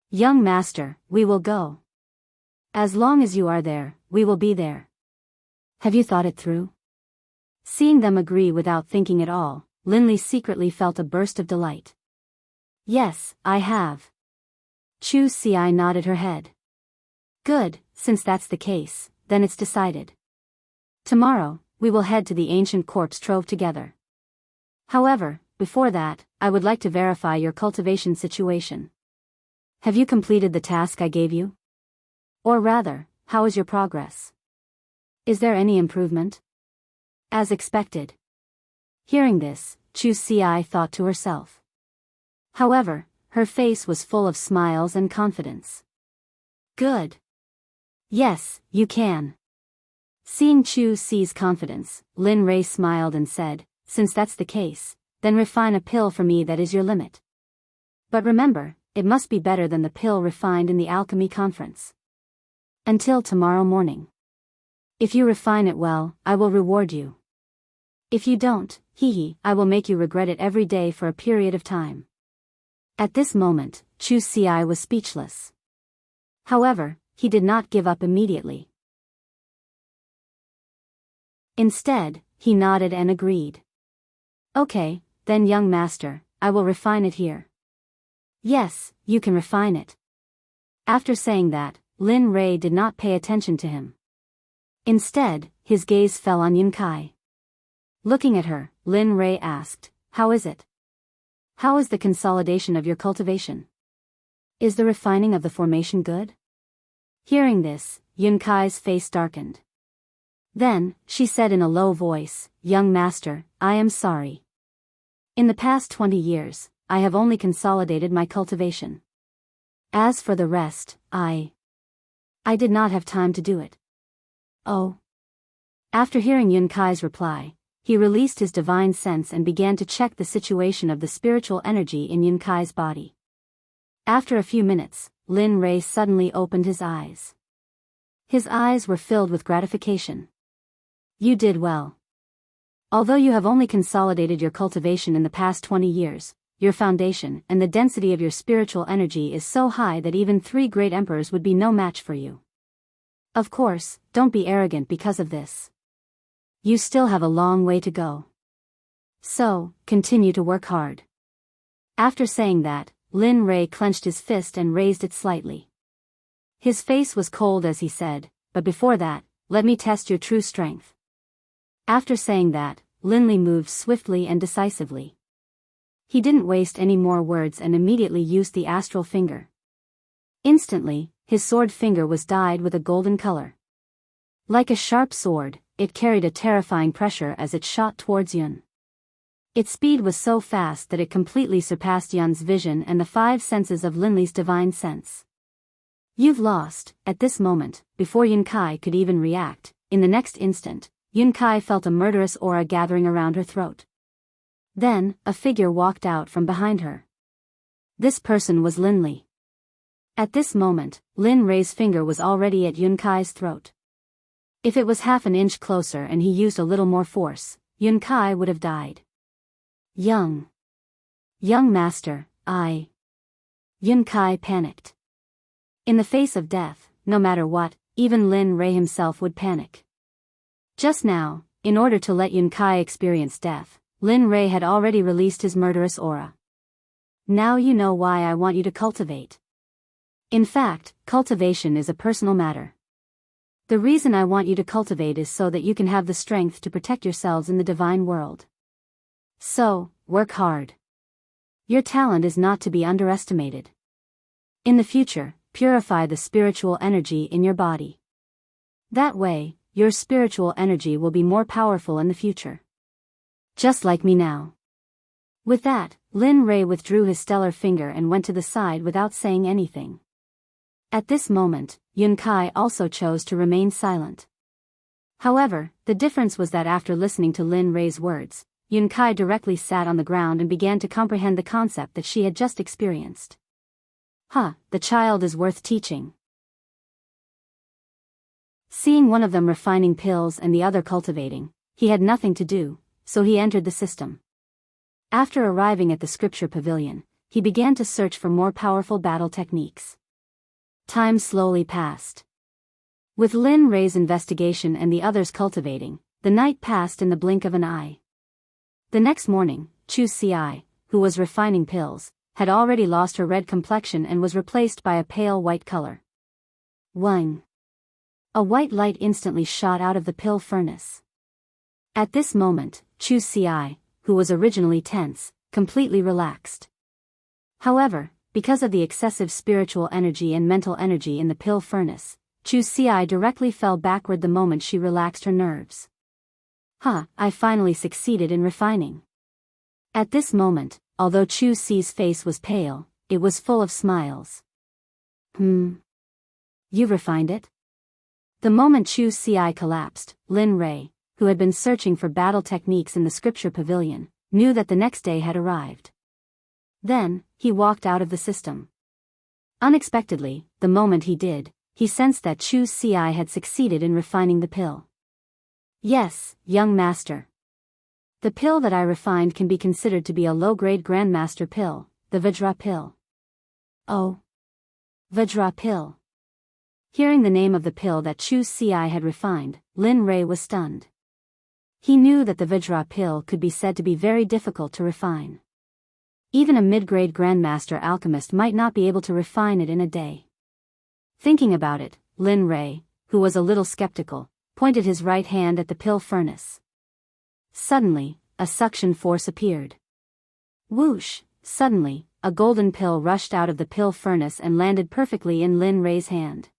Young master, we will go. As long as you are there, we will be there. Have you thought it through?" Seeing them agree without thinking at all, Linley secretly felt a burst of delight. "Yes, I have." Chu Xi nodded her head. "Good, since that's the case, then it's decided. Tomorrow, we will head to the ancient corpse trove together. However, before that, I would like to verify your cultivation situation. Have you completed the task I gave you? Or rather, how is your progress? Is there any improvement?" "As expected." Hearing this, Chu Xi thought to herself. However, her face was full of smiles and confidence. "Good. Yes, you can." Seeing Chu Xi's confidence, Lin Rei smiled and said, "Since that's the case, then refine a pill for me that is your limit. But remember, it must be better than the pill refined in the alchemy conference. Until tomorrow morning. If you refine it well, I will reward you. If you don't, I will make you regret it every day for a period of time." At this moment, Chu Xi was speechless. However, he did not give up immediately. Instead, he nodded and agreed. "Okay, then young master, I will refine it here." "Yes, you can refine it." After saying that, Lin Rei did not pay attention to him. Instead, his gaze fell on Yunkai. Looking at her, Lin Rei asked, "How is it? How is the consolidation of your cultivation? Is the refining of the formation good?" Hearing this, Yunkai's face darkened. Then, she said in a low voice, "Young master, I am sorry. In the past 20 years, I have only consolidated my cultivation. As for the rest, I did not have time to do it." "Oh." After hearing Yunkai's reply, he released his divine sense and began to check the situation of the spiritual energy in Yunkai's body. After a few minutes, Lin Rei suddenly opened his eyes. His eyes were filled with gratification. "You did well. Although you have only consolidated your cultivation in the past 20 years, your foundation and the density of your spiritual energy is so high that even 3 great emperors would be no match for you. Of course, don't be arrogant because of this. You still have a long way to go. So, continue to work hard." After saying that, Lin Rei clenched his fist and raised it slightly. His face was cold as he said, "But before that, let me test your true strength." After saying that, Lin Li moved swiftly and decisively. He didn't waste any more words and immediately used the astral finger. Instantly, his sword finger was dyed with a golden color. Like a sharp sword, it carried a terrifying pressure as it shot towards Yun. Its speed was so fast that it completely surpassed Yun's vision and the 5 senses of Linli's divine sense. "You've lost." At this moment, before Yunkai could even react, in the next instant, Yun Kai felt a murderous aura gathering around her throat. Then, a figure walked out from behind her. This person was Lin Li. At this moment, Lin Rei's finger was already at Yun Kai's throat. If it was half an inch closer and he used a little more force, Yun Kai would have died. Young master, Yun Kai panicked. In the face of death, no matter what, even Lin Rei himself would panic. Just now, in order to let Yun Kai experience death, Lin Rei had already released his murderous aura. Now you know why I want you to cultivate. In fact, cultivation is a personal matter. The reason I want you to cultivate is so that you can have the strength to protect yourselves in the divine world. So, work hard. Your talent is not to be underestimated. In the future, purify the spiritual energy in your body. That way, your spiritual energy will be more powerful in the future. Just like me now. With that, Lin Rei withdrew his stellar finger and went to the side without saying anything. At this moment, Yun Kai also chose to remain silent. However, the difference was that after listening to Lin Rei's words, Yun Kai directly sat on the ground and began to comprehend the concept that she had just experienced. The child is worth teaching. Seeing one of them refining pills and the other cultivating, he had nothing to do, so he entered the system. After arriving at the scripture pavilion, he began to search for more powerful battle techniques. Time slowly passed. With Lin Rei's investigation and the others cultivating, the night passed in the blink of an eye. The next morning, Chu Ci, who was refining pills, had already lost her red complexion and was replaced by a pale white color. Wang! A white light instantly shot out of the pill furnace. At this moment, Chu Ci, who was originally tense, completely relaxed. However, because of the excessive spiritual energy and mental energy in the pill furnace, Chu Ci directly fell backward the moment she relaxed her nerves. I finally succeeded in refining. At this moment, although Chu Ci's face was pale, it was full of smiles. You refined it? The moment Chu Ci collapsed, Lin Rei, who had been searching for battle techniques in the scripture pavilion, knew that the next day had arrived. Then, he walked out of the system. Unexpectedly, the moment he did, he sensed that Chu Ci had succeeded in refining the pill. Yes, young master. The pill that I refined can be considered to be a low-grade grandmaster pill, the Vajra pill. Oh. Vajra pill. Hearing the name of the pill that Chu Ci had refined, Lin Rei was stunned. He knew that the Vajra pill could be said to be very difficult to refine. Even a mid-grade grandmaster alchemist might not be able to refine it in a day. Thinking about it, Lin Rei, who was a little skeptical, pointed his right hand at the pill furnace. Suddenly, a suction force appeared. Whoosh! Suddenly, a golden pill rushed out of the pill furnace and landed perfectly in Lin Rei's hand.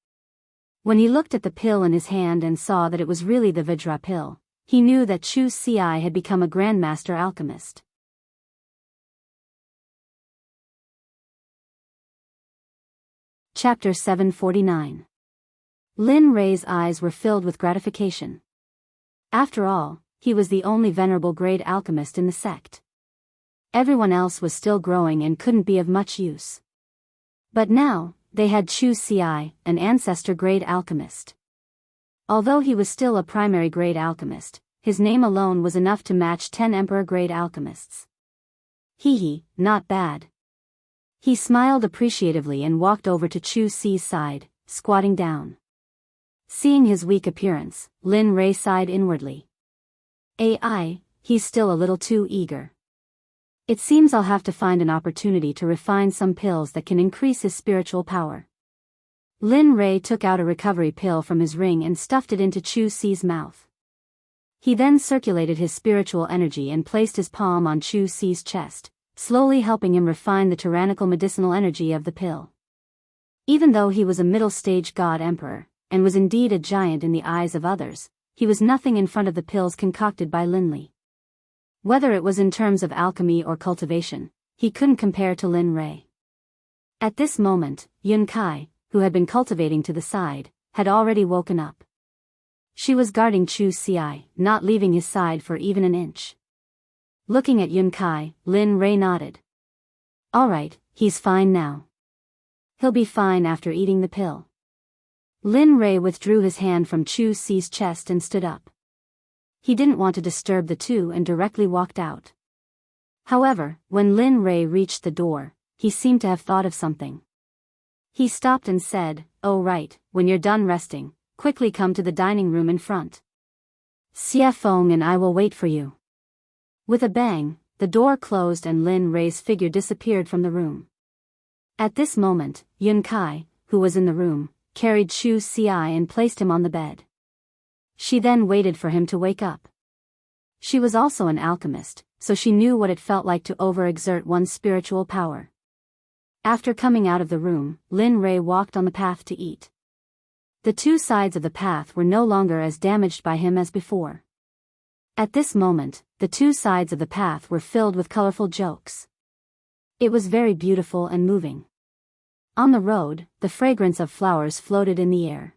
When he looked at the pill in his hand and saw that it was really the Vajra pill, he knew that Chu Ci had become a grandmaster alchemist. Chapter 749. Lin Rei's eyes were filled with gratification. After all, he was the only venerable grade alchemist in the sect. Everyone else was still growing and couldn't be of much use. But now, they had Chu Ci, an ancestor grade alchemist. Although he was still a primary grade alchemist, his name alone was enough to match 10 emperor grade alchemists. Not bad. He smiled appreciatively and walked over to Chu Ci's side, squatting down. Seeing his weak appearance, Lin Rei sighed inwardly. He's still a little too eager. It seems I'll have to find an opportunity to refine some pills that can increase his spiritual power. Lin Rei took out a recovery pill from his ring and stuffed it into Chu Ci's mouth. He then circulated his spiritual energy and placed his palm on Chu Ci's chest, slowly helping him refine the tyrannical medicinal energy of the pill. Even though he was a middle-stage god emperor, and was indeed a giant in the eyes of others, he was nothing in front of the pills concocted by Lin Li. Whether it was in terms of alchemy or cultivation, he couldn't compare to Lin Rei. At this moment, Yun Kai, who had been cultivating to the side, had already woken up. She was guarding Chu Xi, not leaving his side for even an inch. Looking at Yun Kai, Lin Rei nodded. Alright, he's fine now. He'll be fine after eating the pill. Lin Rei withdrew his hand from Chu Xi's chest and stood up. He didn't want to disturb the two and directly walked out. However, when Lin Rei reached the door, he seemed to have thought of something. He stopped and said, "Oh right, when you're done resting, quickly come to the dining room in front. Xie Feng and I will wait for you." With a bang, the door closed and Lin Rei's figure disappeared from the room. At this moment, Yun Kai, who was in the room, carried Chu Xi and placed him on the bed. She then waited for him to wake up. She was also an alchemist, so she knew what it felt like to overexert one's spiritual power. After coming out of the room, Lin Rei walked on the path to eat. The two sides of the path were no longer as damaged by him as before. At this moment, the two sides of the path were filled with colorful jokes. It was very beautiful and moving. On the road, the fragrance of flowers floated in the air.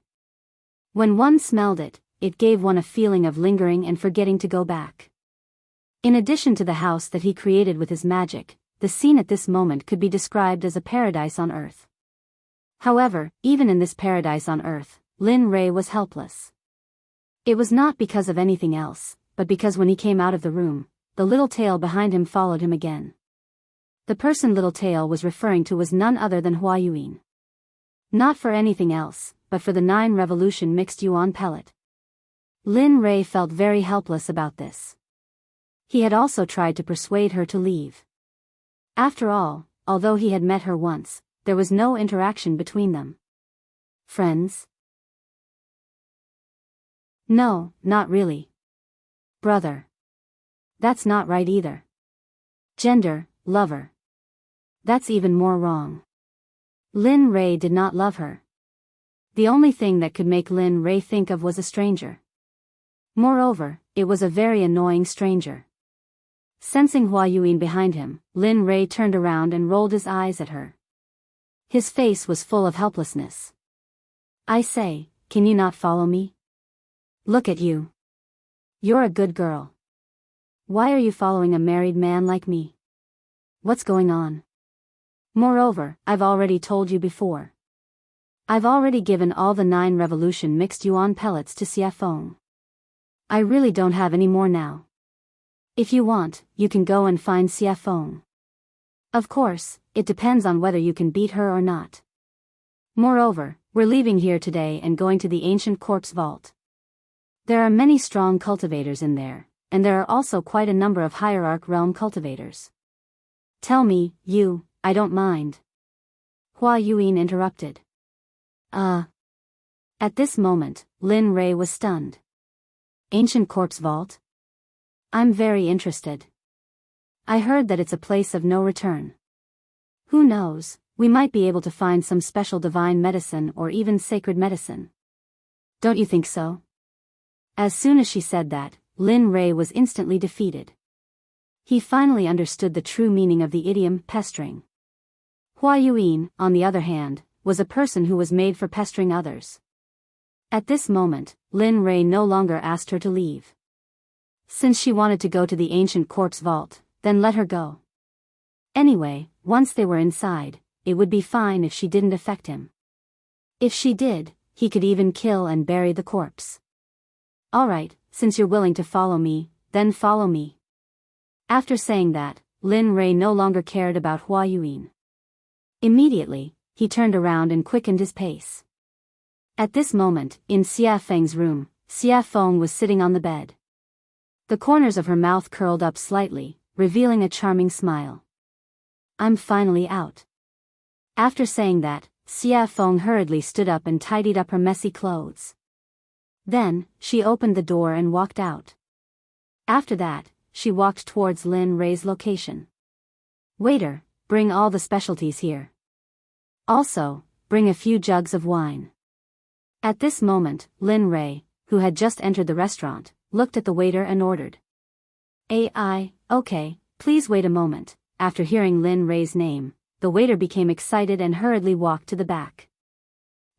When one smelled it, it gave one a feeling of lingering and forgetting to go back. In addition to the house that he created with his magic, the scene at this moment could be described as a paradise on earth. However, even in this paradise on earth, Lin Rei was helpless. It was not because of anything else, but because when he came out of the room, the little tail behind him followed him again. The person Little Tail was referring to was none other than Hua Yuan. Not for anything else, but for the 9 revolution mixed yuan pellet. Lin Rei felt very helpless about this. He had also tried to persuade her to leave. After all, although he had met her once, there was no interaction between them. Friends? No, not really. Brother. That's not right either. Gender, lover. That's even more wrong. Lin Rei did not love her. The only thing that could make Lin Rei think of was a stranger. Moreover, it was a very annoying stranger. Sensing Hua Yuan behind him, Lin Rei turned around and rolled his eyes at her. His face was full of helplessness. I say, can you not follow me? Look at you. You're a good girl. Why are you following a married man like me? What's going on? Moreover, I've already told you before. I've already given all the 9 revolution mixed yuan pellets to Xie Feng. I really don't have any more now. If you want, you can go and find Xie Feng. Of course, it depends on whether you can beat her or not. Moreover, we're leaving here today and going to the ancient corpse vault. There are many strong cultivators in there, and there are also quite a number of hierarch realm cultivators. Tell me, you, I don't mind. Hua Yuan interrupted. At this moment, Lin Rei was stunned. Ancient corpse vault? I'm very interested. I heard that it's a place of no return. Who knows, we might be able to find some special divine medicine or even sacred medicine. Don't you think so? As soon as she said that, Lin Rei was instantly defeated. He finally understood the true meaning of the idiom pestering. Hua Yuan, on the other hand, was a person who was made for pestering others. At this moment, Lin Rei no longer asked her to leave. Since she wanted to go to the ancient corpse vault, then let her go. Anyway, once they were inside, it would be fine if she didn't affect him. If she did, he could even kill and bury the corpse. Alright, since you're willing to follow me, then follow me. After saying that, Lin Rei no longer cared about Hua Yuan. Immediately, he turned around and quickened his pace. At this moment, in Xie Feng's room, Xie Feng was sitting on the bed. The corners of her mouth curled up slightly, revealing a charming smile. I'm finally out. After saying that, Xie Feng hurriedly stood up and tidied up her messy clothes. Then, she opened the door and walked out. After that, she walked towards Lin Rei's location. Waiter, bring all the specialties here. Also, bring a few jugs of wine. At this moment, Lin Rei, who had just entered the restaurant, looked at the waiter and ordered. Okay, please wait a moment. After hearing Lin Rei's name, the waiter became excited and hurriedly walked to the back.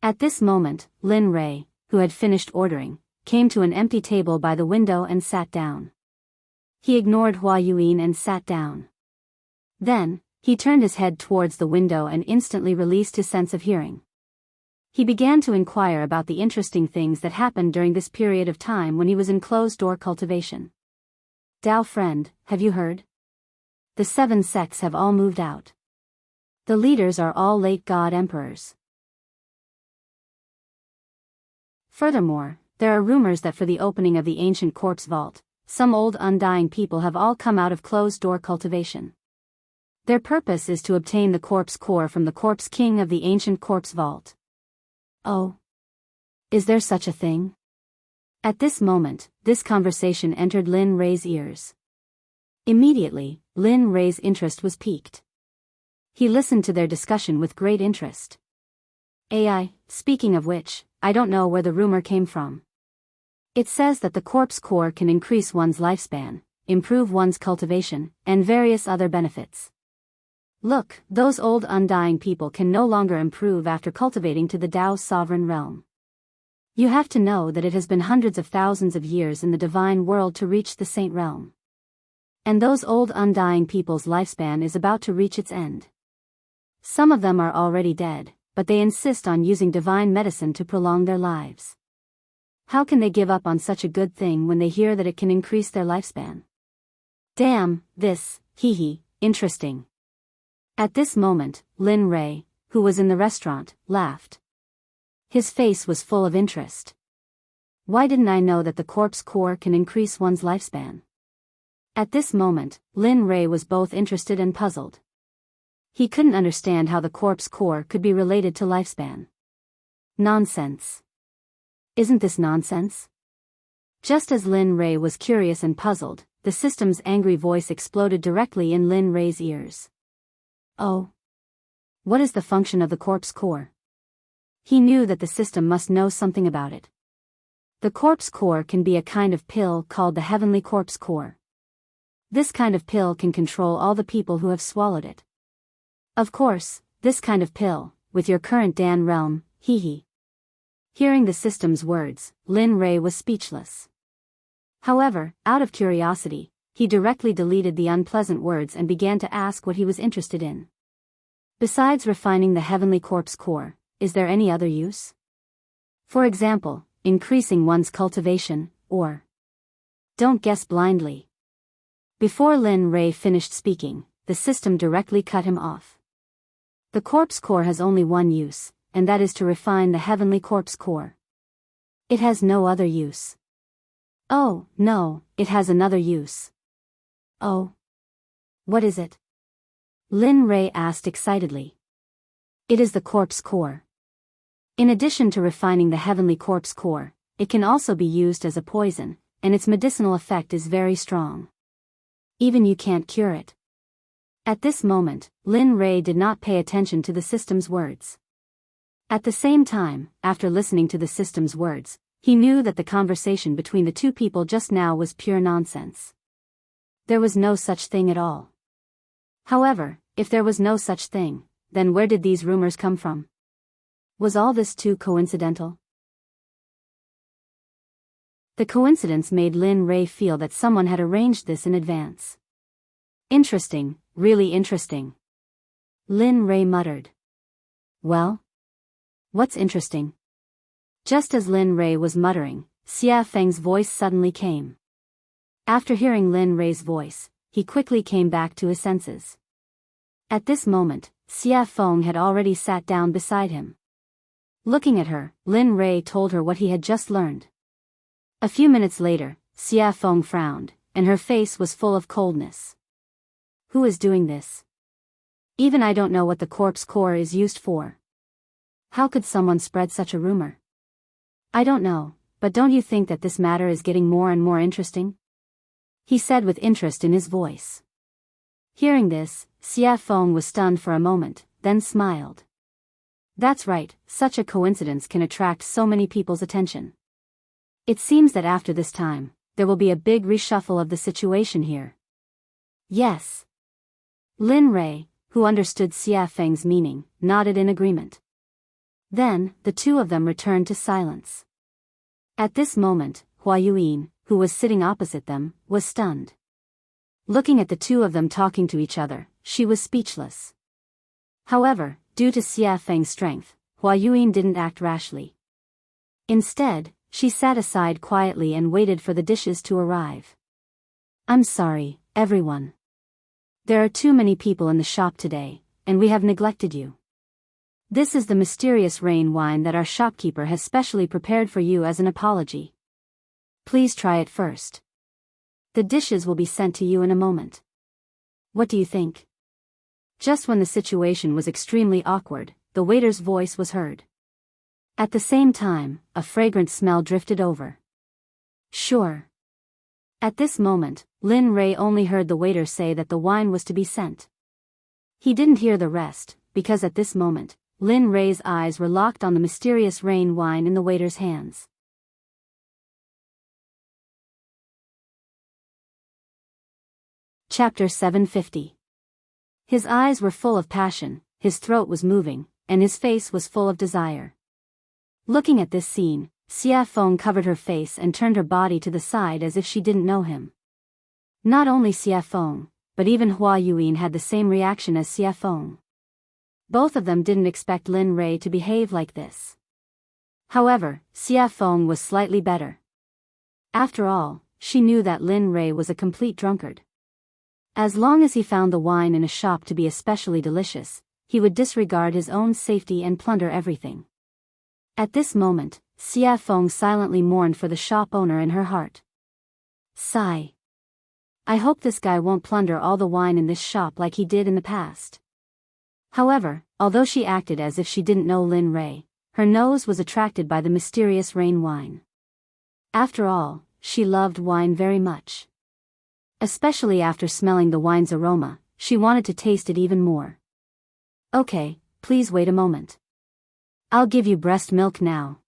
At this moment, Lin Rei, who had finished ordering, came to an empty table by the window and sat down. He ignored Hua Yuan and sat down. Then, he turned his head towards the window and instantly released his sense of hearing. He began to inquire about the interesting things that happened during this period of time when he was in closed-door cultivation. Dao friend, have you heard? The 7 sects have all moved out. The leaders are all late god emperors. Furthermore, there are rumors that for the opening of the ancient corpse vault, some old undying people have all come out of closed-door cultivation. Their purpose is to obtain the corpse core from the corpse king of the ancient corpse vault. Oh. Is there such a thing? At this moment, this conversation entered Lin Rei's ears. Immediately, Lin Rei's interest was piqued. He listened to their discussion with great interest. AI, speaking of which, I don't know where the rumor came from. It says that the corpse core can increase one's lifespan, improve one's cultivation, and various other benefits. Look, those old undying people can no longer improve after cultivating to the Tao's sovereign realm. You have to know that it has been hundreds of thousands of years in the divine world to reach the saint realm. And those old undying people's lifespan is about to reach its end. Some of them are already dead, but they insist on using divine medicine to prolong their lives. How can they give up on such a good thing when they hear that it can increase their lifespan? Damn, this, interesting. At this moment, Lin Rei, who was in the restaurant, laughed. His face was full of interest. Why didn't I know that the corpse core can increase one's lifespan? At this moment, Lin Rei was both interested and puzzled. He couldn't understand how the corpse core could be related to lifespan. Nonsense. Isn't this nonsense? Just as Lin Rei was curious and puzzled, the system's angry voice exploded directly in Lin Rei's ears. Oh. What is the function of the corpse core? He knew that the system must know something about it. The corpse core can be a kind of pill called the heavenly corpse core. This kind of pill can control all the people who have swallowed it. Of course, this kind of pill, with your current Dan realm, Hearing the system's words, Lin Rei was speechless. However, out of curiosity, he directly deleted the unpleasant words and began to ask what he was interested in. Besides refining the heavenly corpse core, is there any other use? For example, increasing one's cultivation, or... Don't guess blindly. Before Lin Rei finished speaking, the system directly cut him off. The corpse core has only one use, and that is to refine the heavenly corpse core. It has no other use. Oh, no, it has another use. Oh. What is it? Lin Rei asked excitedly. It is the corpse core. In addition to refining the heavenly corpse core, it can also be used as a poison, and its medicinal effect is very strong. Even you can't cure it. At this moment, Lin Rei did not pay attention to the system's words. At the same time, after listening to the system's words, he knew that the conversation between the two people just now was pure nonsense. There was no such thing at all. However, if there was no such thing, then where did these rumors come from? Was all this too coincidental? The coincidence made Lin Rei feel that someone had arranged this in advance. Interesting, really interesting. Lin Rei muttered. Well? What's interesting? Just as Lin Rei was muttering, Xia Feng's voice suddenly came. After hearing Lin Rei's voice, he quickly came back to his senses. At this moment, Xia Feng had already sat down beside him. Looking at her, Lin Rei told her what he had just learned. A few minutes later, Xia Feng frowned, and her face was full of coldness. Who is doing this? Even I don't know what the corpse core is used for. How could someone spread such a rumor? I don't know, but don't you think that this matter is getting more and more interesting? He said with interest in his voice. Hearing this, Xia Feng was stunned for a moment, then smiled. That's right, such a coincidence can attract so many people's attention. It seems that after this time, there will be a big reshuffle of the situation here. Yes. Lin Rei, who understood Xia Feng's meaning, nodded in agreement. Then, the two of them returned to silence. At this moment, Hua Yuyin, who was sitting opposite them, was stunned. Looking at the two of them talking to each other, she was speechless. However, due to Xia Feng's strength, Hua Yuyin didn't act rashly. Instead, she sat aside quietly and waited for the dishes to arrive. I'm sorry, everyone. There are too many people in the shop today, and we have neglected you. This is the mysterious rain wine that our shopkeeper has specially prepared for you as an apology. Please try it first. The dishes will be sent to you in a moment. What do you think? Just when the situation was extremely awkward, the waiter's voice was heard. At the same time, a fragrant smell drifted over. Sure. At this moment, Lin Rei only heard the waiter say that the wine was to be sent. He didn't hear the rest, because at this moment, Lin Rei's eyes were locked on the mysterious rain wine in the waiter's hands. Chapter 750. His eyes were full of passion, his throat was moving, and his face was full of desire. Looking at this scene, Xia Feng covered her face and turned her body to the side as if she didn't know him. Not only Xia Feng, but even Hua Yuyin had the same reaction as Xia Feng. Both of them didn't expect Lin Rei to behave like this. However, Xia Feng was slightly better. After all, she knew that Lin Rei was a complete drunkard. As long as he found the wine in a shop to be especially delicious, he would disregard his own safety and plunder everything. At this moment, Xia Feng silently mourned for the shop owner in her heart. Sigh. I hope this guy won't plunder all the wine in this shop like he did in the past. However, although she acted as if she didn't know Lin Rei, her nose was attracted by the mysterious rain wine. After all, she loved wine very much. Especially after smelling the wine's aroma, she wanted to taste it even more. Okay, please wait a moment. I'll give you breast milk now.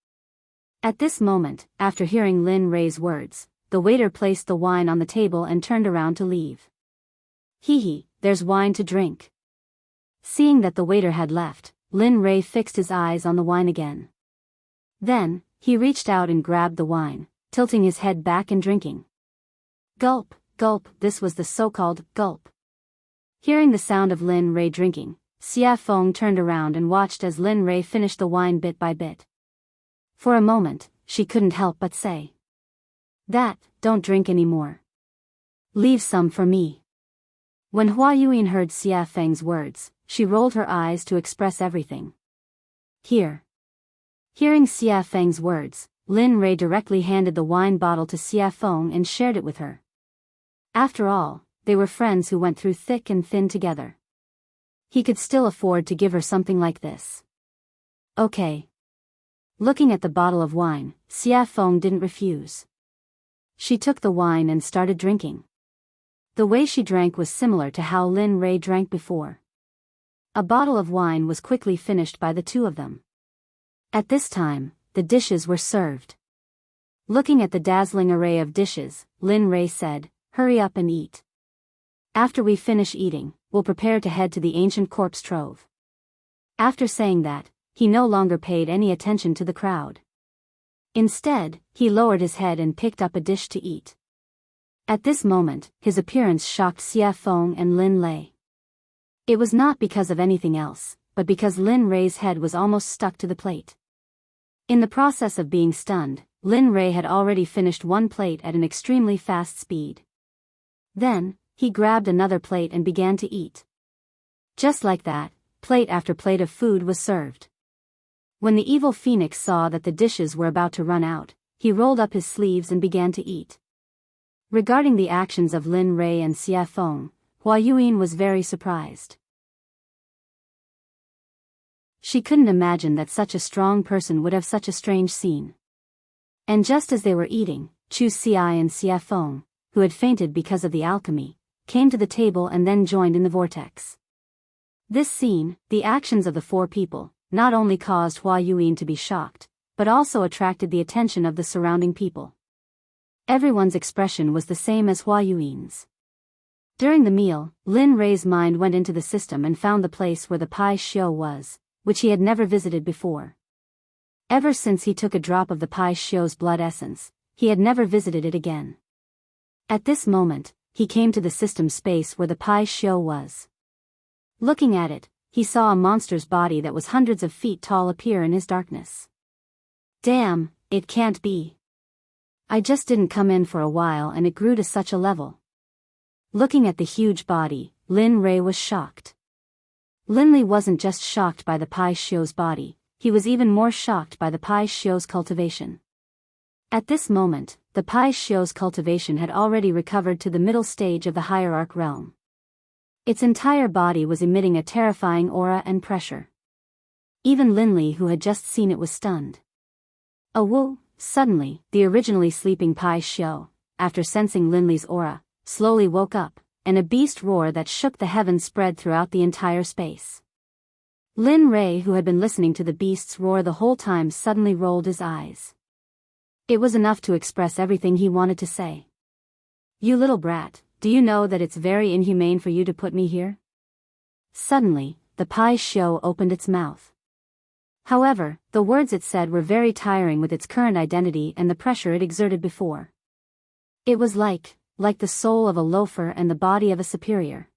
At this moment, after hearing Lin Rei's words, the waiter placed the wine on the table and turned around to leave. Hee, there's wine to drink. Seeing that the waiter had left, Lin Rei fixed his eyes on the wine again. Then, he reached out and grabbed the wine, tilting his head back and drinking. Gulp, gulp, this was the so-called gulp. Hearing the sound of Lin Rei drinking, Xia Feng turned around and watched as Lin Rei finished the wine bit by bit. For a moment, she couldn't help but say. Don't drink anymore. Leave some for me. When Hua Yuyin heard Xia Feng's words, she rolled her eyes to express everything. Here. Hearing Xia Feng's words, Lin Rei directly handed the wine bottle to Xia Feng and shared it with her. After all, they were friends who went through thick and thin together. He could still afford to give her something like this. Okay. Looking at the bottle of wine, Xia Feng didn't refuse. She took the wine and started drinking. The way she drank was similar to how Lin Rei drank before. A bottle of wine was quickly finished by the two of them. At this time, the dishes were served. Looking at the dazzling array of dishes, Lin Rei said, "Hurry up and eat. After we finish eating, we'll prepare to head to the ancient corpse trove." After saying that, he no longer paid any attention to the crowd. Instead, he lowered his head and picked up a dish to eat. At this moment, his appearance shocked Xia Feng and Lin Lei. It was not because of anything else, but because Lin Rei's head was almost stuck to the plate. In the process of being stunned, Lin Rei had already finished one plate at an extremely fast speed. Then, he grabbed another plate and began to eat. Just like that, plate after plate of food was served. When the evil phoenix saw that the dishes were about to run out, he rolled up his sleeves and began to eat. Regarding the actions of Lin Rei and Xia Feng, Hua Yuyin was very surprised. She couldn't imagine that such a strong person would have such a strange scene. And just as they were eating, Chu Xi and Xia Feng, who had fainted because of the alchemy, came to the table and then joined in the vortex. This scene, the actions of the four people, not only caused Hua Yuyin to be shocked, but also attracted the attention of the surrounding people. Everyone's expression was the same as Hua Yuyin's. During the meal, Lin Rei's mind went into the system and found the place where the Pai Xiu was, which he had never visited before. Ever since he took a drop of the Pai Shio's blood essence, he had never visited it again. At this moment, he came to the system space where the Pai Shio was. Looking at it, he saw a monster's body that was hundreds of feet tall appear in his darkness. Damn, it can't be. I just didn't come in for a while and it grew to such a level. Looking at the huge body, Lin Rei was shocked. Linley wasn't just shocked by the Pai Shio's body, he was even more shocked by the Pai Shio's cultivation. At this moment, the Pai Shio's cultivation had already recovered to the middle stage of the hierarch realm. Its entire body was emitting a terrifying aura and pressure. Even Linley, who had just seen it, was stunned. Suddenly, the originally sleeping Pai Shio, after sensing Linley's aura, slowly woke up, and a beast roar that shook the heavens spread throughout the entire space. Lin Rei, who had been listening to the beast's roar the whole time, suddenly rolled his eyes. It was enough to express everything he wanted to say. "You little brat, do you know that it's very inhumane for you to put me here?" Suddenly, the Pai Shio opened its mouth. However, the words it said were very tiring with its current identity and the pressure it exerted before. It was like the soul of a loafer and the body of a superior.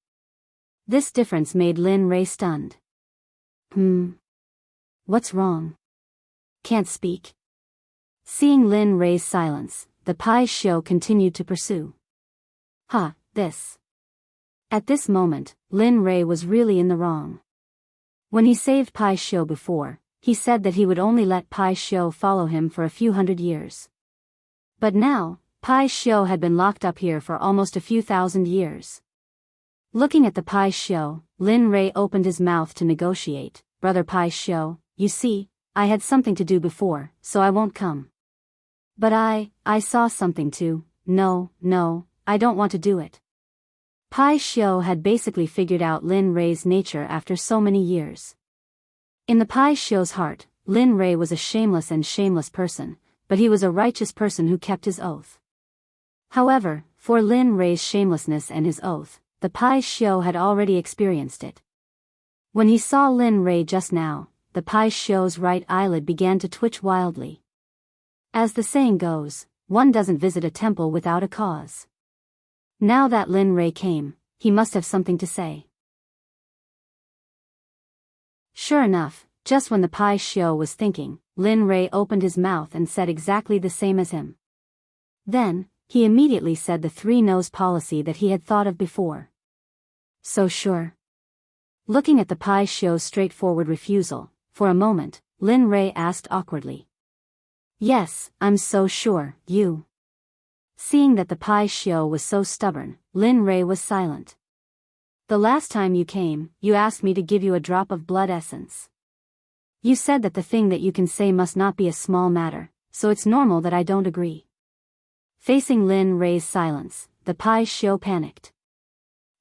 This difference made Lin Rei stunned. What's wrong? Can't speak? Seeing Lin Rei's silence, the Pai Shio continued to pursue. This. At this moment, Lin Rei was really in the wrong. When he saved Pai Shio before, he said that he would only let Pai Shio follow him for a few hundred years. But now, Pai Shio had been locked up here for almost a few thousand years. Looking at the Pai Shio, Lin Rei opened his mouth to negotiate. "Brother Pai Shio, you see, I had something to do before, so I won't come. But I saw something too. No, I don't want to do it." Pai Shio had basically figured out Lin Rei's nature after so many years. In the Pai Shio's heart, Lin Rei was a shameless person, but he was a righteous person who kept his oath. However, for Lin Rei's shamelessness and his oath, the Pai Shio had already experienced it. When he saw Lin Rei just now, the Pai Shio's right eyelid began to twitch wildly. As the saying goes, one doesn't visit a temple without a cause. Now that Lin Rei came, he must have something to say. Sure enough, just when the Pai Shio was thinking, Lin Rei opened his mouth and said exactly the same as him. Then, he immediately said the three-nose policy that he had thought of before. "So sure?" Looking at the Pai Shio's straightforward refusal, for a moment, Lin Rei asked awkwardly. "Yes, I'm so sure, you." Seeing that the Pai Shio was so stubborn, Lin Rei was silent. "The last time you came, you asked me to give you a drop of blood essence. You said that the thing that you can say must not be a small matter, so it's normal that I don't agree." Facing Lin Rei's silence, the Pai Shio panicked.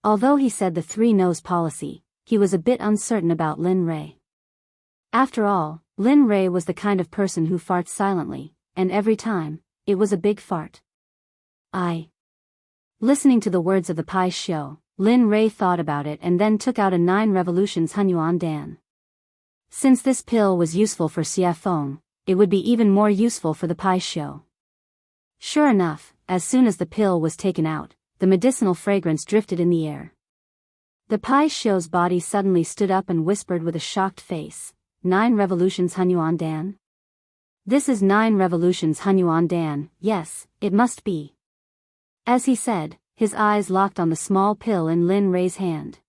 Although he said the three-nose policy, he was a bit uncertain about Lin Rei. After all, Lin Rei was the kind of person who farts silently, and every time, it was a big fart. Listening to the words of the Pai Shio, Lin Rei thought about it and then took out a 9 revolutions Hunyuan Dan. Since this pill was useful for Xie Feng, it would be even more useful for the Pai Shio. Sure enough, as soon as the pill was taken out, the medicinal fragrance drifted in the air. The Pai Shio's body suddenly stood up and whispered with a shocked face, 9 revolutions Hunyuan Dan? This is 9 revolutions Hunyuan Dan, yes, it must be. As he said, his eyes locked on the small pill in Lin Rei's hand.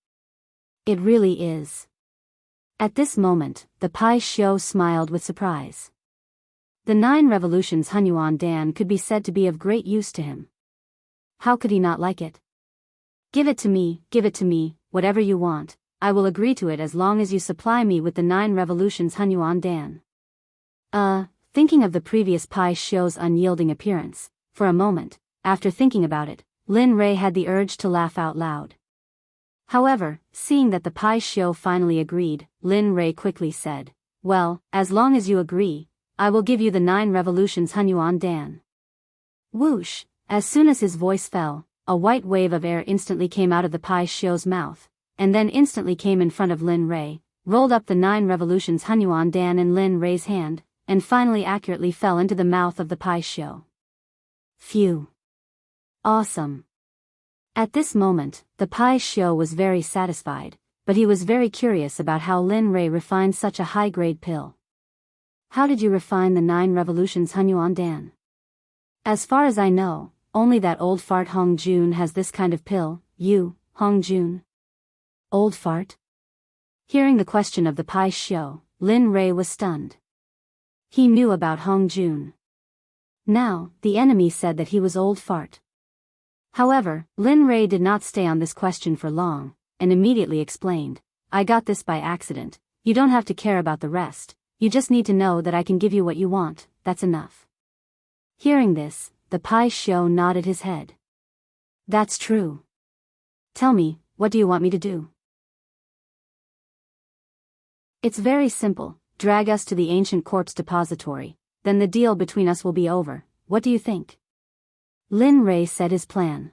It really is. At this moment, the Pai Shio smiled with surprise. The 9 revolutions Hunyuan Dan could be said to be of great use to him. How could he not like it? Give it to me, whatever you want, I will agree to it as long as you supply me with the 9 revolutions Hunyuan Dan. Thinking of the previous Pai Shio's unyielding appearance, for a moment, after thinking about it, Lin Rei had the urge to laugh out loud. However, seeing that the Pai Shio finally agreed, Lin Rei quickly said, "Well, as long as you agree, I will give you the 9 revolutions Hunyuan Dan." Whoosh! As soon as his voice fell, a white wave of air instantly came out of the Pai Shio's mouth, and then instantly came in front of Lin Rei, rolled up the 9 revolutions Hunyuan Dan in Lin Rei's hand, and finally accurately fell into the mouth of the Pai Xiu. Phew. Awesome. At this moment, the Pai Xiu was very satisfied, but he was very curious about how Lin Rei refined such a high-grade pill. How did you refine the 9 revolutions Hunyuan Dan? As far as I know, only that old fart Hong Jun has this kind of pill. You, Hong Jun? Old fart? Hearing the question of the Pai Xiu, Lin Rei was stunned. He knew about Hong Jun. Now, the enemy said that he was old fart. However, Lin Rei did not stay on this question for long, and immediately explained, I got this by accident, you don't have to care about the rest, you just need to know that I can give you what you want, that's enough. Hearing this, the Pai Xiu nodded his head. That's true. Tell me, what do you want me to do? It's very simple, drag us to the ancient corpse depository, then the deal between us will be over, what do you think? Lin Rei said his plan.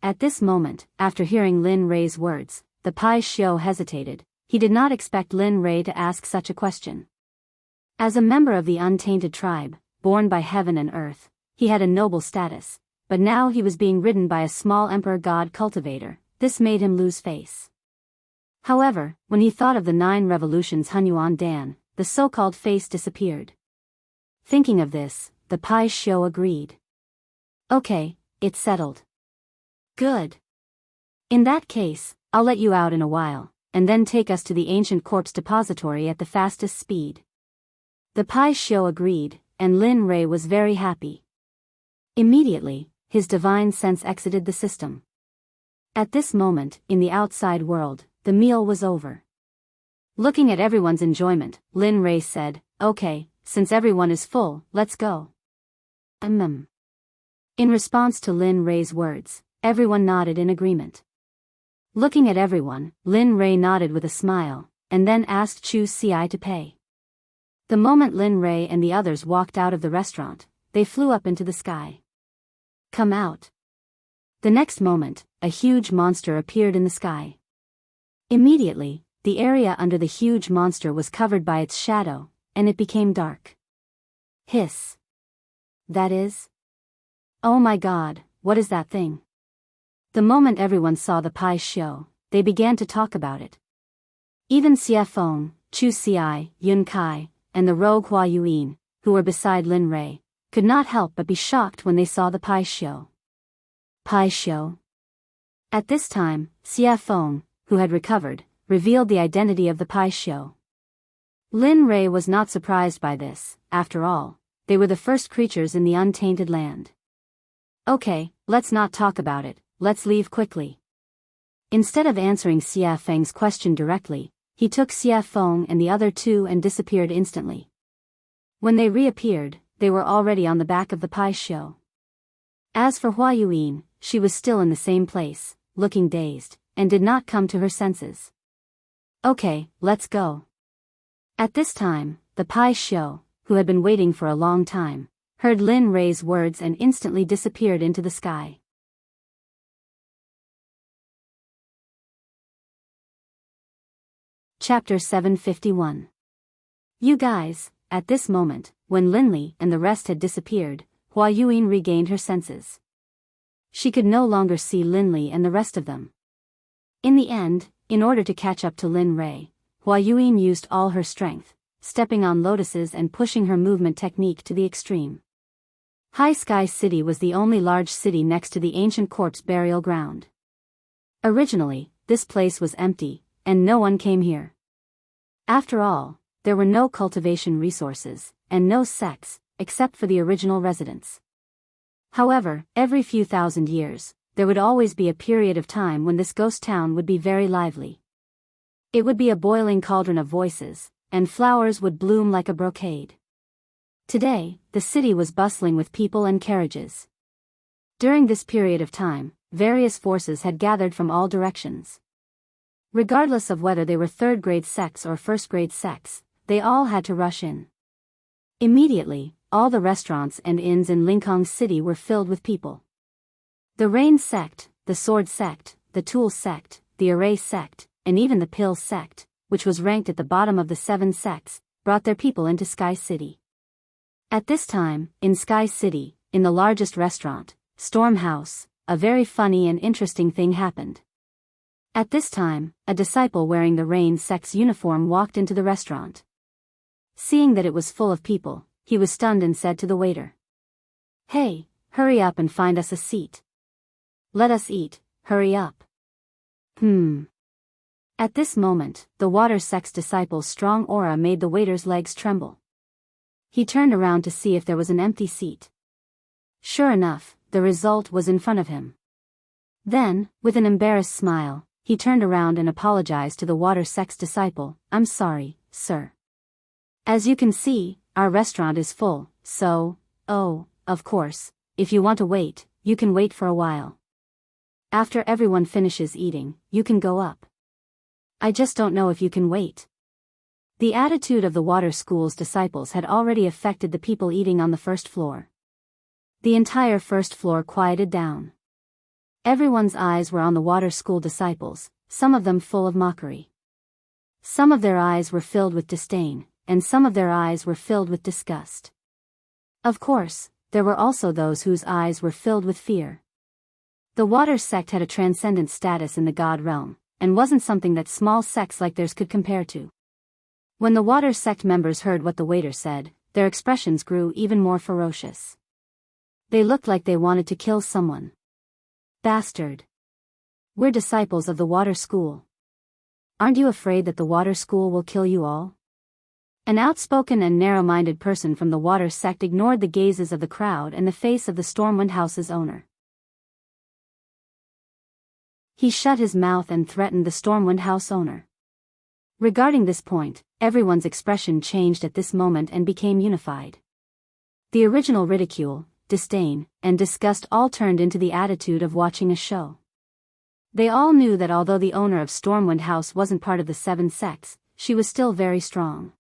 At this moment, after hearing Lin Rei's words, the Pai Xiu hesitated. He did not expect Lin Rei to ask such a question. As a member of the untainted tribe, born by heaven and earth, he had a noble status, but now he was being ridden by a small emperor god cultivator. This made him lose face. However, when he thought of the 9 revolutions Hunyuan Dan, the so-called face disappeared. Thinking of this, the Pai Xiu agreed. Okay, it's settled. Good. In that case, I'll let you out in a while, and then take us to the ancient corpse depository at the fastest speed. The Pai Xiu agreed, and Lin Rei was very happy. Immediately, his divine sense exited the system. At this moment, in the outside world, the meal was over. Looking at everyone's enjoyment, Lin Rei said, okay, since everyone is full, let's go. In response to Lin Rei's words, everyone nodded in agreement. Looking at everyone, Lin Rei nodded with a smile, and then asked Chu Ci to pay. The moment Lin Rei and the others walked out of the restaurant, they flew up into the sky. Come out. The next moment, a huge monster appeared in the sky. Immediately, the area under the huge monster was covered by its shadow, and it became dark. Hiss. That is? Oh my God, what is that thing? The moment everyone saw the Pai Xiu, they began to talk about it. Even Xie Feng, Chu Ci, Yun Kai, and the rogue Hua Yuan, who were beside Lin Rei, could not help but be shocked when they saw the Pai Xiu. Pai Xiu. At this time, Xie Feng, who had recovered, revealed the identity of the Pai Xiu. Lin Rei was not surprised by this. After all, they were the first creatures in the untainted land. Okay, let's not talk about it, let's leave quickly. Instead of answering Xie Feng's question directly, he took Xie Feng and the other 2 and disappeared instantly. When they reappeared, they were already on the back of the Pai Xiu. As for Hua Yuan, she was still in the same place, looking dazed, and did not come to her senses. Okay, let's go. At this time, the Pai Xiu, who had been waiting for a long time, heard Lin Rei's words and instantly disappeared into the sky. Chapter 751. You guys, at this moment, when Linli and the rest had disappeared, Hua Yuan regained her senses. She could no longer see Linli and the rest of them. In the end, in order to catch up to Lin Rei, Hua Yuan used all her strength, stepping on lotuses and pushing her movement technique to the extreme. High Sky City was the only large city next to the ancient corpse burial ground. Originally, this place was empty, and no one came here. After all, there were no cultivation resources, and no sects, except for the original residents. However, every few thousand years, there would always be a period of time when this ghost town would be very lively. It would be a boiling cauldron of voices, and flowers would bloom like a brocade. Today, the city was bustling with people and carriages. During this period of time, various forces had gathered from all directions. Regardless of whether they were third-grade sects or first-grade sects, they all had to rush in. Immediately, all the restaurants and inns in Linkhong City were filled with people. The Rain Sect, the Sword Sect, the Tool Sect, the Array Sect, and even the Pill Sect, which was ranked at the bottom of the 7 sects, brought their people into Sky City. At this time, in Sky City, in the largest restaurant, Storm House, a very funny and interesting thing happened. At this time, a disciple wearing the Rain Sect's uniform walked into the restaurant. Seeing that it was full of people, he was stunned and said to the waiter, "Hey, hurry up and find us a seat. Let us eat, hurry up." At this moment, the Water Sect's disciple's strong aura made the waiter's legs tremble. He turned around to see if there was an empty seat. Sure enough, the result was in front of him. Then, with an embarrassed smile, he turned around and apologized to the Water Sect's disciple, "I'm sorry, sir. As you can see, our restaurant is full, so, of course, if you want to wait, you can wait for a while. After everyone finishes eating, you can go up. I just don't know if you can wait." The attitude of the Water School's disciples had already affected the people eating on the first floor. The entire first floor quieted down. Everyone's eyes were on the Water School disciples, some of them full of mockery. Some of their eyes were filled with disdain, and some of their eyes were filled with disgust. Of course, there were also those whose eyes were filled with fear. The Water Sect had a transcendent status in the God realm, and wasn't something that small sects like theirs could compare to. When the Water Sect members heard what the waiter said, their expressions grew even more ferocious. They looked like they wanted to kill someone. "Bastard. We're disciples of the Water School. Aren't you afraid that the Water School will kill you all?" An outspoken and narrow-minded person from the Water Sect ignored the gazes of the crowd and the face of the Stormwind House's owner. He shut his mouth and threatened the Stormwind House owner. Regarding this point, everyone's expression changed at this moment and became unified. The original ridicule, disdain, and disgust all turned into the attitude of watching a show. They all knew that although the owner of Stormwind House wasn't part of the 7 sects, she was still very strong.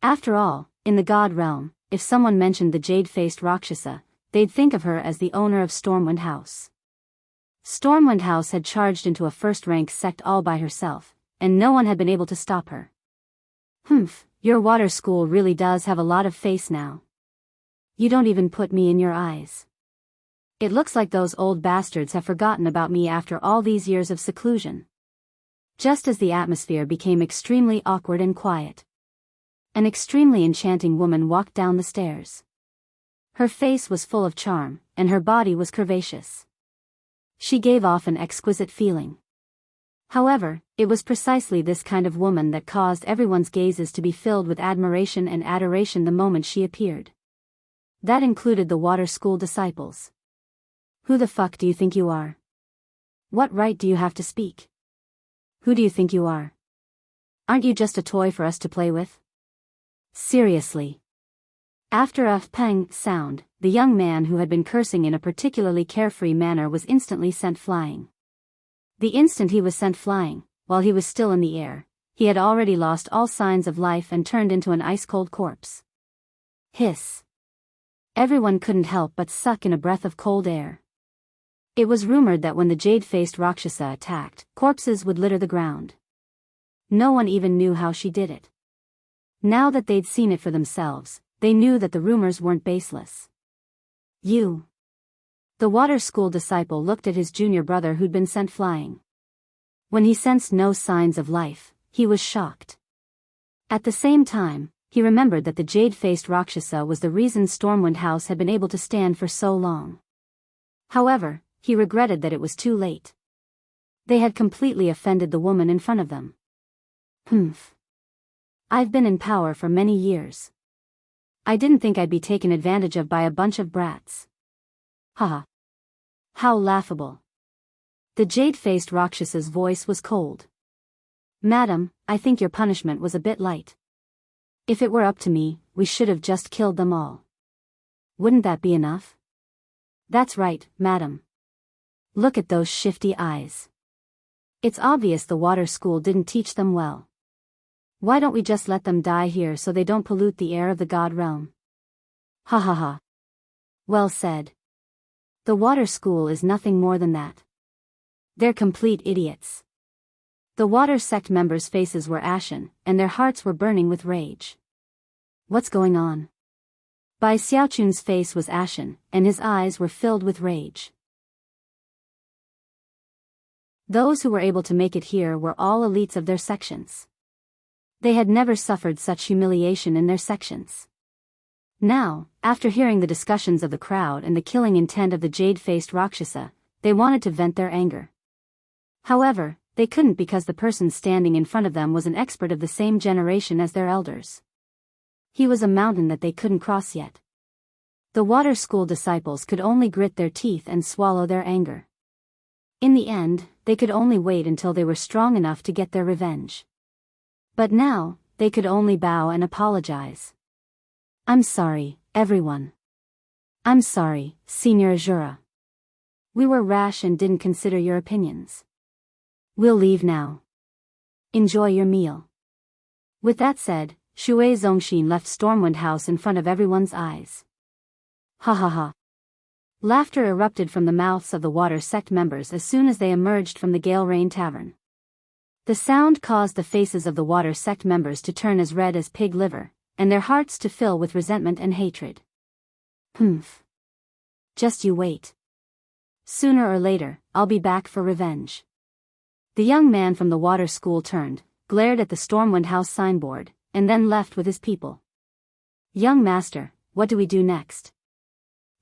After all, in the God realm, if someone mentioned the jade-faced Rakshasa, they'd think of her as the owner of Stormwind House. Stormwind House had charged into a first-rank sect all by herself, and no one had been able to stop her. Your Water School really does have a lot of face now. You don't even put me in your eyes. It looks like those old bastards have forgotten about me after all these years of seclusion." Just as the atmosphere became extremely awkward and quiet, an extremely enchanting woman walked down the stairs. Her face was full of charm, and her body was curvaceous. She gave off an exquisite feeling. However, it was precisely this kind of woman that caused everyone's gazes to be filled with admiration and adoration the moment she appeared. That included the Water School disciples. "Who the fuck do you think you are? What right do you have to speak? Who do you think you are? Aren't you just a toy for us to play with? Seriously." After a pang sound, the young man who had been cursing in a particularly carefree manner was instantly sent flying. The instant he was sent flying, while he was still in the air, he had already lost all signs of life and turned into an ice-cold corpse. Hiss. Everyone couldn't help but suck in a breath of cold air. It was rumored that when the jade-faced Rakshasa attacked, corpses would litter the ground. No one even knew how she did it. Now that they'd seen it for themselves, they knew that the rumors weren't baseless. "You." The Water School disciple looked at his junior brother who'd been sent flying. When he sensed no signs of life, he was shocked. At the same time, he remembered that the jade-faced Rakshasa was the reason Stormwind House had been able to stand for so long. However, he regretted that it was too late. They had completely offended the woman in front of them. I've been in power for many years. I didn't think I'd be taken advantage of by a bunch of brats. Haha. How laughable. The jade-faced Rakshasa's voice was cold. "Madam, I think your punishment was a bit light. If it were up to me, we should have just killed them all. Wouldn't that be enough?" "That's right, madam. Look at those shifty eyes. It's obvious the Water School didn't teach them well. Why don't we just let them die here so they don't pollute the air of the God realm?" Ha ha ha. Well said. The Water School is nothing more than that. They're complete idiots. The Water Sect members' faces were ashen, and their hearts were burning with rage. What's going on? Bai Xiaochun's face was ashen, and his eyes were filled with rage. Those who were able to make it here were all elites of their sections. They had never suffered such humiliation in their sections. Now, after hearing the discussions of the crowd and the killing intent of the jade-faced Rakshasa, they wanted to vent their anger. However, they couldn't because the person standing in front of them was an expert of the same generation as their elders. He was a mountain that they couldn't cross yet. The water school disciples could only grit their teeth and swallow their anger. In the end, they could only wait until they were strong enough to get their revenge. But now, they could only bow and apologize. I'm sorry, everyone. I'm sorry, Senior Azura. We were rash and didn't consider your opinions. We'll leave now. Enjoy your meal. With that said, Shui Zongxin left Stormwind House in front of everyone's eyes. Ha ha ha. Laughter erupted from the mouths of the Water Sect members as soon as they emerged from the Gale Rain Tavern. The sound caused the faces of the Water Sect members to turn as red as pig liver, and their hearts to fill with resentment and hatred. Humph. Just you wait. Sooner or later, I'll be back for revenge. The young man from the water school turned, glared at the Stormwind House signboard, and then left with his people. Young master, what do we do next?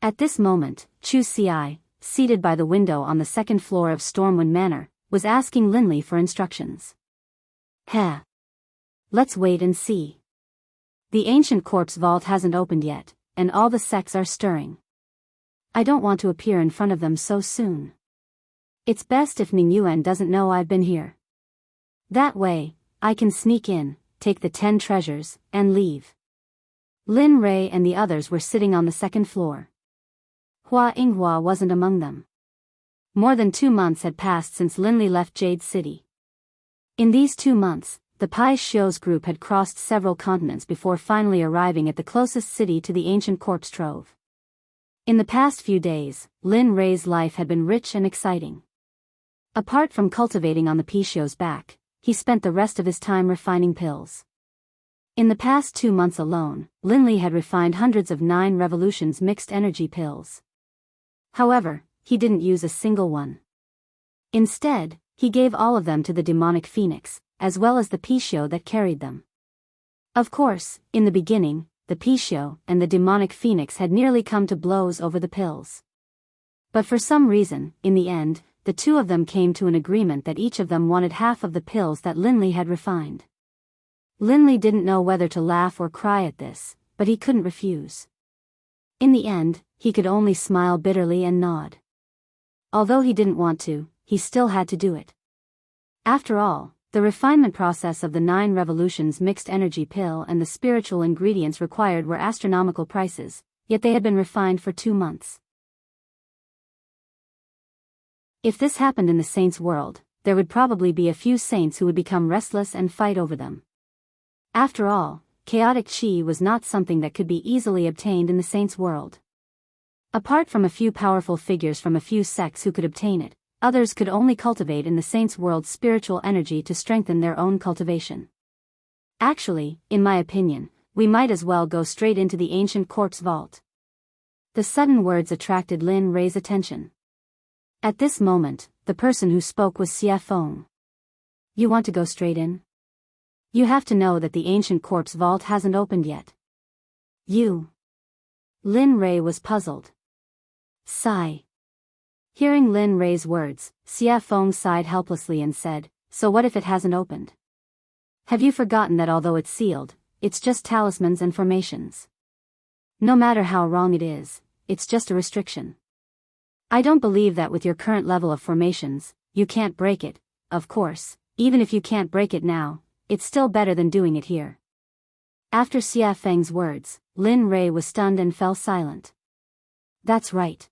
At this moment, Chu Ci, seated by the window on the second floor of Stormwind Manor, was asking Linley for instructions. Heh. Let's wait and see. The ancient corpse vault hasn't opened yet, and all the sects are stirring. I don't want to appear in front of them so soon. It's best if Ning Yuan doesn't know I've been here. That way, I can sneak in, take the 10 treasures, and leave. Lin Rei and the others were sitting on the second floor. Hua Yinghua wasn't among them. More than 2 months had passed since Linley left Jade City. In these 2 months, the Pai Xiu's group had crossed several continents before finally arriving at the closest city to the ancient corpse trove. In the past few days, Lin Rei's life had been rich and exciting. Apart from cultivating on the Pai Xiu's back, he spent the rest of his time refining pills. In the past 2 months alone, Linley had refined hundreds of 9 revolutions mixed energy pills. However, he didn't use a single one. Instead, he gave all of them to the demonic phoenix, as well as the Pai Xiu that carried them. Of course, in the beginning, the Pai Xiu and the demonic phoenix had nearly come to blows over the pills. But for some reason, in the end, the two of them came to an agreement that each of them wanted half of the pills that Linley had refined. Linley didn't know whether to laugh or cry at this, but he couldn't refuse. In the end, he could only smile bitterly and nod. Although he didn't want to, he still had to do it. After all, the refinement process of the 9 revolutions mixed energy pill and the spiritual ingredients required were astronomical prices, yet they had been refined for 2 months. If this happened in the saints' world, there would probably be a few saints who would become restless and fight over them. After all, chaotic chi was not something that could be easily obtained in the saints' world. Apart from a few powerful figures from a few sects who could obtain it, others could only cultivate in the saints' world spiritual energy to strengthen their own cultivation. Actually, in my opinion, we might as well go straight into the ancient corpse vault. The sudden words attracted Lin Rei's attention. At this moment, the person who spoke was Xie Feng. You want to go straight in? You have to know that the ancient corpse vault hasn't opened yet. You. Lin Rei was puzzled. Sigh. Hearing Lin Rei's words, Xie Feng sighed helplessly and said, so what if it hasn't opened? Have you forgotten that although it's sealed, it's just talismans and formations? No matter how wrong it is, it's just a restriction. I don't believe that with your current level of formations, you can't break it. Of course, even if you can't break it now, it's still better than doing it here. After Xie Feng's words, Lin Rei was stunned and fell silent. That's right.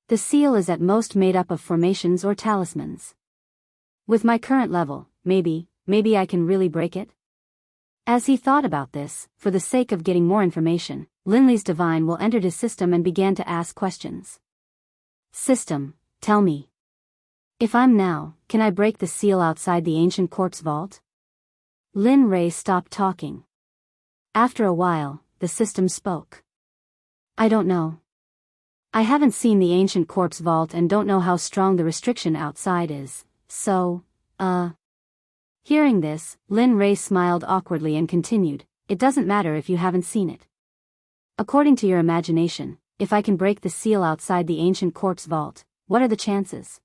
The seal is at most made up of formations or talismans. With my current level, maybe I can really break it? As he thought about this, for the sake of getting more information, Linley's divine will entered his system and began to ask questions. System, tell me. If I'm now, can I break the seal outside the ancient corpse vault? Lin Rei stopped talking. After a while, the system spoke. I don't know. I haven't seen the ancient corpse vault and don't know how strong the restriction outside is, so, Hearing this, Lin Ray smiled awkwardly and continued, it doesn't matter if you haven't seen it. According to your imagination, if I can break the seal outside the ancient corpse vault, what are the chances?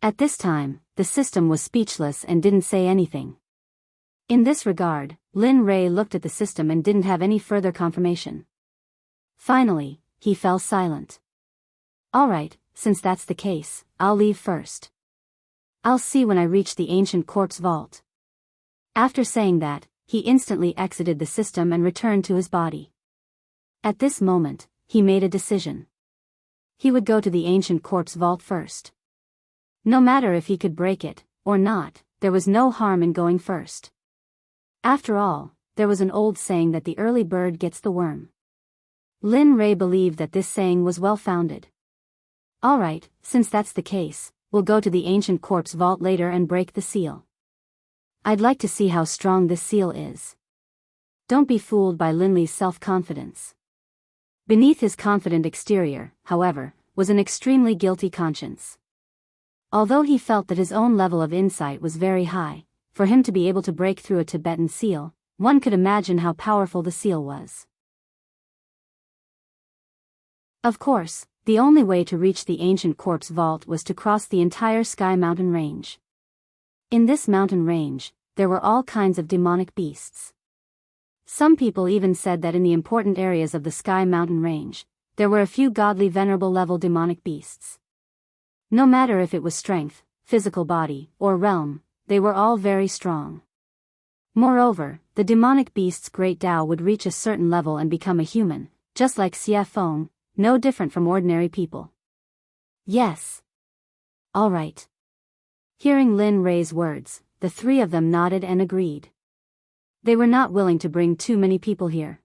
At this time, the system was speechless and didn't say anything. In this regard, Lin Ray looked at the system and didn't have any further confirmation. Finally, he fell silent. Alright, since that's the case, I'll leave first. I'll see when I reach the ancient corpse vault. After saying that, he instantly exited the system and returned to his body. At this moment, he made a decision. He would go to the ancient corpse vault first. No matter if he could break it, or not, there was no harm in going first. After all, there was an old saying that the early bird gets the worm. Lin Ray believed that this saying was well-founded. Alright, since that's the case, we'll go to the ancient corpse vault later and break the seal. I'd like to see how strong this seal is. Don't be fooled by Linley's self-confidence. Beneath his confident exterior, however, was an extremely guilty conscience. Although he felt that his own level of insight was very high, for him to be able to break through a Tibetan seal, one could imagine how powerful the seal was. Of course, the only way to reach the ancient corpse vault was to cross the entire Sky Mountain range. In this mountain range, there were all kinds of demonic beasts. Some people even said that in the important areas of the Sky Mountain range, there were a few godly venerable level demonic beasts. No matter if it was strength, physical body, or realm, they were all very strong. Moreover, the demonic beast's great Tao would reach a certain level and become a human, just like Xie Feng, no different from ordinary people. Yes. All right. Hearing Lin Ray's words, the three of them nodded and agreed. They were not willing to bring too many people here.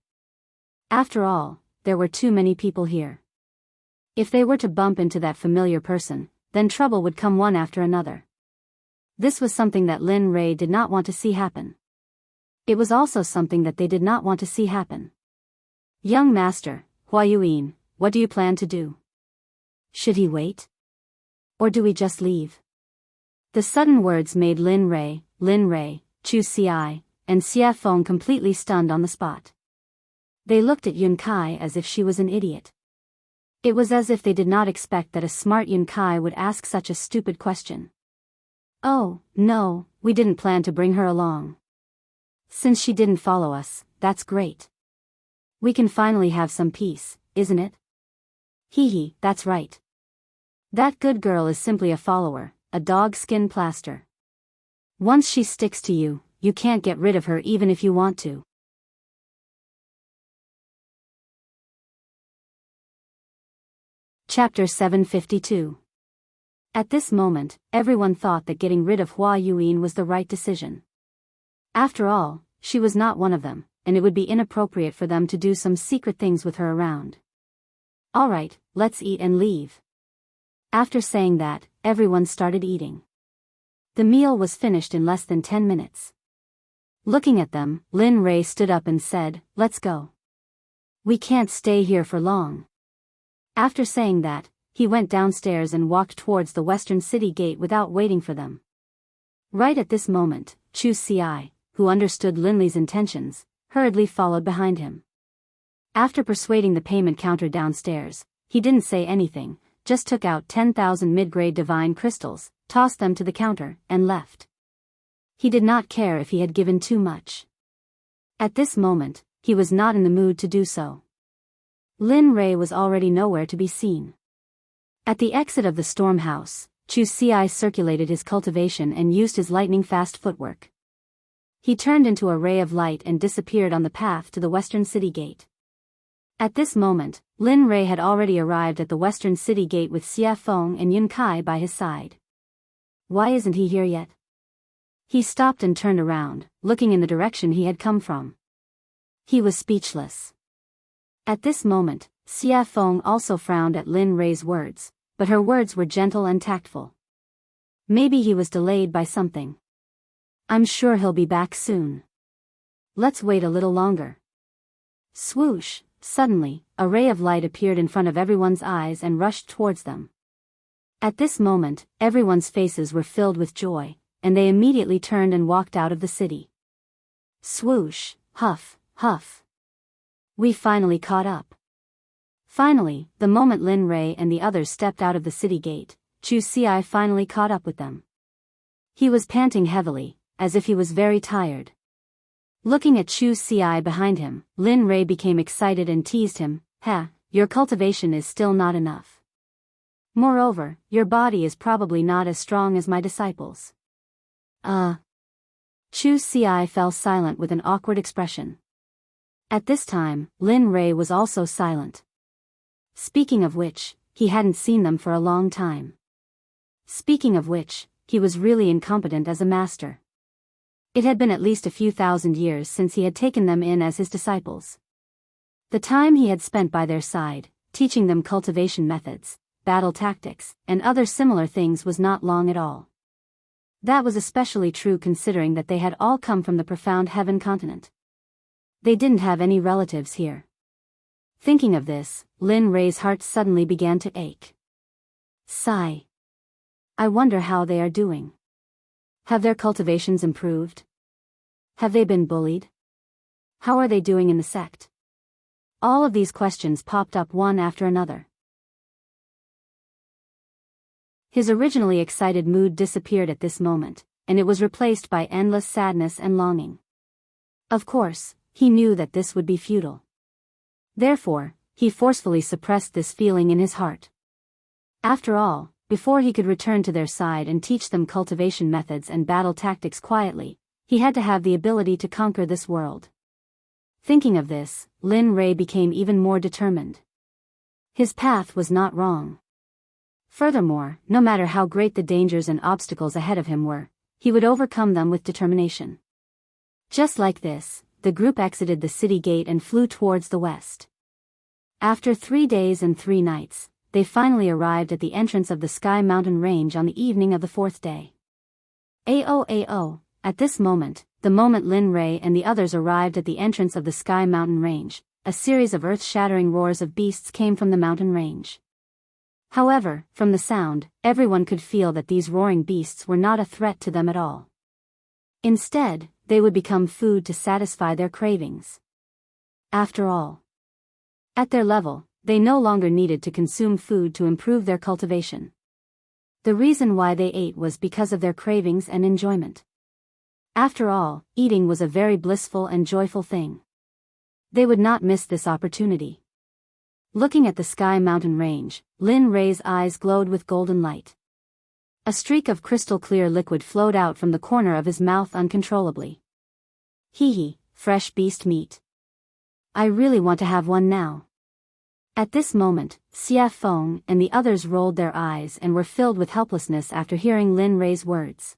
After all, there were too many people here. If they were to bump into that familiar person, then trouble would come one after another. This was something that Lin Ray did not want to see happen. It was also something that they did not want to see happen. Young Master, Hua Yuan, what do you plan to do? Should he wait? Or do we just leave? The sudden words made Lin Ray, Chu Xiai, and Xie Feng completely stunned on the spot. They looked at Yun Kai as if she was an idiot. It was as if they did not expect that a smart Yun Kai would ask such a stupid question. Oh, no, we didn't plan to bring her along. Since she didn't follow us, that's great. We can finally have some peace, isn't it? Hee, that's right. That good girl is simply a follower, a dog skin plaster. Once she sticks to you, you can't get rid of her even if you want to. Chapter 752. At this moment, everyone thought that getting rid of Hua Yuan was the right decision. After all, she was not one of them, and it would be inappropriate for them to do some secret things with her around. Alright, let's eat and leave. After saying that, everyone started eating. The meal was finished in less than 10 minutes. Looking at them, Lin Ray stood up and said, let's go. We can't stay here for long. After saying that, he went downstairs and walked towards the western city gate without waiting for them. Right at this moment, Chu Xiai, who understood Linley's intentions, hurriedly followed behind him. After persuading the payment counter downstairs, he didn't say anything, just took out 10,000 mid-grade divine crystals, tossed them to the counter, and left. He did not care if he had given too much. At this moment, he was not in the mood to do so. Lin Ray was already nowhere to be seen. At the exit of the storm house, Chu Xiai circulated his cultivation and used his lightning-fast footwork. He turned into a ray of light and disappeared on the path to the western city gate. At this moment, Lin Ray had already arrived at the western city gate with Xie Feng and Yun Kai by his side. Why isn't he here yet? He stopped and turned around, looking in the direction he had come from. He was speechless. At this moment, Xie Feng also frowned at Lin Ray's words, but her words were gentle and tactful. Maybe he was delayed by something. I'm sure he'll be back soon. Let's wait a little longer. Swoosh! Suddenly, a ray of light appeared in front of everyone's eyes and rushed towards them. At this moment, everyone's faces were filled with joy, and they immediately turned and walked out of the city. Swoosh! Huff, huff. We finally caught up. Finally, the moment Lin Rei and the others stepped out of the city gate, Chu Xi finally caught up with them. He was panting heavily, as if he was very tired. Looking at Chu Xi behind him, Lin Rei became excited and teased him, "Ha, your cultivation is still not enough. Moreover, your body is probably not as strong as my disciples." Chu Xi fell silent with an awkward expression. At this time, Lin Rei was also silent. Speaking of which, he hadn't seen them for a long time. Speaking of which, he was really incompetent as a master. It had been at least a few thousand years since he had taken them in as his disciples. The time he had spent by their side, teaching them cultivation methods, battle tactics, and other similar things was not long at all. That was especially true considering that they had all come from the profound heaven continent. They didn't have any relatives here. Thinking of this, Lin Rei's heart suddenly began to ache. Sigh. I wonder how they are doing. Have their cultivations improved? Have they been bullied? How are they doing in the sect? All of these questions popped up one after another. His originally excited mood disappeared at this moment, and it was replaced by endless sadness and longing. Of course, he knew that this would be futile. Therefore, he forcefully suppressed this feeling in his heart. After all, before he could return to their side and teach them cultivation methods and battle tactics quietly, he had to have the ability to conquer this world. Thinking of this, Lin Rei became even more determined. His path was not wrong. Furthermore, no matter how great the dangers and obstacles ahead of him were, he would overcome them with determination. Just like this, the group exited the city gate and flew towards the west. After 3 days and 3 nights, they finally arrived at the entrance of the Sky Mountain Range on the evening of the 4th day. Ao. At this moment, the moment Lin Rei and the others arrived at the entrance of the Sky Mountain Range, a series of earth-shattering roars of beasts came from the mountain range. However, from the sound, everyone could feel that these roaring beasts were not a threat to them at all. Instead, they would become food to satisfy their cravings. After all, at their level, they no longer needed to consume food to improve their cultivation. The reason why they ate was because of their cravings and enjoyment. After all, eating was a very blissful and joyful thing. They would not miss this opportunity. Looking at the Sky Mountain Range, Lin Rei's eyes glowed with golden light. A streak of crystal-clear liquid flowed out from the corner of his mouth uncontrollably. Hee, fresh beast meat. I really want to have one now. At this moment, Xia Feng and the others rolled their eyes and were filled with helplessness after hearing Lin Rei's words.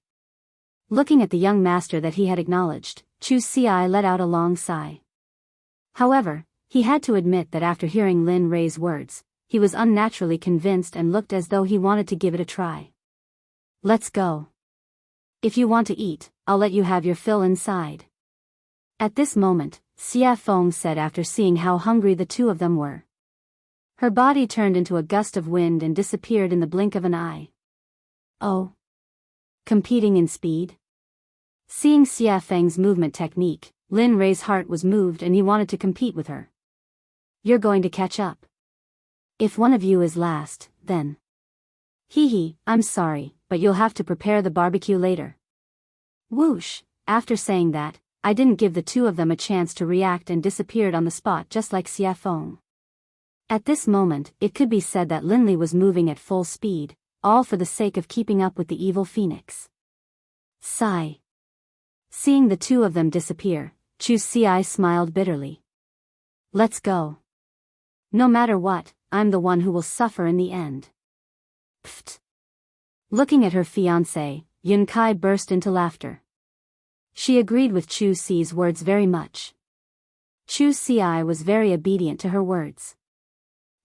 Looking at the young master that he had acknowledged, Chu Xi let out a long sigh. However, he had to admit that after hearing Lin Rei's words, he was unnaturally convinced and looked as though he wanted to give it a try. Let's go. If you want to eat, I'll let you have your fill inside. At this moment, Xia Feng said after seeing how hungry the two of them were. Her body turned into a gust of wind and disappeared in the blink of an eye. Oh. Competing in speed? Seeing Xia Feng's movement technique, Lin Rei's heart was moved and he wanted to compete with her. You're going to catch up. If one of you is last, then. I'm sorry, but you'll have to prepare the barbecue later. Whoosh! After saying that, I didn't give the two of them a chance to react and disappeared on the spot just like Xia Feng. At this moment, it could be said that Linli was moving at full speed, all for the sake of keeping up with the evil phoenix. Sigh. Seeing the two of them disappear, Chu Xi smiled bitterly. Let's go. No matter what, I'm the one who will suffer in the end. Pfft. Looking at her fiancé, Yun Kai burst into laughter. She agreed with Chu Xi's words very much. Chu Xi was very obedient to her words.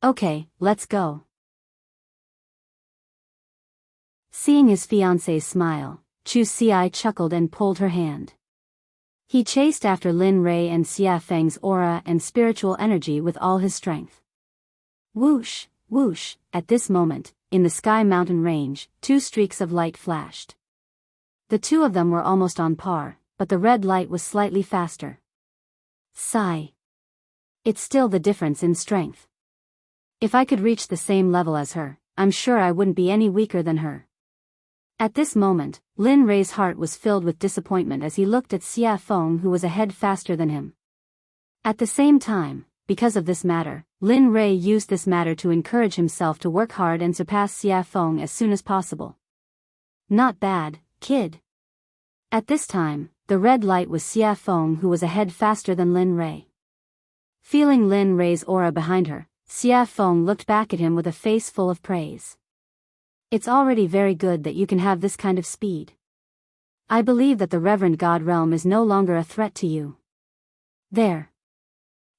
Okay, let's go. Seeing his fiancé's smile, Chu Xi chuckled and pulled her hand. He chased after Lin Rei and Xia Feng's aura and spiritual energy with all his strength. Whoosh, whoosh, at this moment, in the sky mountain range, two streaks of light flashed. The two of them were almost on par, but the red light was slightly faster. Sigh. It's still the difference in strength. If I could reach the same level as her, I'm sure I wouldn't be any weaker than her. At this moment, Lin Rei's heart was filled with disappointment as he looked at Xia Feng, who was a head faster than him. At the same time, because of this matter, Lin Rei used this matter to encourage himself to work hard and surpass Xia Feng as soon as possible. Not bad, kid. At this time, the red light was Xia Feng, who was a head faster than Lin Rei. Feeling Lin Rei's aura behind her, Xia Feng looked back at him with a face full of praise. It's already very good that you can have this kind of speed. I believe that the Reverend God Realm is no longer a threat to you. There.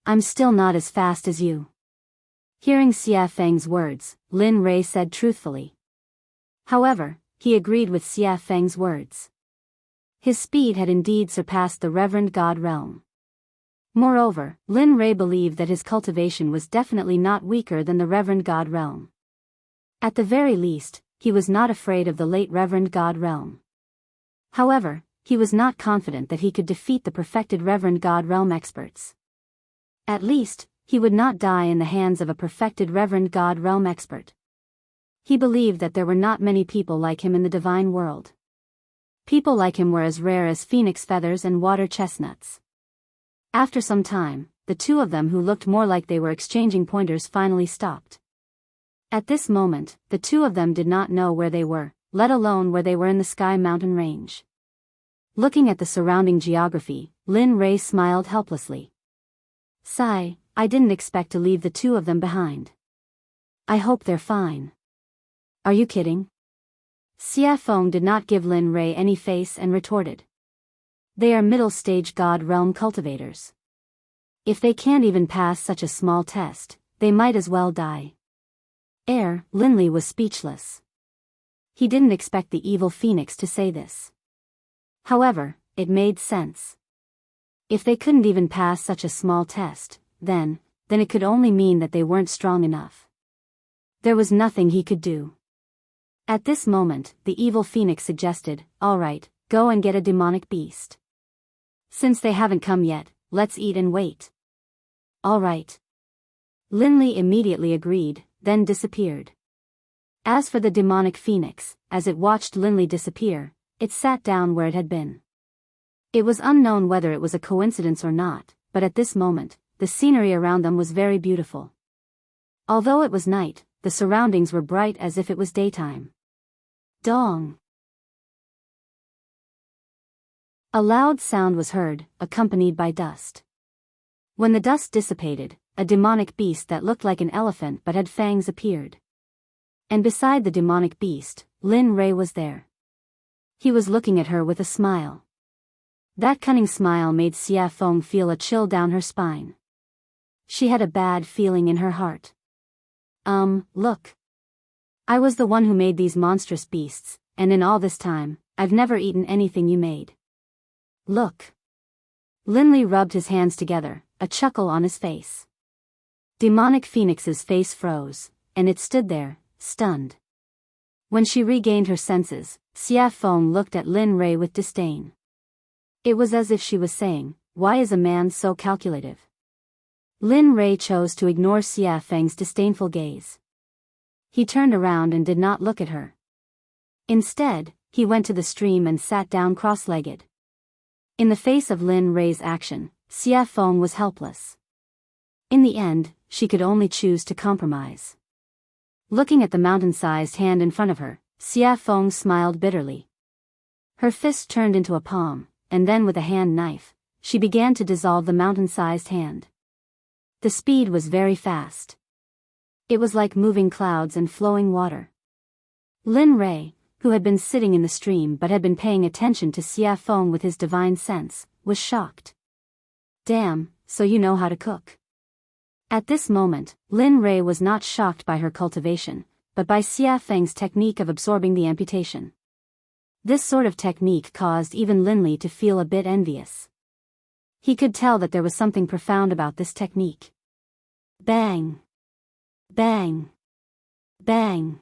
I'm still not as fast as you. Hearing Xia Feng's words, Lin Rei said truthfully. However, he agreed with Xia Feng's words. His speed had indeed surpassed the Reverend God Realm. Moreover, Lin Rei believed that his cultivation was definitely not weaker than the Reverend God Realm. At the very least, he was not afraid of the late Reverend God Realm. However, he was not confident that he could defeat the perfected Reverend God Realm experts. At least, he would not die in the hands of a perfected Reverend God Realm expert. He believed that there were not many people like him in the divine world. People like him were as rare as phoenix feathers and water chestnuts. After some time, the two of them who looked more like they were exchanging pointers finally stopped. At this moment, the two of them did not know where they were, let alone where they were in the sky mountain range. Looking at the surrounding geography, Lin Rei smiled helplessly. Sigh, I didn't expect to leave the two of them behind. I hope they're fine. Are you kidding? Xia Feng did not give Lin Rei any face and retorted. They are middle-stage God Realm cultivators. If they can't even pass such a small test, they might as well die. Linley was speechless. He didn't expect the evil phoenix to say this. However, it made sense. If they couldn't even pass such a small test, then it could only mean that they weren't strong enough. There was nothing he could do. At this moment, the evil phoenix suggested, "All right, go and get a demonic beast. Since they haven't come yet, let's eat and wait." All right. Linley immediately agreed, then disappeared. As for the demonic phoenix, as it watched Linley disappear, it sat down where it had been. It was unknown whether it was a coincidence or not, but at this moment, the scenery around them was very beautiful. Although it was night, the surroundings were bright as if it was daytime. Dong! A loud sound was heard, accompanied by dust. When the dust dissipated, a demonic beast that looked like an elephant but had fangs appeared. And beside the demonic beast, Lin Rei was there. He was looking at her with a smile. That cunning smile made Xia Feng feel a chill down her spine. She had a bad feeling in her heart. Look. I was the one who made these monstrous beasts, and in all this time, I've never eaten anything you made. Look. Linley rubbed his hands together, a chuckle on his face. Demonic Phoenix's face froze, and it stood there, stunned. When she regained her senses, Xia Feng looked at Lin Rei with disdain. It was as if she was saying, "Why is a man so calculative?" Lin Rei chose to ignore Xia Feng's disdainful gaze. He turned around and did not look at her. Instead, he went to the stream and sat down cross-legged. In the face of Lin Rei's action, Xia Feng was helpless. In the end, she could only choose to compromise. Looking at the mountain-sized hand in front of her, Xia Feng smiled bitterly. Her fist turned into a palm, and then with a hand knife, she began to dissolve the mountain-sized hand. The speed was very fast. It was like moving clouds and flowing water. Lin Rei, who had been sitting in the stream but had been paying attention to Xia Feng with his divine sense, was shocked. Damn, so you know how to cook. At this moment, Lin Rei was not shocked by her cultivation, but by Xia Feng's technique of absorbing the amputation. This sort of technique caused even Linley to feel a bit envious. He could tell that there was something profound about this technique. Bang! Bang! Bang!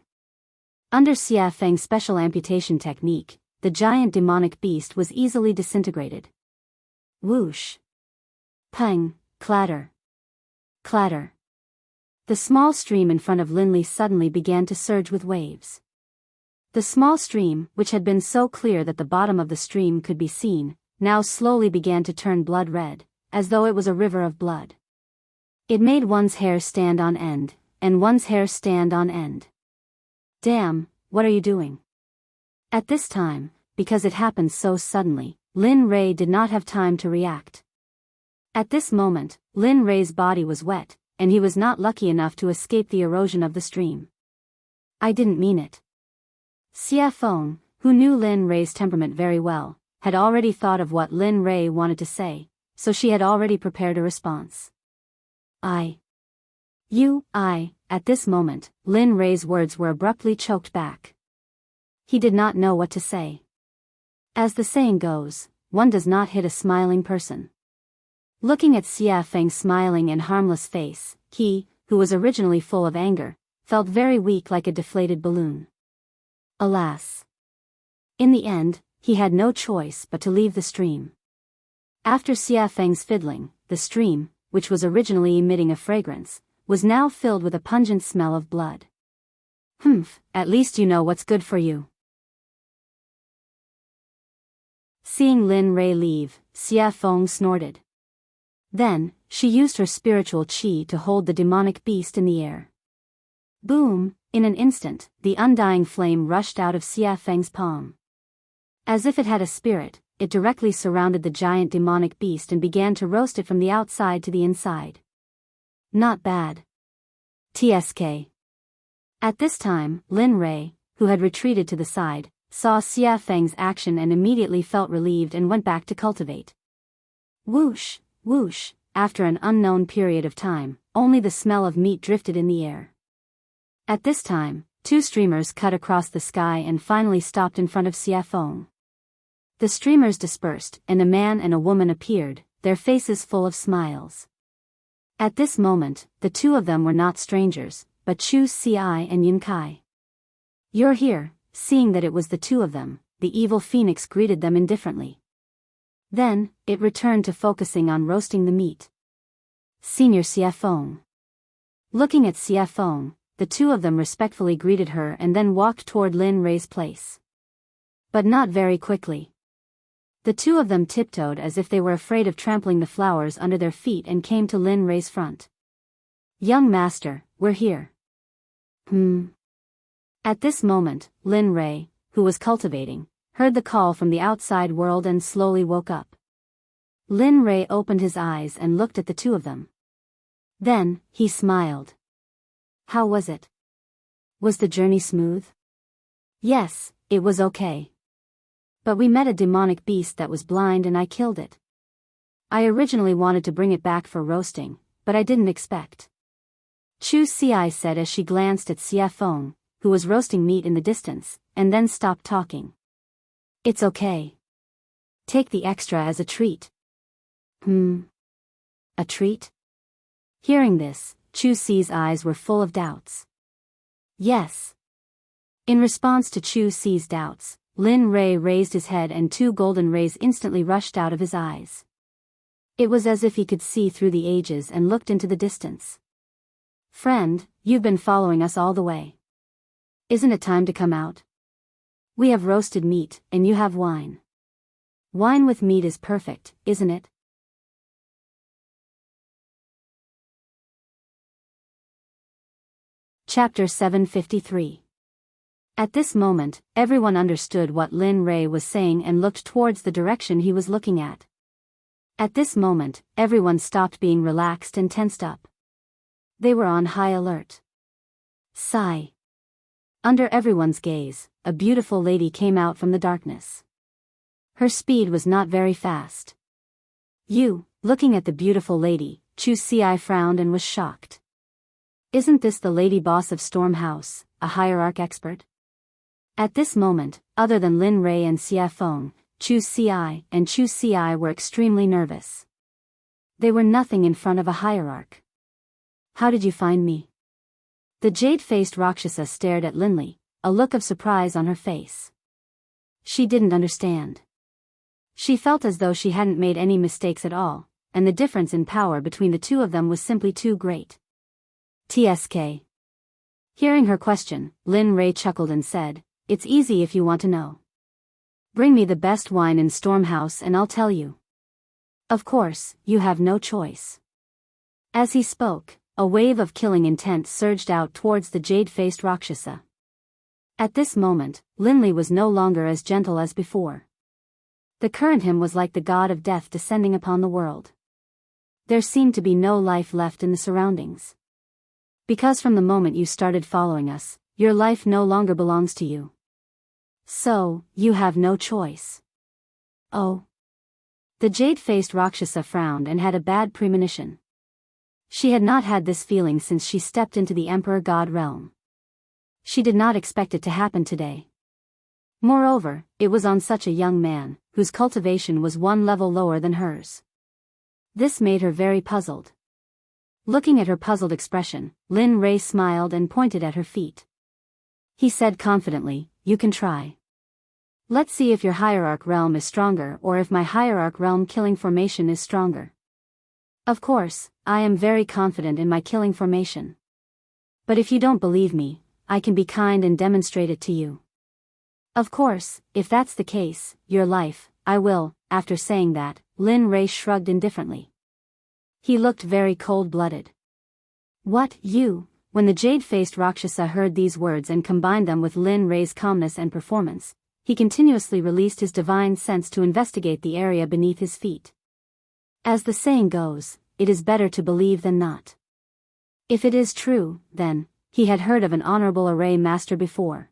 Under Xia Feng's special amputation technique, the giant demonic beast was easily disintegrated. Whoosh! Pang! Clatter! Clatter! The small stream in front of Linley suddenly began to surge with waves. The small stream, which had been so clear that the bottom of the stream could be seen, now slowly began to turn blood red, as though it was a river of blood. It made one's hair stand on end, and one's hair stand on end. Damn, what are you doing? At this time, because it happened so suddenly, Lin Rei did not have time to react. At this moment, Lin Rei's body was wet, and he was not lucky enough to escape the erosion of the stream. I didn't mean it. Xia Feng, who knew Lin Rei's temperament very well, had already thought of what Lin Rei wanted to say, so she had already prepared a response. At this moment, Lin Rei's words were abruptly choked back. He did not know what to say. As the saying goes, one does not hit a smiling person. Looking at Xia Feng's smiling and harmless face, he, who was originally full of anger, felt very weak like a deflated balloon. Alas! In the end, he had no choice but to leave the stream. After Xia Feng's fiddling, the stream, which was originally emitting a fragrance, was now filled with a pungent smell of blood. Humph, at least you know what's good for you. Seeing Lin Rei leave, Xia Feng snorted. Then, she used her spiritual qi to hold the demonic beast in the air. Boom! In an instant, the undying flame rushed out of Xia Feng's palm. As if it had a spirit, it directly surrounded the giant demonic beast and began to roast it from the outside to the inside. Not bad. TSK. At this time, Lin Rei, who had retreated to the side, saw Xia Feng's action and immediately felt relieved and went back to cultivate. Whoosh! Whoosh! After an unknown period of time, only the smell of meat drifted in the air. At this time, two streamers cut across the sky and finally stopped in front of Xia Feng. The streamers dispersed, and a man and a woman appeared, their faces full of smiles. At this moment, the two of them were not strangers, but Chu Xi and Yin Kai. You're here. Seeing that it was the two of them, the evil phoenix greeted them indifferently. Then, it returned to focusing on roasting the meat. Senior Xia Feng. Looking at Xia Feng, the two of them respectfully greeted her and then walked toward Lin Rei's place. But not very quickly. The two of them tiptoed as if they were afraid of trampling the flowers under their feet and came to Lin Rei's front. Young master, we're here. At this moment, Lin Rei, who was cultivating, heard the call from the outside world and slowly woke up. Lin Rei opened his eyes and looked at the two of them. Then, he smiled. How was it? Was the journey smooth? Yes, it was okay. But we met a demonic beast that was blind and I killed it. I originally wanted to bring it back for roasting, but I didn't expect. Chu Xi said as she glanced at Xia Feng, who was roasting meat in the distance, and then stopped talking. It's okay. Take the extra as a treat. A treat? Hearing this, Chu Xi's eyes were full of doubts. Yes. In response to Chu Xi's doubts, Lin Rei raised his head and two golden rays instantly rushed out of his eyes. It was as if he could see through the ages and looked into the distance. Friend, you've been following us all the way. Isn't it time to come out? We have roasted meat, and you have wine. Wine with meat is perfect, isn't it? Chapter 753. At this moment, everyone understood what Lin Rei was saying and looked towards the direction he was looking at. At this moment, everyone stopped being relaxed and tensed up. They were on high alert. Sigh. Under everyone's gaze, a beautiful lady came out from the darkness. Her speed was not very fast. Looking at the beautiful lady, Chu Xi frowned and was shocked. Isn't this the lady boss of Storm House, a hierarch expert? At this moment, other than Lin Rei and Xia Feng, Chu Xi and Chu Xi were extremely nervous. They were nothing in front of a hierarch. How did you find me? The jade-faced Rakshasa stared at Linley, a look of surprise on her face. She didn't understand. She felt as though she hadn't made any mistakes at all, and the difference in power between the two of them was simply too great. TSK. Hearing her question, Lin Ray chuckled and said, "It's easy if you want to know. Bring me the best wine in Stormhouse and I'll tell you. Of course, you have no choice." As he spoke, a wave of killing intent surged out towards the jade-faced Rakshasa. At this moment, Linley was no longer as gentle as before. The current him was like the god of death descending upon the world. There seemed to be no life left in the surroundings. Because from the moment you started following us, your life no longer belongs to you. So, you have no choice. Oh. The jade-faced Rakshasa frowned and had a bad premonition. She had not had this feeling since she stepped into the Emperor God realm. She did not expect it to happen today. Moreover, it was on such a young man, whose cultivation was one level lower than hers. This made her very puzzled. Looking at her puzzled expression, Lin Ray smiled and pointed at her feet. He said confidently, "You can try. Let's see if your hierarch realm is stronger or if my hierarch realm killing formation is stronger. Of course, I am very confident in my killing formation. But if you don't believe me, I can be kind and demonstrate it to you. Of course, if that's the case, your life, I will." After saying that, Lin Ray shrugged indifferently. He looked very cold-blooded. "What, you?" When the jade-faced Rakshasa heard these words and combined them with Lin Ray's calmness and performance, he continuously released his divine sense to investigate the area beneath his feet. As the saying goes, it is better to believe than not. If it is true, then, he had heard of an honorable array master before.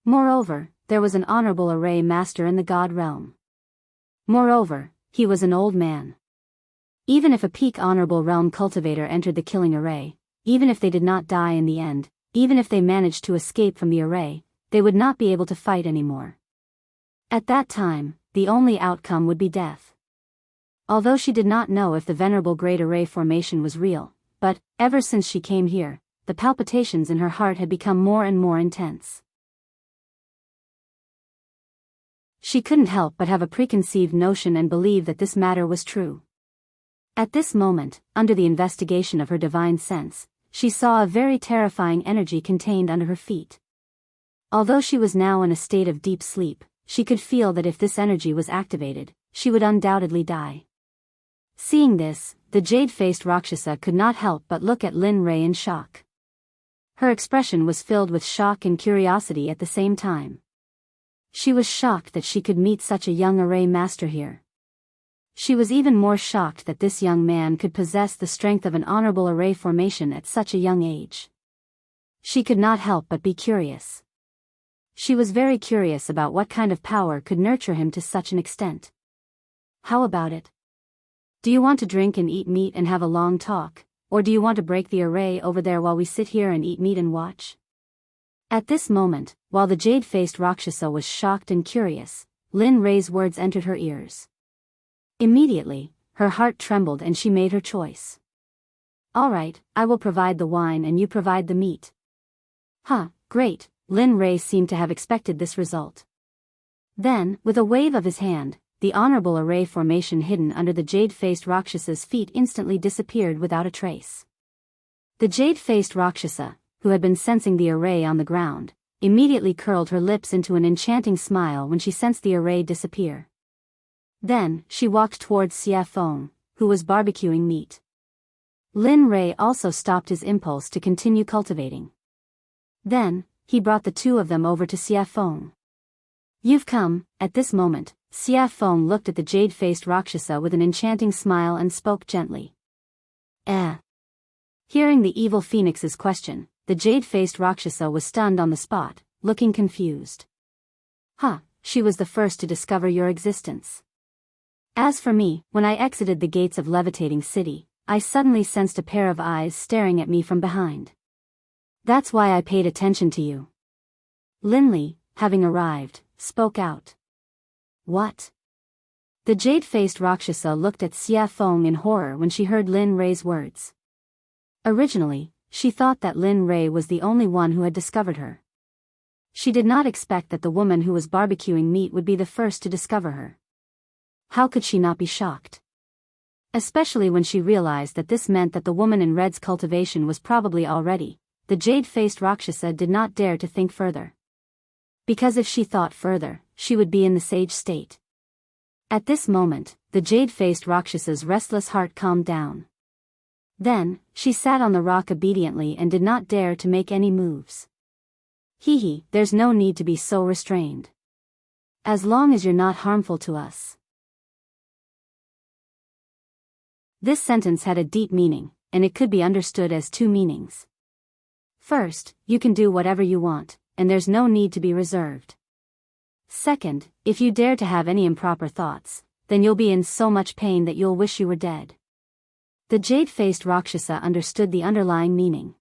Moreover, there was an honorable array master in the god realm. Moreover, he was an old man. Even if a peak honorable realm cultivator entered the killing array, even if they did not die in the end, even if they managed to escape from the array, they would not be able to fight anymore. At that time, the only outcome would be death. Although she did not know if the venerable great array formation was real, but, ever since she came here, the palpitations in her heart had become more and more intense. She couldn't help but have a preconceived notion and believe that this matter was true. At this moment, under the investigation of her divine sense, she saw a very terrifying energy contained under her feet. Although she was now in a state of deep sleep, she could feel that if this energy was activated, she would undoubtedly die. Seeing this, the jade-faced Rakshasa could not help but look at Lin Ray in shock. Her expression was filled with shock and curiosity at the same time. She was shocked that she could meet such a young array master here. She was even more shocked that this young man could possess the strength of an honorable array formation at such a young age. She could not help but be curious. She was very curious about what kind of power could nurture him to such an extent. "How about it? Do you want to drink and eat meat and have a long talk, or do you want to break the array over there while we sit here and eat meat and watch?" At this moment, while the jade-faced Rakshasa was shocked and curious, Lin Ray's words entered her ears. Immediately, her heart trembled and she made her choice. "All right, I will provide the wine and you provide the meat." "Huh, great." Lin Ray seemed to have expected this result. Then, with a wave of his hand, the honorable array formation hidden under the jade-faced Rakshasa's feet instantly disappeared without a trace. The jade-faced Rakshasa, who had been sensing the array on the ground, immediately curled her lips into an enchanting smile when she sensed the array disappear. Then, she walked towards Xia Feng, who was barbecuing meat. Lin Ray also stopped his impulse to continue cultivating. Then, he brought the two of them over to Xia Feng. "You've come." At this moment, Xia Feng looked at the jade-faced Rakshasa with an enchanting smile and spoke gently. Hearing the evil phoenix's question, the jade-faced Rakshasa was stunned on the spot, looking confused. "Huh, she was the first to discover your existence. As for me, when I exited the gates of Levitating City, I suddenly sensed a pair of eyes staring at me from behind. That's why I paid attention to you." Linley, having arrived, spoke out. "What?" The jade-faced Rakshasa looked at Xia Feng in horror when she heard Lin Rei's words. Originally, she thought that Lin Rei was the only one who had discovered her. She did not expect that the woman who was barbecuing meat would be the first to discover her. How could she not be shocked? Especially when she realized that this meant that the woman in red's cultivation was probably already. The jade-faced Rakshasa did not dare to think further. Because if she thought further, she would be in the sage state. At this moment, the jade-faced Rakshasa's restless heart calmed down. Then, she sat on the rock obediently and did not dare to make any moves. Hee, there's no need to be so restrained. As long as you're not harmful to us. This sentence had a deep meaning, and it could be understood as two meanings. First, you can do whatever you want, and there's no need to be reserved. Second, if you dare to have any improper thoughts, then you'll be in so much pain that you'll wish you were dead. The jade-faced Rakshasa understood the underlying meaning.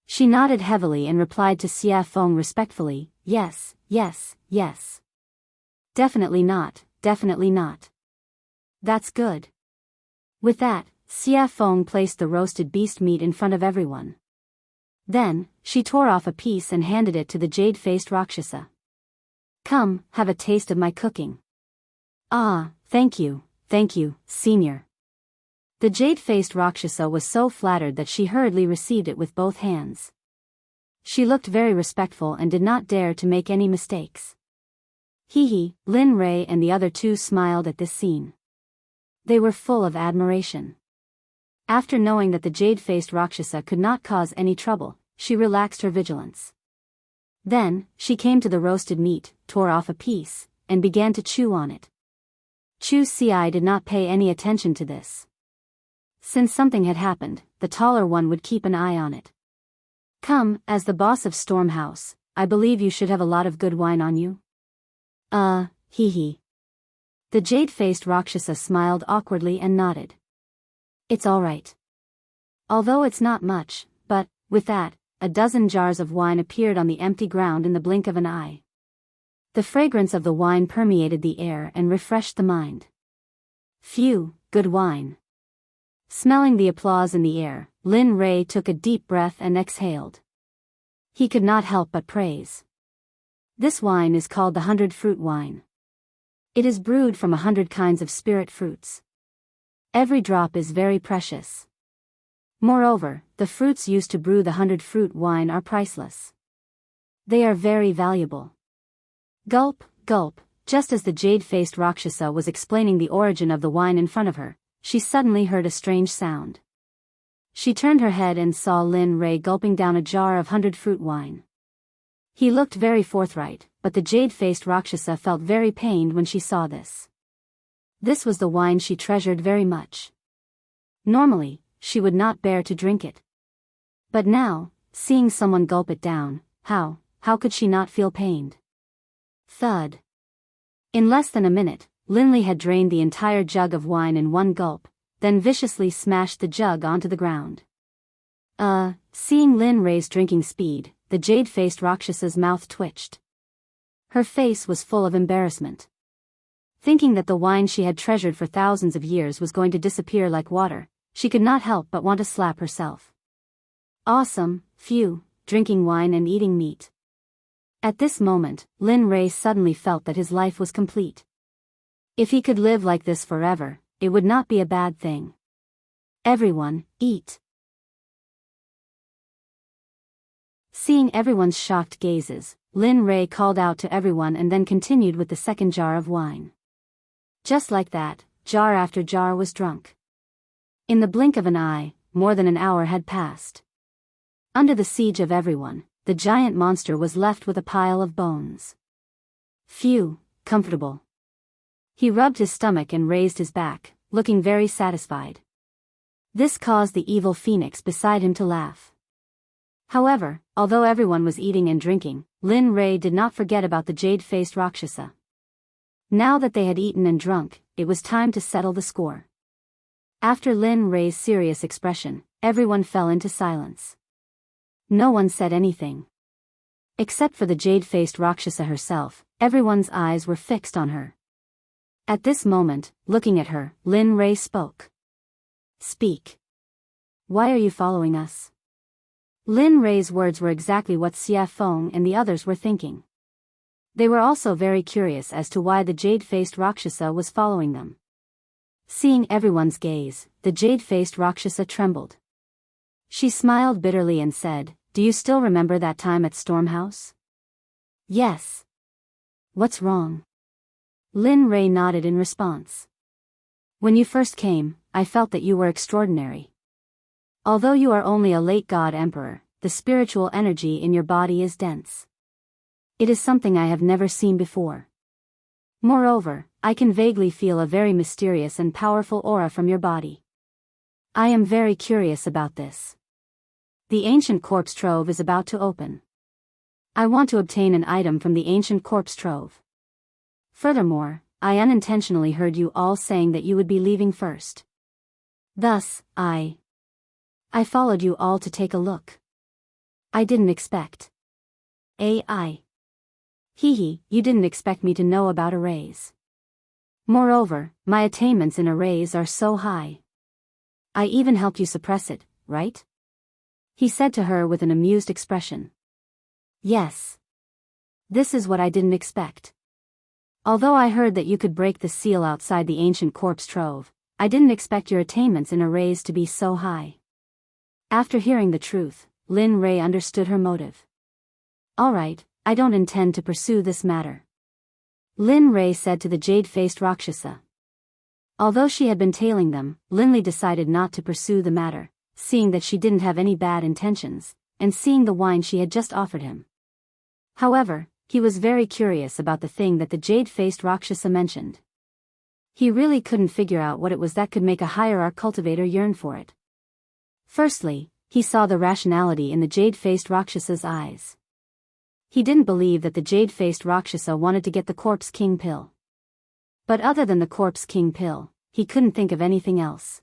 She nodded heavily and replied to Xia Feng respectfully, yes, yes, yes. Definitely not, definitely not. That's good. With that, Xia Feng placed the roasted beast meat in front of everyone. Then, she tore off a piece and handed it to the jade-faced Rakshasa. Come, have a taste of my cooking. Ah, thank you, senior. The jade-faced Rakshasa was so flattered that she hurriedly received it with both hands. She looked very respectful and did not dare to make any mistakes. Hee, Lin Rei and the other two smiled at this scene. They were full of admiration. After knowing that the jade-faced Rakshasa could not cause any trouble, she relaxed her vigilance. Then, she came to the roasted meat, tore off a piece, and began to chew on it. Chu Ci did not pay any attention to this. Since something had happened, the taller one would keep an eye on it. Come, as the boss of Storm House, I believe you should have a lot of good wine on you. Hee. The jade-faced Rakshasa smiled awkwardly and nodded. It's all right. Although it's not much, but, with that, a dozen jars of wine appeared on the empty ground in the blink of an eye. The fragrance of the wine permeated the air and refreshed the mind. Phew, good wine. Smelling the applause in the air, Lin Rei took a deep breath and exhaled. He could not help but praise. This wine is called the 100-fruit wine. It is brewed from 100 kinds of spirit fruits. Every drop is very precious. Moreover, the fruits used to brew the 100-fruit wine are priceless. They are very valuable. Gulp, gulp, just as the jade-faced Rakshasa was explaining the origin of the wine in front of her, she suddenly heard a strange sound. She turned her head and saw Lin Rei gulping down a jar of 100-fruit wine. He looked very forthright, but the jade-faced Rakshasa felt very pained when she saw this. This was the wine she treasured very much. Normally, she would not bear to drink it. But now, seeing someone gulp it down, how could she not feel pained? Thud. In less than a minute, Linley had drained the entire jug of wine in one gulp, then viciously smashed the jug onto the ground. Seeing Lin Rei's drinking speed, the jade-faced Rakshasa's mouth twitched. Her face was full of embarrassment. Thinking that the wine she had treasured for thousands of years was going to disappear like water, she could not help but want to slap herself. Awesome, phew, drinking wine and eating meat. At this moment, Lin Rei suddenly felt that his life was complete. If he could live like this forever, it would not be a bad thing. Everyone, eat. Seeing everyone's shocked gazes, Lin Rei called out to everyone and then continued with the second jar of wine. Just like that, jar after jar was drunk. In the blink of an eye, more than an hour had passed. Under the siege of everyone, the giant monster was left with a pile of bones. Phew, comfortable. He rubbed his stomach and raised his back, looking very satisfied. This caused the evil phoenix beside him to laugh. However, although everyone was eating and drinking, Lin Rei did not forget about the jade-faced Rakshasa. Now that they had eaten and drunk, it was time to settle the score. After Lin Rei's serious expression, everyone fell into silence. No one said anything. Except for the jade-faced Rakshasa herself, everyone's eyes were fixed on her. At this moment, looking at her, Lin Rei spoke. Speak. Why are you following us? Lin Rei's words were exactly what Xia Feng and the others were thinking. They were also very curious as to why the jade-faced Rakshasa was following them. Seeing everyone's gaze, the jade-faced Rakshasa trembled. She smiled bitterly and said, "Do you still remember that time at Stormhouse?" "Yes." "What's wrong?" Lin Rei nodded in response. "When you first came, I felt that you were extraordinary. Although you are only a late god emperor, the spiritual energy in your body is dense. It is something I have never seen before. Moreover, I can vaguely feel a very mysterious and powerful aura from your body. I am very curious about this. The ancient corpse trove is about to open. I want to obtain an item from the ancient corpse trove. Furthermore, I unintentionally heard you all saying that you would be leaving first. Thus, I followed you all to take a look. I didn't expect. AI. Hee, you didn't expect me to know about arrays. Moreover, my attainments in arrays are so high. I even helped you suppress it, right?" He said to her with an amused expression. "Yes. This is what I didn't expect. Although I heard that you could break the seal outside the ancient corpse trove, I didn't expect your attainments in arrays to be so high." After hearing the truth, Lin Rei understood her motive. "All right, I don't intend to pursue this matter," Lin Rei said to the jade-faced Rakshasa. Although she had been tailing them, Linley decided not to pursue the matter, seeing that she didn't have any bad intentions, and seeing the wine she had just offered him. However, he was very curious about the thing that the jade-faced Rakshasa mentioned. He really couldn't figure out what it was that could make a hierarch cultivator yearn for it. Firstly, he saw the rationality in the jade-faced Rakshasa's eyes. He didn't believe that the jade-faced Rakshasa wanted to get the Corpse King pill. But other than the Corpse King pill, he couldn't think of anything else.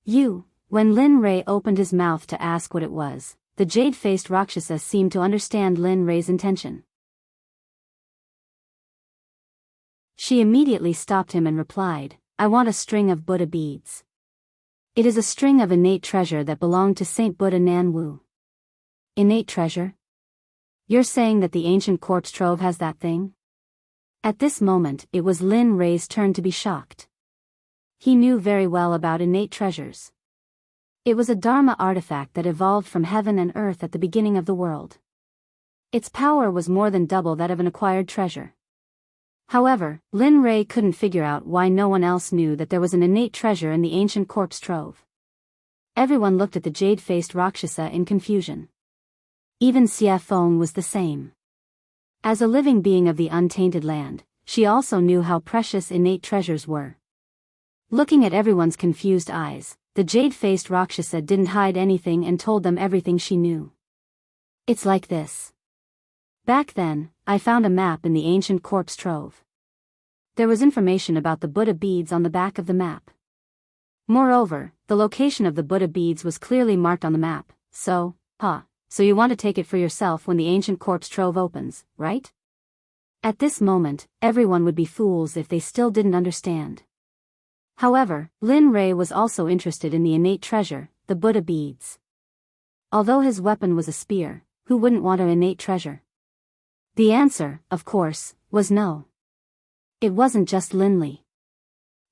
When Lin Rei opened his mouth to ask what it was, the jade-faced Rakshasa seemed to understand Lin Rei's intention. She immediately stopped him and replied, "I want a string of Buddha beads. It is a string of innate treasure that belonged to Saint Buddha Nan Wu." "Innate treasure? You're saying that the ancient corpse trove has that thing?" At this moment, it was Lin Rei's turn to be shocked. He knew very well about innate treasures. It was a Dharma artifact that evolved from heaven and earth at the beginning of the world. Its power was more than double that of an acquired treasure. However, Lin Rei couldn't figure out why no one else knew that there was an innate treasure in the ancient corpse trove. Everyone looked at the jade-faced Rakshasa in confusion. Even Xia Feng was the same. As a living being of the untainted land, she also knew how precious innate treasures were. Looking at everyone's confused eyes, the jade-faced Rakshasa didn't hide anything and told them everything she knew. "It's like this. Back then, I found a map in the ancient corpse trove. There was information about the Buddha beads on the back of the map. Moreover, the location of the Buddha beads was clearly marked on the map, so you want to take it for yourself when the ancient corpse trove opens, right?" At this moment, everyone would be fools if they still didn't understand. However, Lin Rei was also interested in the innate treasure, the Buddha beads. Although his weapon was a spear, who wouldn't want an innate treasure? The answer, of course, was no. It wasn't just Linley.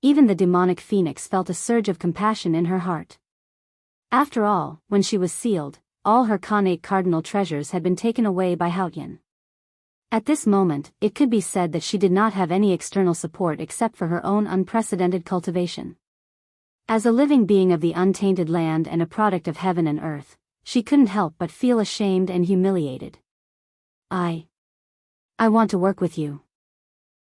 Even the demonic phoenix felt a surge of compassion in her heart. After all, when she was sealed, all her Khanate cardinal treasures had been taken away by Haotian. At this moment, it could be said that she did not have any external support except for her own unprecedented cultivation. As a living being of the untainted land and a product of heaven and earth, she couldn't help but feel ashamed and humiliated. I want to work with you.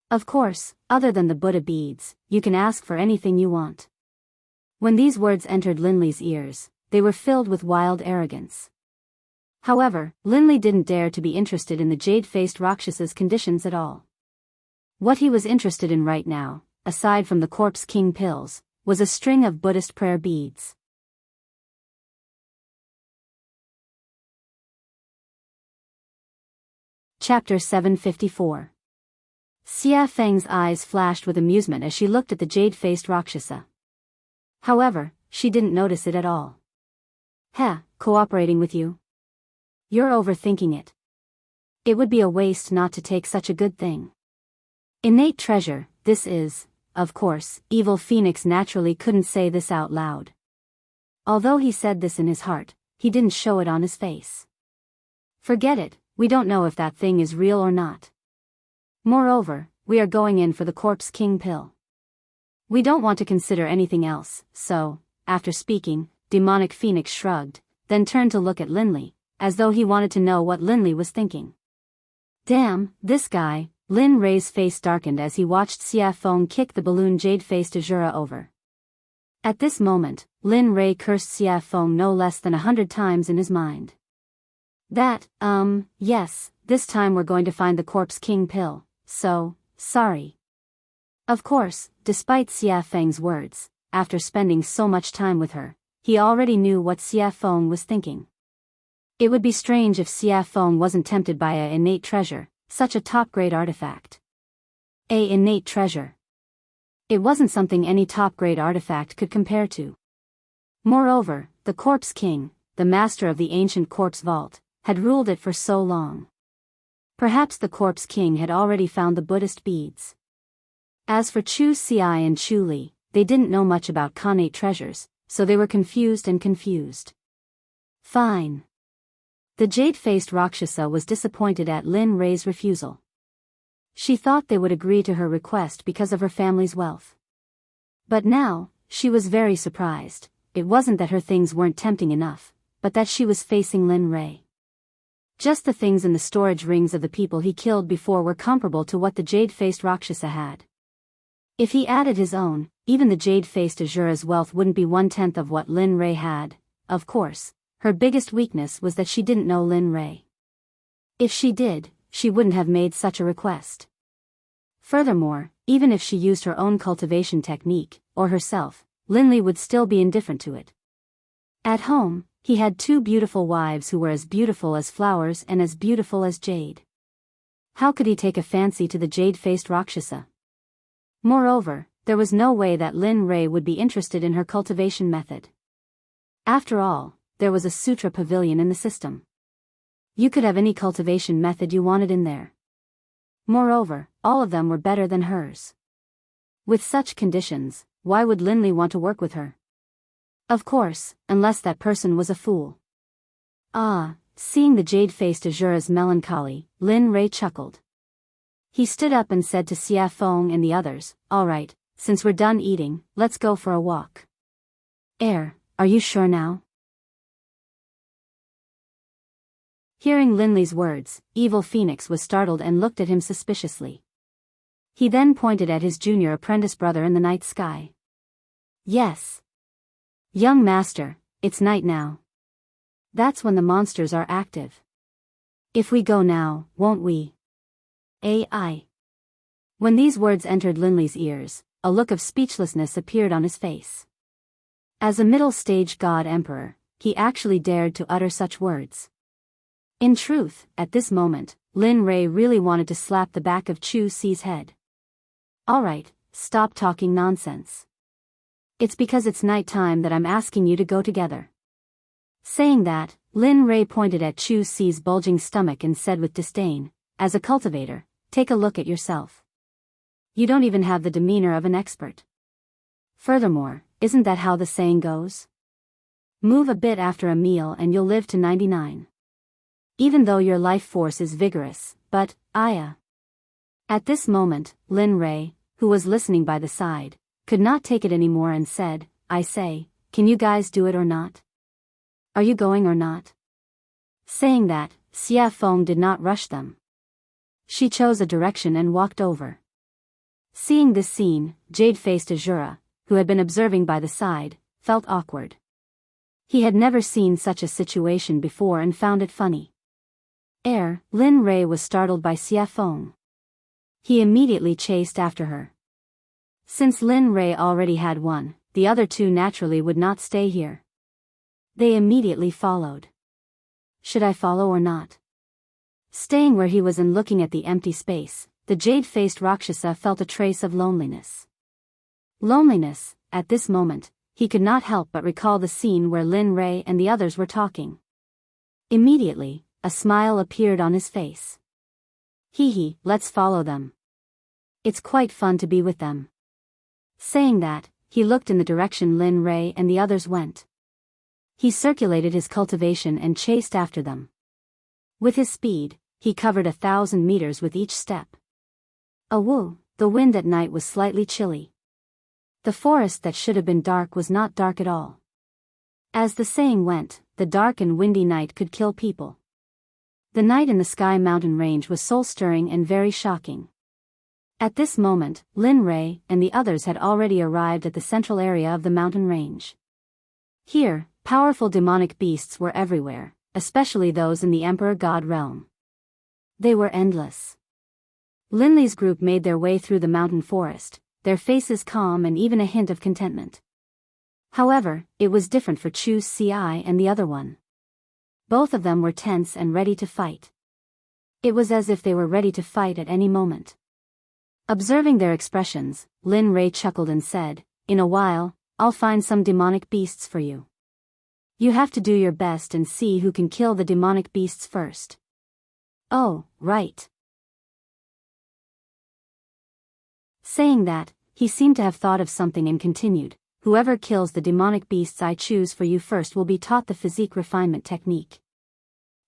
Of course, other than the Buddha beads, you can ask for anything you want." When these words entered Linley's ears, they were filled with wild arrogance. However, Linley didn't dare to be interested in the jade-faced Rakshasa's conditions at all. What he was interested in right now, aside from the Corpse King pills, was a string of Buddhist prayer beads. Chapter 754. Xia Feng's eyes flashed with amusement as she looked at the jade-faced Rakshasa. However, she didn't notice it at all. Cooperating with you? You're overthinking it. It would be a waste not to take such a good thing. Innate treasure, this is, of course, Evil Phoenix naturally couldn't say this out loud. Although he said this in his heart, he didn't show it on his face. Forget it, we don't know if that thing is real or not. Moreover, we are going in for the Corpse King pill. We don't want to consider anything else, so, after speaking, Demonic Phoenix shrugged, then turned to look at Linley, as though he wanted to know what Linley was thinking. Damn, this guy. Lin Rei's face darkened as he watched Xia Feng kick the balloon jade-faced Azura over. At this moment, Lin Rei cursed Xia Feng no less than 100 times in his mind. Yes, this time we're going to find the Corpse King pill, so, sorry. Of course, despite Xia Feng's words, after spending so much time with her, he already knew what Xia Feng was thinking. It would be strange if Xia Feng wasn't tempted by a innate treasure, such a top-grade artifact. A innate treasure. It wasn't something any top-grade artifact could compare to. Moreover, the Corpse King, the master of the ancient corpse vault, had ruled it for so long. Perhaps the Corpse King had already found the Buddhist beads. As for Chu Xiai and Chu Li, they didn't know much about connate treasures, so they were confused. Fine. The jade-faced Rakshasa was disappointed at Lin Rei's refusal. She thought they would agree to her request because of her family's wealth. But now, she was very surprised. It wasn't that her things weren't tempting enough, but that she was facing Lin Rei. Just the things in the storage rings of the people he killed before were comparable to what the jade-faced Rakshasa had. If he added his own, even the jade-faced Azura's wealth wouldn't be 1/10 of what Lin Rei had. Of course, her biggest weakness was that she didn't know Lin Rei. If she did, she wouldn't have made such a request. Furthermore, even if she used her own cultivation technique, or herself, Linley would still be indifferent to it. At home, he had 2 beautiful wives who were as beautiful as flowers and as beautiful as jade. How could he take a fancy to the jade-faced Rakshasa? Moreover, there was no way that Lin Rei would be interested in her cultivation method. After all, there was a sutra pavilion in the system. You could have any cultivation method you wanted in there. Moreover, all of them were better than hers. With such conditions, why would Linley want to work with her? Of course, unless that person was a fool. Seeing the jade-faced Azura's melancholy, Lin Rei chuckled. He stood up and said to Xia Feng and the others, "All right, since we're done eating, let's go for a walk." Are you sure now? Hearing Linley's words, Evil Phoenix was startled and looked at him suspiciously. He then pointed at his junior apprentice brother in the night sky. Yes. Young master, it's night now. That's when the monsters are active. If we go now, won't we? Ai. When these words entered Linley's ears, a look of speechlessness appeared on his face. As a middle-stage god emperor, he actually dared to utter such words. In truth, at this moment, Lin Rei really wanted to slap the back of Chu Xi's head. Alright, stop talking nonsense. It's because it's night time that I'm asking you to go together. Saying that, Lin Rei pointed at Chu Xi's bulging stomach and said with disdain, "As a cultivator, take a look at yourself. You don't even have the demeanor of an expert. Furthermore, isn't that how the saying goes? Move a bit after a meal and you'll live to 99. Even though your life force is vigorous, but, Aya." At this moment, Lin Rei, who was listening by the side, could not take it anymore and said, "I say, can you guys do it or not? Are you going or not?" Saying that, Xia Feng did not rush them. She chose a direction and walked over. Seeing this scene, jade-faced Azura, who had been observing by the side, felt awkward. He had never seen such a situation before and found it funny. Lin Rei was startled by Xia Feng. He immediately chased after her. Since Lin Rei already had one, the other 2 naturally would not stay here. They immediately followed. Should I follow or not? Staying where he was and looking at the empty space, the jade-faced Rakshasa felt a trace of loneliness. Loneliness, at this moment, he could not help but recall the scene where Lin Rei and the others were talking. Immediately, a smile appeared on his face. Hee, let's follow them. It's quite fun to be with them. Saying that, he looked in the direction Lin Rei and the others went. He circulated his cultivation and chased after them. With his speed, he covered 1,000 meters with each step. Woo, the wind at night was slightly chilly. The forest that should have been dark was not dark at all. As the saying went, the dark and windy night could kill people. The night in the Sky Mountain Range was soul-stirring and very shocking. At this moment, Lin Rei and the others had already arrived at the central area of the mountain range. Here, powerful demonic beasts were everywhere, especially those in the Emperor God realm. They were endless. Linley's group made their way through the mountain forest, their faces calm and even a hint of contentment. However, it was different for Chu Ci and the other one. Both of them were tense and ready to fight. It was as if they were ready to fight at any moment. Observing their expressions, Lin Rei chuckled and said, "In a while, I'll find some demonic beasts for you. You have to do your best and see who can kill the demonic beasts first." "Oh, right." Saying that, he seemed to have thought of something and continued, "Whoever kills the demonic beasts I choose for you first will be taught the physique refinement technique.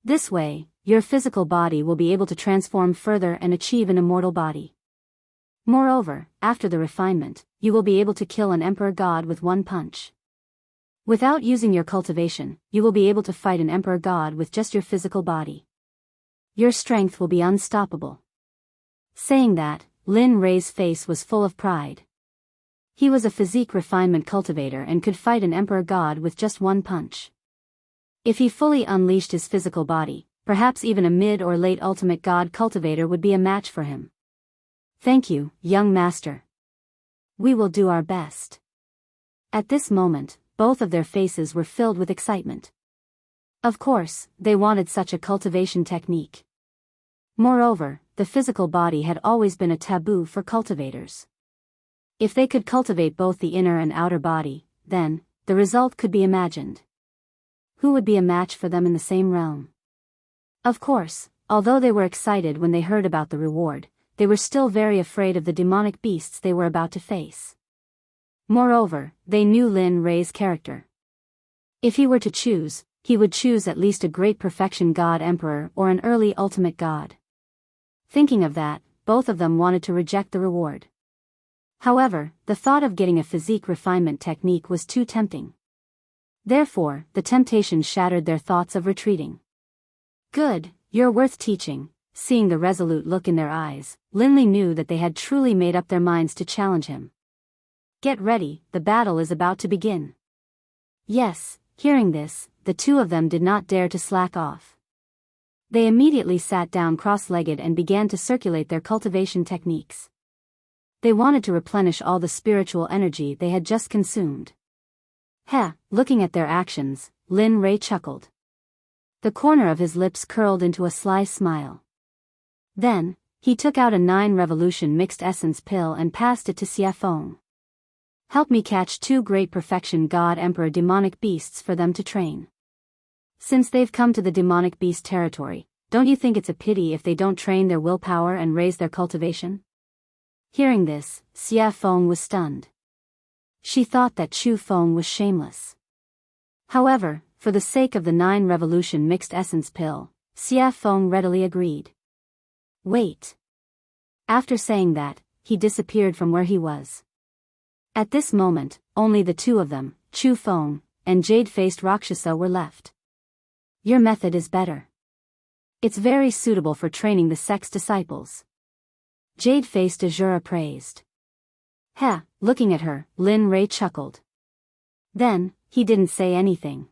This way, your physical body will be able to transform further and achieve an immortal body. Moreover, after the refinement, you will be able to kill an emperor god with one punch. Without using your cultivation, you will be able to fight an emperor god with just your physical body. Your strength will be unstoppable." Saying that, Lin Rei's face was full of pride. He was a physique refinement cultivator and could fight an emperor god with just one punch. If he fully unleashed his physical body, perhaps even a mid or late ultimate god cultivator would be a match for him. "Thank you, young master. We will do our best." At this moment, both of their faces were filled with excitement. Of course, they wanted such a cultivation technique. Moreover, the physical body had always been a taboo for cultivators. If they could cultivate both the inner and outer body, then, the result could be imagined. Who would be a match for them in the same realm? Of course, although they were excited when they heard about the reward, they were still very afraid of the demonic beasts they were about to face. Moreover, they knew Lin Rei's character. If he were to choose, he would choose at least a great perfection god emperor or an early ultimate god. Thinking of that, both of them wanted to reject the reward. However, the thought of getting a physique refinement technique was too tempting. Therefore, the temptation shattered their thoughts of retreating. "Good, you're worth teaching." Seeing the resolute look in their eyes, Linley knew that they had truly made up their minds to challenge him. "Get ready, the battle is about to begin." Yes, hearing this, the two of them did not dare to slack off. They immediately sat down cross-legged and began to circulate their cultivation techniques. They wanted to replenish all the spiritual energy they had just consumed. Looking at their actions, Lin Rei chuckled. The corner of his lips curled into a sly smile. Then, he took out a 9-revolution mixed essence pill and passed it to Xia Feng. "Help me catch 2 great perfection god emperor demonic beasts for them to train. Since they've come to the demonic beast territory, don't you think it's a pity if they don't train their willpower and raise their cultivation?" Hearing this, Xia Feng was stunned. She thought that Chu Feng was shameless. However, for the sake of the 9-revolution mixed essence pill, Xia Feng readily agreed. "Wait." After saying that, he disappeared from where he was. At this moment, only the two of them, Chu Feng and jade-faced Rakshasa, were left. "Your method is better. It's very suitable for training the Sect's disciples." Jade-faced Azura praised. Looking at her, Lin Rei chuckled. Then, he didn't say anything.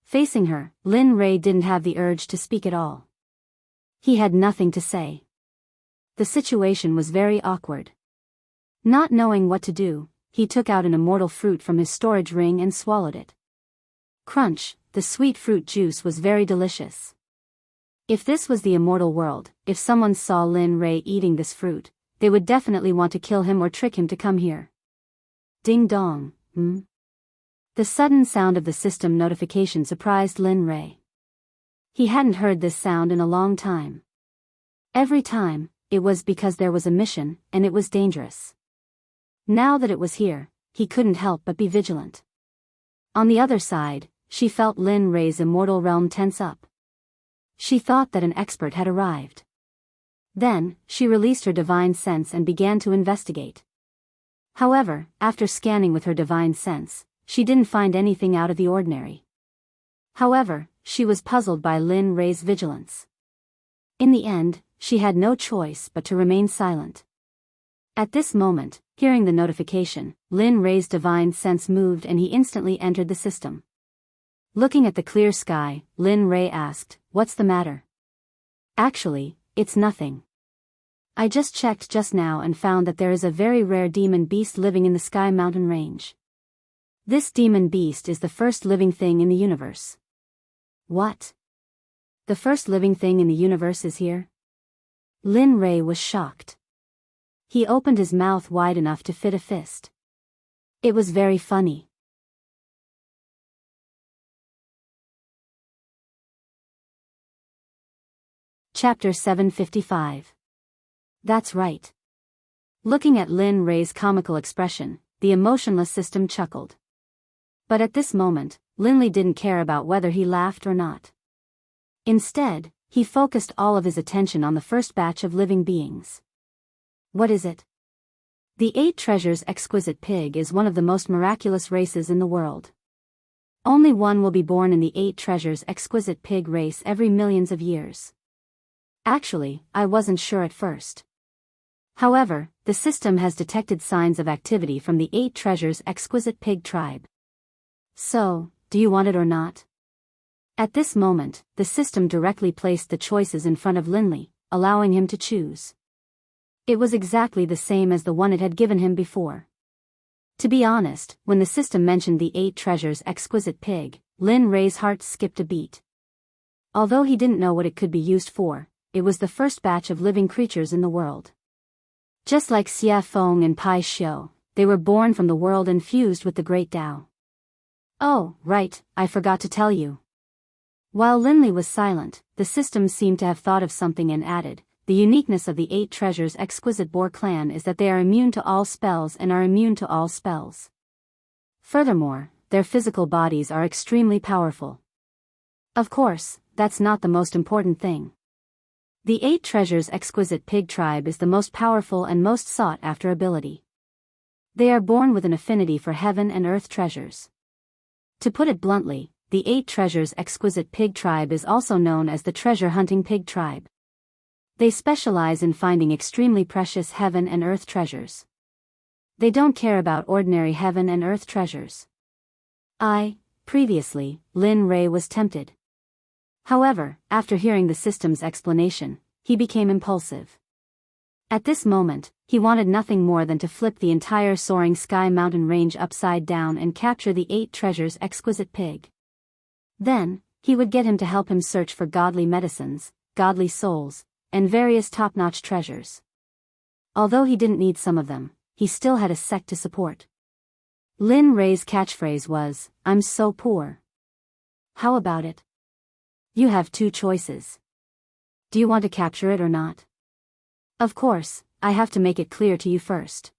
Facing her, Lin Rei didn't have the urge to speak at all. He had nothing to say. The situation was very awkward. Not knowing what to do, he took out an immortal fruit from his storage ring and swallowed it. Crunch, the sweet fruit juice was very delicious. If this was the immortal world, if someone saw Lin Rei eating this fruit, they would definitely want to kill him or trick him to come here. Ding dong, The sudden sound of the system notification surprised Lin Rei. He hadn't heard this sound in a long time. Every time, it was because there was a mission, and it was dangerous. Now that it was here, he couldn't help but be vigilant. On the other side, she felt Lin Rei's immortal realm tense up. She thought that an expert had arrived. Then, she released her divine sense and began to investigate. However, after scanning with her divine sense, she didn't find anything out of the ordinary. However, she was puzzled by Lin Rei's vigilance. In the end, she had no choice but to remain silent. At this moment, hearing the notification, Lin Rei's divine sense moved and he instantly entered the system. Looking at the clear sky, Lin Rei asked, "What's the matter?" "Actually, it's nothing. I just checked just now and found that there is a very rare demon beast living in the Sky Mountain range. This demon beast is the first living thing in the universe." "What? The first living thing in the universe is here?" Lin Rei was shocked. He opened his mouth wide enough to fit a fist. It was very funny. Chapter 755. That's right. Looking at Lin Rei's comical expression, the emotionless system chuckled. But at this moment, Lin Li didn't care about whether he laughed or not. Instead, he focused all of his attention on the first batch of living beings. What is it? The 8 Treasures Exquisite Pig is one of the most miraculous races in the world. Only one will be born in the 8 Treasures Exquisite Pig race every millions of years. Actually, I wasn't sure at first. However, the system has detected signs of activity from the 8 Treasures Exquisite Pig tribe. So, do you want it or not? At this moment, the system directly placed the choices in front of Lin Li, allowing him to choose. It was exactly the same as the one it had given him before. To be honest, when the system mentioned the 8 Treasures Exquisite Pig, Lin Rei's heart skipped a beat. Although he didn't know what it could be used for, it was the first batch of living creatures in the world. Just like Xia Feng and Pai Xiu, they were born from the world and fused with the Great Tao. Oh, right, I forgot to tell you. While Lin Li was silent, the system seemed to have thought of something and added, "The uniqueness of the 8 Treasures Exquisite Boar clan is that they are immune to all spells and are immune to all spells. Furthermore, their physical bodies are extremely powerful. Of course, that's not the most important thing. The 8 Treasures Exquisite Pig tribe is the most powerful and most sought-after ability. They are born with an affinity for heaven and earth treasures. To put it bluntly, the 8 Treasures Exquisite Pig tribe is also known as the treasure hunting pig tribe. They specialize in finding extremely precious heaven and earth treasures. They don't care about ordinary heaven and earth treasures." Previously, Lin Rei was tempted. However, after hearing the system's explanation, he became impulsive. At this moment, he wanted nothing more than to flip the entire soaring Sky Mountain range upside down and capture the 8 Treasures Exquisite Pig. Then, he would get him to help him search for godly medicines, godly souls, and various top-notch treasures. Although he didn't need some of them, he still had a sect to support. Lin Rei's catchphrase was, "I'm so poor." How about it? You have 2 choices. Do you want to capture it or not? Of course, I have to make it clear to you first.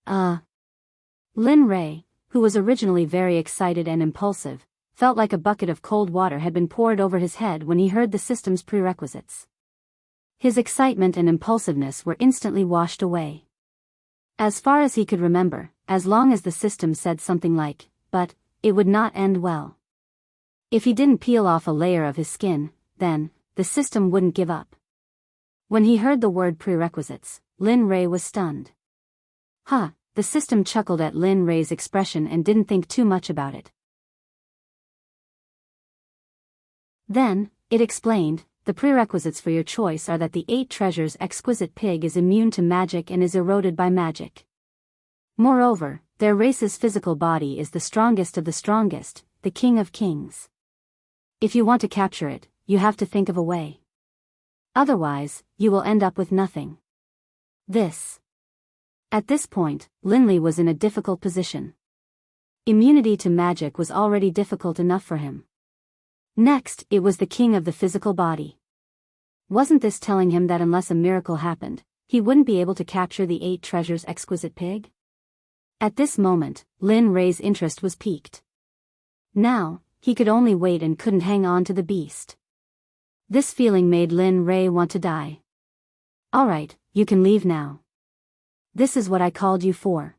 Lin Rei, who was originally very excited and impulsive, felt like a bucket of cold water had been poured over his head when he heard the system's prerequisites. His excitement and impulsiveness were instantly washed away. As far as he could remember, as long as the system said something like, "but," it would not end well. If he didn't peel off a layer of his skin, then, the system wouldn't give up. When he heard the word prerequisites, Lin Rei was stunned. The system chuckled at Lin Rei's expression and didn't think too much about it. Then, it explained, "The prerequisites for your choice are that the 8 Treasures Exquisite Pig is immune to magic and is eroded by magic. Moreover, their race's physical body is the strongest of the strongest, the King of Kings. If you want to capture it, you have to think of a way." Otherwise, you will end up with nothing. At this point, Linley was in a difficult position. Immunity to magic was already difficult enough for him. Next, it was the king of the physical body. Wasn't this telling him that unless a miracle happened, he wouldn't be able to capture the 8 treasures exquisite pig? At this moment, Lin Ray's interest was piqued. Now, he could only wait and couldn't hang on to the beast. This feeling made Lin Ray want to die. Alright, you can leave now. This is what I called you for.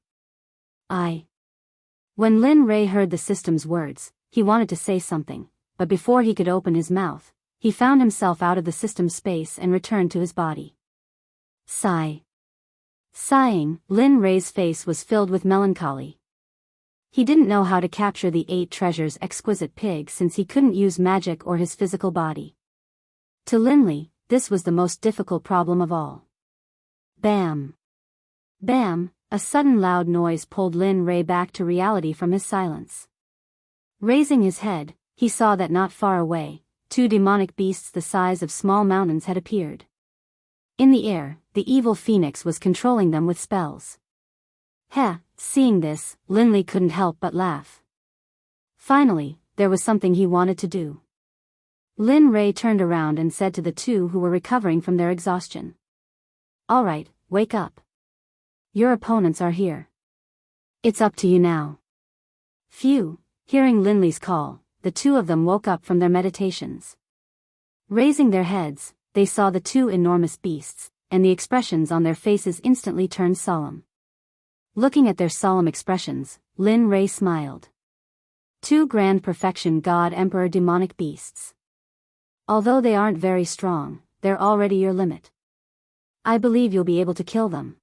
When Lin Ray heard the system's words, he wanted to say something, but before he could open his mouth, he found himself out of the system's space and returned to his body. Sigh. Sighing, Lin Ray's face was filled with melancholy. He didn't know how to capture the 8 treasures exquisite pig since he couldn't use magic or his physical body. To Linley, this was the most difficult problem of all. Bam! Bam! A sudden loud noise pulled Lin Ray back to reality from his silence. Raising his head, he saw that not far away, 2 demonic beasts the size of small mountains had appeared. In the air, the evil phoenix was controlling them with spells. Seeing this, Linley couldn't help but laugh. Finally, there was something he wanted to do. Lin Ray turned around and said to the 2 who were recovering from their exhaustion. Alright, wake up. Your opponents are here. It's up to you now. Phew, hearing Linley's call, the 2 of them woke up from their meditations. Raising their heads, they saw the 2 enormous beasts, and the expressions on their faces instantly turned solemn. Looking at their solemn expressions, Lin Ray smiled. 2 grand perfection God Emperor demonic beasts. Although they aren't very strong, they're already your limit. I believe you'll be able to kill them.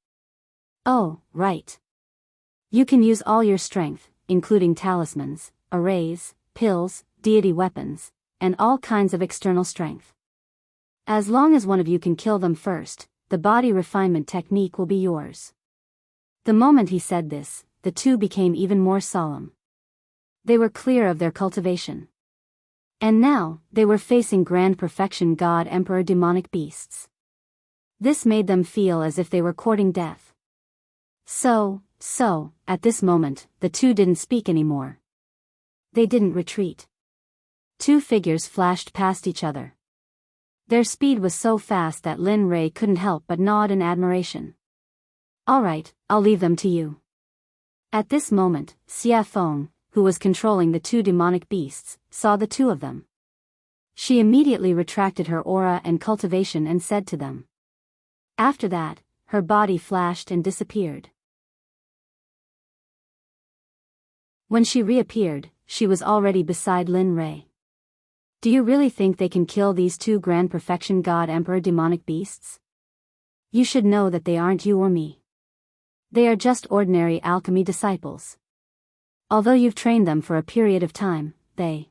Oh, right. You can use all your strength, including talismans, arrays, pills, deity weapons, and all kinds of external strength. As long as one of you can kill them first, the body refinement technique will be yours. The moment he said this, the 2 became even more solemn. They were clear of their cultivation. And now, they were facing grand perfection God Emperor demonic beasts. This made them feel as if they were courting death. So, at this moment, the 2 didn't speak anymore. They didn't retreat. 2 figures flashed past each other. Their speed was so fast that Lin Ray couldn't help but nod in admiration. Alright, I'll leave them to you. At this moment, Xia Feng, who was controlling the 2 demonic beasts, saw the 2 of them. She immediately retracted her aura and cultivation and said to them. After that, her body flashed and disappeared. When she reappeared, she was already beside Lin Ray. Do you really think they can kill these 2 grand perfection God Emperor demonic beasts? You should know that they aren't you or me. They are just ordinary alchemy disciples. Although you've trained them for a period of time, they...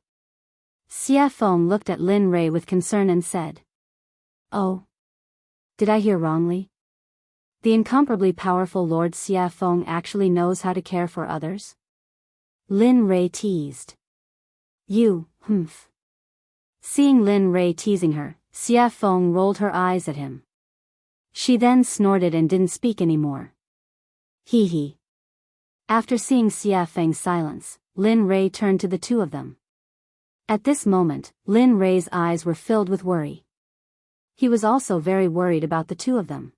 Xia Feng looked at Lin Ray with concern and said. Oh. Did I hear wrongly? The incomparably powerful Lord Xia Feng actually knows how to care for others? Lin Ray teased. You, humph. Seeing Lin Ray teasing her, Xia Feng rolled her eyes at him. She then snorted and didn't speak anymore. Hee hee. After seeing Xia Feng's silence, Lin Ray turned to the 2 of them. At this moment, Lin Ray's eyes were filled with worry. He was also very worried about the 2 of them.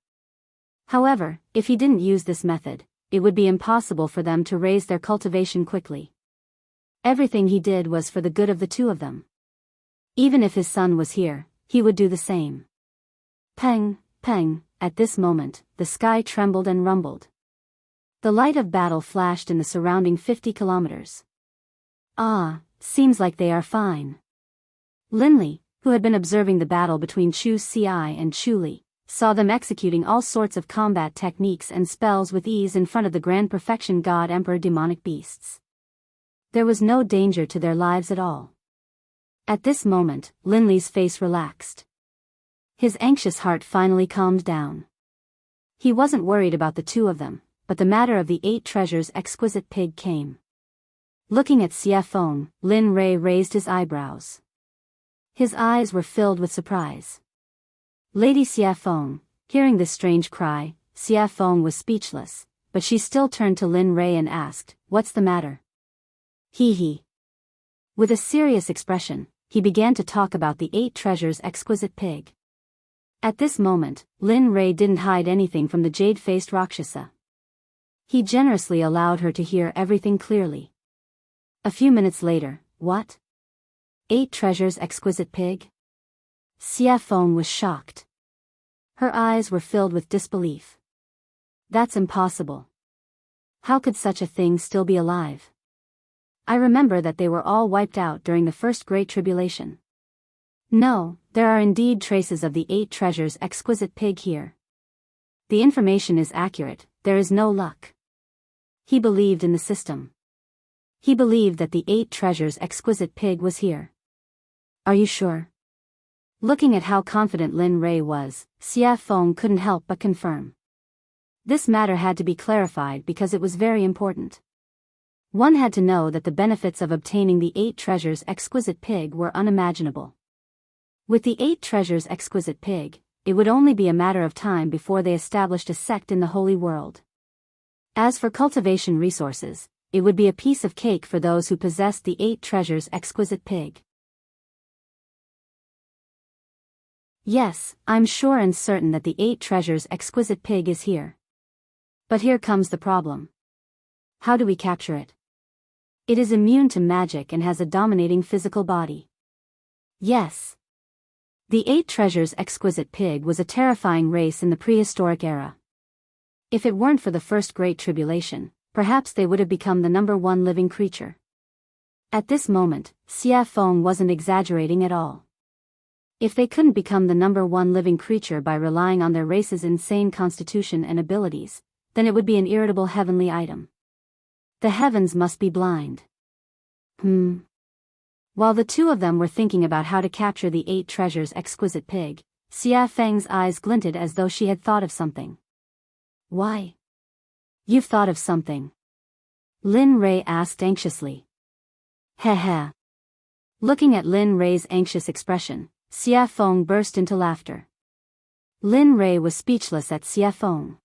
However, if he didn't use this method, it would be impossible for them to raise their cultivation quickly. Everything he did was for the good of the 2 of them. Even if his son was here, he would do the same. Peng, peng, at this moment, the sky trembled and rumbled. The light of battle flashed in the surrounding 50 kilometers. Seems like they are fine. Linley, who had been observing the battle between Chu Xi and Chu Li, saw them executing all sorts of combat techniques and spells with ease in front of the grand perfection God Emperor demonic beasts. There was no danger to their lives at all. At this moment, Linley's face relaxed. His anxious heart finally calmed down. He wasn't worried about the 2 of them, but the matter of the 8 treasures exquisite pig came. Looking at Xia Feng, Lin Ray raised his eyebrows. His eyes were filled with surprise. Lady Xiafeng, hearing this strange cry, Xiafeng was speechless, but she still turned to Lin Rei and asked, "What's the matter?" He. With a serious expression, he began to talk about the 8 treasures exquisite pig. At this moment, Lin Rei didn't hide anything from the jade-faced Rakshasa. He generously allowed her to hear everything clearly. A few minutes later, "What? 8 treasures exquisite pig?" Xiafeng was shocked. Her eyes were filled with disbelief. "That's impossible. How could such a thing still be alive? I remember that they were all wiped out during the first Great Tribulation." "No, there are indeed traces of the 8 treasures exquisite pig here. The information is accurate, there is no luck." He believed in the system. He believed that the 8 treasures exquisite pig was here. "Are you sure?" Looking at how confident Lin Rei was, Xiafeng couldn't help but confirm. This matter had to be clarified because it was very important. One had to know that the benefits of obtaining the 8 treasures exquisite pig were unimaginable. With the 8 treasures exquisite pig, it would only be a matter of time before they established a sect in the Holy World. As for cultivation resources, it would be a piece of cake for those who possessed the 8 treasures exquisite pig. "Yes, I'm sure and certain that the 8 treasures exquisite pig is here. But here comes the problem. How do we capture it? It is immune to magic and has a dominating physical body." Yes. The 8 treasures exquisite pig was a terrifying race in the prehistoric era. If it weren't for the first Great Tribulation, perhaps they would have become the #1 living creature. At this moment, Xiafeng wasn't exaggerating at all. If they couldn't become the #1 living creature by relying on their race's insane constitution and abilities, then it would be an irritable heavenly item. The heavens must be blind. While the two of them were thinking about how to capture the 8 treasures exquisite pig, Xiafeng's eyes glinted as though she had thought of something. "Why? You've thought of something?" Lin Rei asked anxiously. Heh. Looking at Lin Rei's anxious expression, Xiafeng burst into laughter. Lin Rei was speechless at Xiafeng.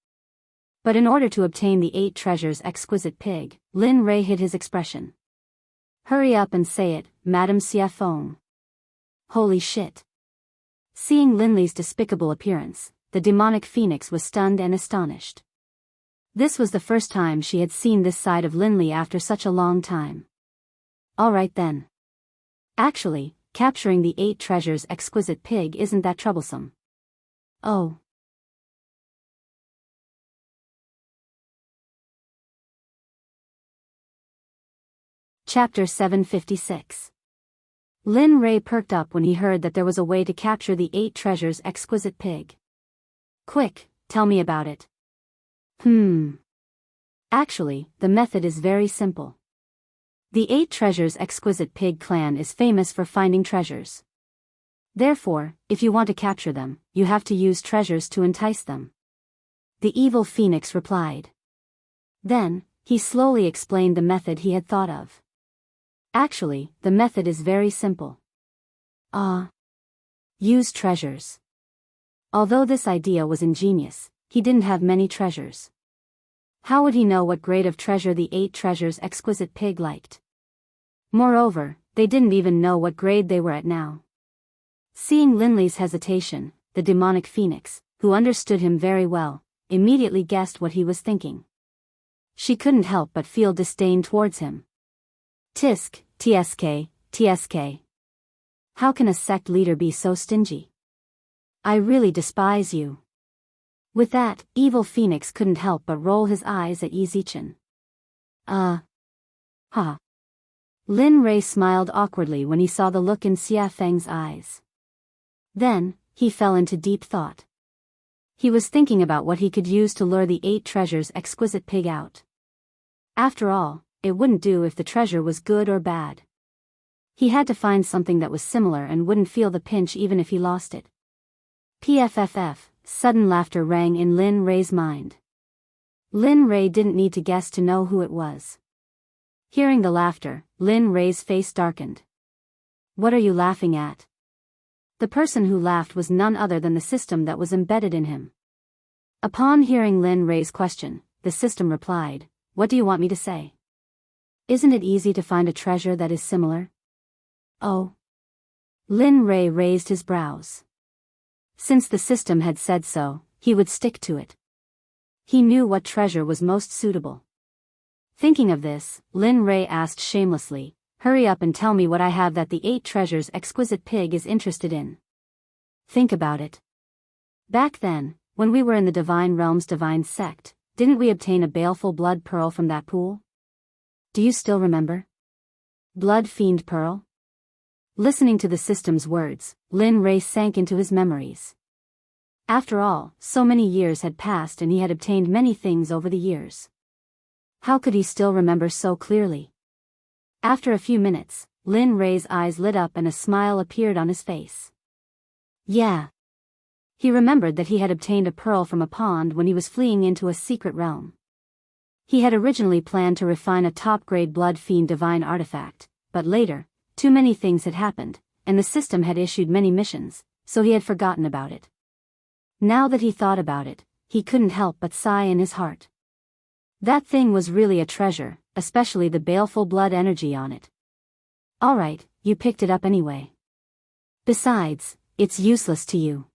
But in order to obtain the 8 treasures exquisite pig, Lin Rei hid his expression. "Hurry up and say it, Madam Xiafeng." Holy shit. Seeing Linley's despicable appearance, the demonic phoenix was stunned and astonished. This was the first time she had seen this side of Linley after such a long time. "All right then. Actually, capturing the 8 treasures exquisite pig isn't that troublesome." "Oh." Chapter 756. Lin Rei perked up when he heard that there was a way to capture the 8 treasures exquisite pig. "Quick, tell me about it." Actually, the method is very simple. The 8 treasures exquisite pig clan is famous for finding treasures. Therefore, if you want to capture them, you have to use treasures to entice them. The evil phoenix replied. Then, he slowly explained the method he had thought of. Actually, the method is very simple. Use treasures. Although this idea was ingenious, he didn't have many treasures. How would he know what grade of treasure the 8 treasures exquisite pig liked? Moreover, they didn't even know what grade they were at now. Seeing Linley's hesitation, the demonic phoenix, who understood him very well, immediately guessed what he was thinking. She couldn't help but feel disdain towards him. TSK. How can a sect leader be so stingy? I really despise you. With that, evil phoenix couldn't help but roll his eyes at Yi Zichen. Lin Rei smiled awkwardly when he saw the look in Xiafeng's eyes. Then, he fell into deep thought. He was thinking about what he could use to lure the 8 treasures exquisite pig out. After all, it wouldn't do if the treasure was good or bad. He had to find something that was similar and wouldn't feel the pinch even if he lost it. PFFF. Sudden laughter rang in Lin Rei's mind. Lin Rei didn't need to guess to know who it was. Hearing the laughter, Lin Rei's face darkened. What are you laughing at? The person who laughed was none other than the system that was embedded in him. Upon hearing Lin Rei's question, the system replied, "What do you want me to say? Isn't it easy to find a treasure that is similar?" Oh. Lin Rei raised his brows. Since the system had said so, he would stick to it. He knew what treasure was most suitable. Thinking of this, Lin Rei asked shamelessly, "Hurry up and tell me what I have that the 8 treasures exquisite pig is interested in." Think about it. Back then, when we were in the Divine Realm's Divine Sect, didn't we obtain a baleful blood pearl from that pool? Do you still remember? Blood fiend pearl? Listening to the system's words, Lin Rei sank into his memories. After all, so many years had passed and he had obtained many things over the years. How could he still remember so clearly? After a few minutes, Lin Rei's eyes lit up and a smile appeared on his face. Yeah. He remembered that he had obtained a pearl from a pond when he was fleeing into a secret realm. He had originally planned to refine a top-grade blood fiend divine artifact, but later, too many things had happened, and the system had issued many missions, so he had forgotten about it. Now that he thought about it, he couldn't help but sigh in his heart. That thing was really a treasure, especially the baleful blood energy on it. Alright, you picked it up anyway. Besides, it's useless to you.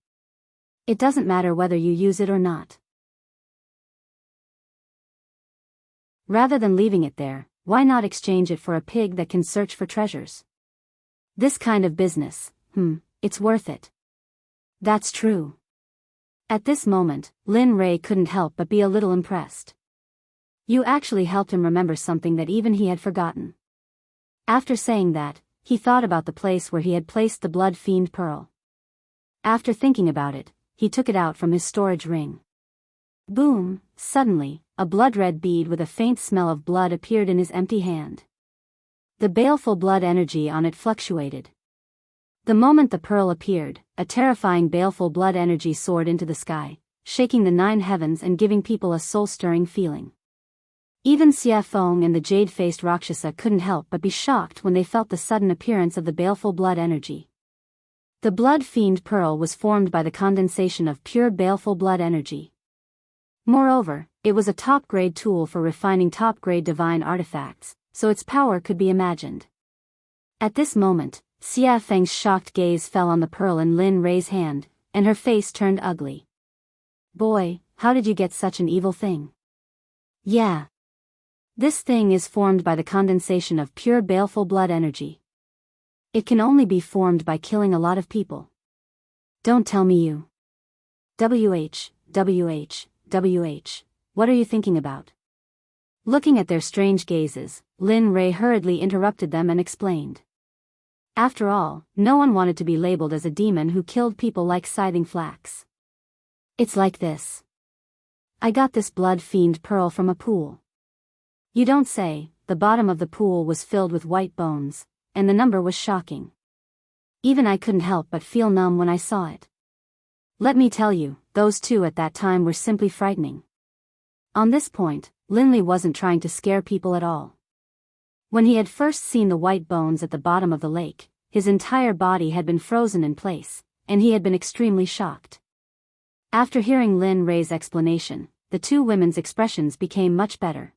It doesn't matter whether you use it or not. Rather than leaving it there, why not exchange it for a pig that can search for treasures? This kind of business, it's worth it. That's true. At this moment, Lin Rei couldn't help but be a little impressed. You actually helped him remember something that even he had forgotten. After saying that, he thought about the place where he had placed the blood fiend pearl. After thinking about it, he took it out from his storage ring. Boom! Suddenly, a blood-red bead with a faint smell of blood appeared in his empty hand. The baleful blood energy on it fluctuated. The moment the pearl appeared, a terrifying baleful blood energy soared into the sky, shaking the 9 heavens and giving people a soul-stirring feeling. Even Xia Feng and the jade-faced Rakshasa couldn't help but be shocked when they felt the sudden appearance of the baleful blood energy. The blood fiend pearl was formed by the condensation of pure baleful blood energy. Moreover, it was a top-grade tool for refining top-grade divine artifacts, so its power could be imagined. At this moment, Xia Feng's shocked gaze fell on the pearl in Lin Rei's hand, and her face turned ugly. Boy, how did you get such an evil thing? Yeah. This thing is formed by the condensation of pure baleful blood energy. It can only be formed by killing a lot of people. Don't tell me you. WH, what are you thinking about? Looking at their strange gazes, Lin Rei hurriedly interrupted them and explained. After all, no one wanted to be labeled as a demon who killed people like scything flax. It's like this. I got this blood fiend pearl from a pool. You don't say. The bottom of the pool was filled with white bones, and the number was shocking. Even I couldn't help but feel numb when I saw it. Let me tell you, those 2 at that time were simply frightening. On this point, Lin Li wasn't trying to scare people at all. When he had first seen the white bones at the bottom of the lake, his entire body had been frozen in place, and he had been extremely shocked. After hearing Lin Rei's explanation, the 2 women's expressions became much better.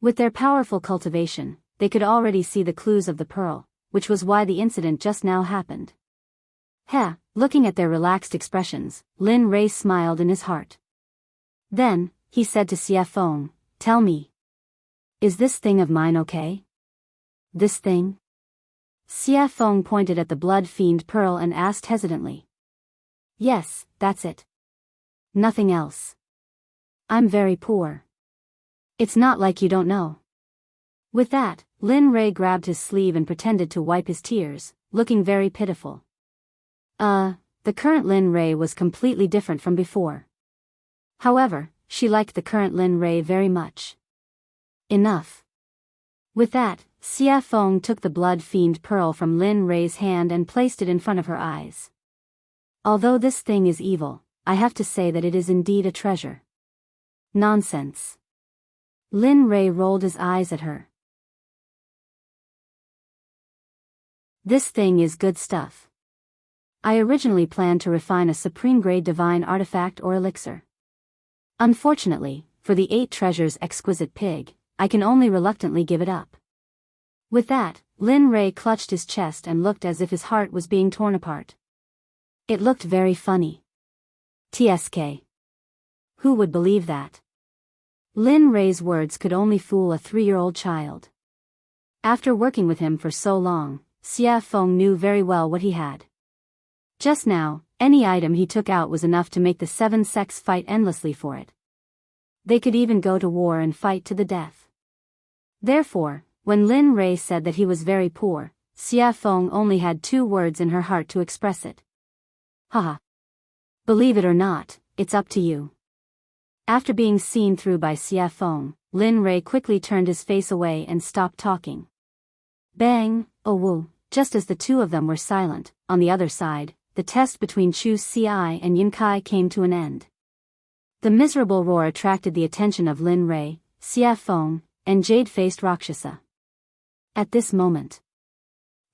With their powerful cultivation, they could already see the clues of the pearl, which was why the incident just now happened. Looking at their relaxed expressions, Lin Rei smiled in his heart. Then, he said to Xia Feng, "Tell me. Is this thing of mine okay?" This thing? Xia Feng pointed at the blood fiend pearl and asked hesitantly. Yes, that's it. Nothing else. I'm very poor. It's not like you don't know. With that, Lin Rei grabbed his sleeve and pretended to wipe his tears, looking very pitiful. The current Lin Rei was completely different from before. However, she liked the current Lin Rei very much. Enough. With that, Xia Feng took the blood fiend pearl from Lin Rei's hand and placed it in front of her eyes. Although this thing is evil, I have to say that it is indeed a treasure. Nonsense. Lin Rei rolled his eyes at her. This thing is good stuff. I originally planned to refine a supreme-grade divine artifact or elixir. Unfortunately, for the 8 treasures exquisite pig, I can only reluctantly give it up. With that, Lin Rei clutched his chest and looked as if his heart was being torn apart. It looked very funny. TSK. Who would believe that? Lin Rei's words could only fool a 3-year-old child. After working with him for so long, Xia Feng knew very well what he had. Just now, any item he took out was enough to make the 7 sects fight endlessly for it. They could even go to war and fight to the death. Therefore, when Lin Rei said that he was very poor, Xia Feng only had 2 words in her heart to express it. Haha. Believe it or not, it's up to you. After being seen through by Xia Feng, Lin Rei quickly turned his face away and stopped talking. Bang, oh woo, just as the 2 of them were silent, on the other side, the test between Chu Xi and Yun Kai came to an end. The miserable roar attracted the attention of Lin Rei, Xia Feng, and jade-faced Rakshasa. At this moment,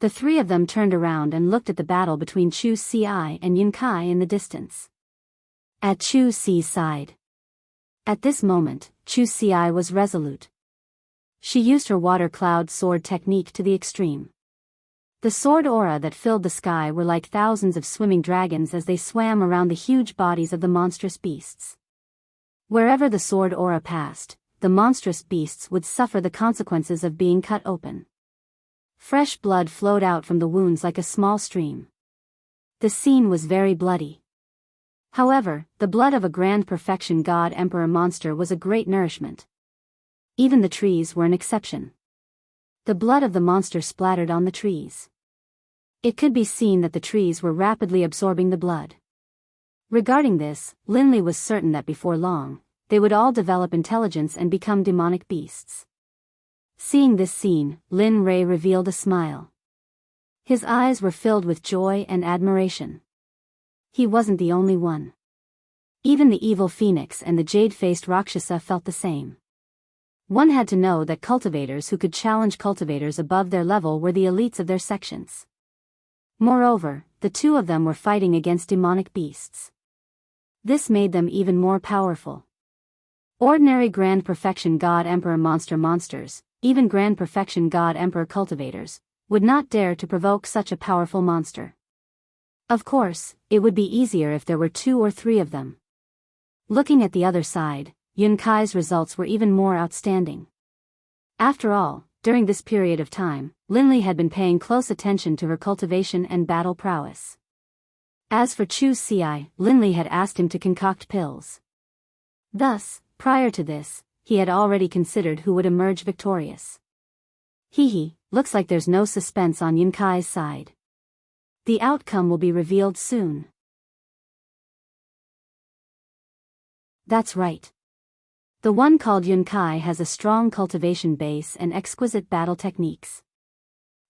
the 3 of them turned around and looked at the battle between Chu Xi and Yun Kai in the distance. At Chu Xi's side. At this moment, Chu Xi was resolute. She used her water cloud sword technique to the extreme. The sword aura that filled the sky were like thousands of swimming dragons as they swam around the huge bodies of the monstrous beasts. Wherever the sword aura passed, the monstrous beasts would suffer the consequences of being cut open. Fresh blood flowed out from the wounds like a small stream. The scene was very bloody. However, the blood of a grand perfection god emperor monster was a great nourishment. Even the trees were an exception. The blood of the monster splattered on the trees. It could be seen that the trees were rapidly absorbing the blood. Regarding this, Lin Li was certain that before long, they would all develop intelligence and become demonic beasts. Seeing this scene, Lin Rei revealed a smile. His eyes were filled with joy and admiration. He wasn't the only one. Even the evil phoenix and the jade-faced Rakshasa felt the same. One had to know that cultivators who could challenge cultivators above their level were the elites of their sections. Moreover, the 2 of them were fighting against demonic beasts. This made them even more powerful. Ordinary Grand Perfection God Emperor monsters, even Grand Perfection God Emperor cultivators, would not dare to provoke such a powerful monster. Of course, it would be easier if there were 2 or 3 of them. Looking at the other side, Yun Kai's results were even more outstanding. After all, during this period of time, Lin Li had been paying close attention to her cultivation and battle prowess. As for Chu Xi, Lin Li had asked him to concoct pills. Thus, prior to this, he had already considered who would emerge victorious. Looks like there's no suspense on Yun Kai's side. The outcome will be revealed soon. That's right. The one called Yun Kai has a strong cultivation base and exquisite battle techniques.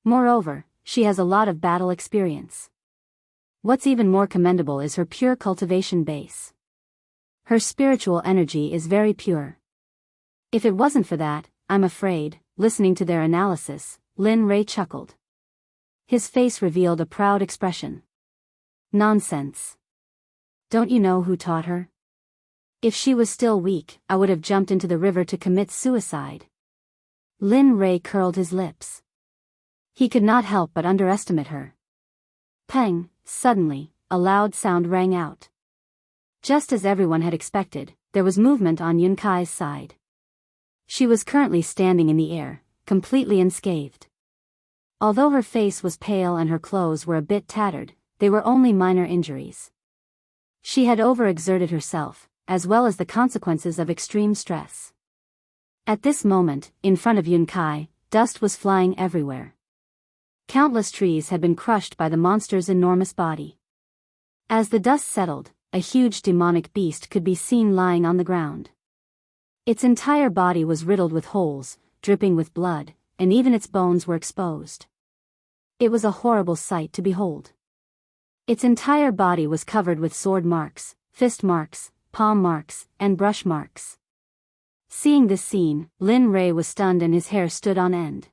Moreover, she has a lot of battle experience. What's even more commendable is her pure cultivation base. Her spiritual energy is very pure. If it wasn't for that, I'm afraid, listening to their analysis, Lin Rei chuckled. His face revealed a proud expression. Nonsense. Don't you know who taught her? If she was still weak, I would have jumped into the river to commit suicide. Lin Rei curled his lips. He could not help but underestimate her. Pang, suddenly, a loud sound rang out. Just as everyone had expected, there was movement on Yun Kai's side. She was currently standing in the air, completely unscathed. Although her face was pale and her clothes were a bit tattered, they were only minor injuries. She had overexerted herself, as well as the consequences of extreme stress. At this moment, in front of Yun Kai, dust was flying everywhere. Countless trees had been crushed by the monster's enormous body. As the dust settled, a huge demonic beast could be seen lying on the ground. Its entire body was riddled with holes, dripping with blood, and even its bones were exposed. It was a horrible sight to behold. Its entire body was covered with sword marks, fist marks, palm marks, and brush marks. Seeing this scene, Lin Rei was stunned and his hair stood on end.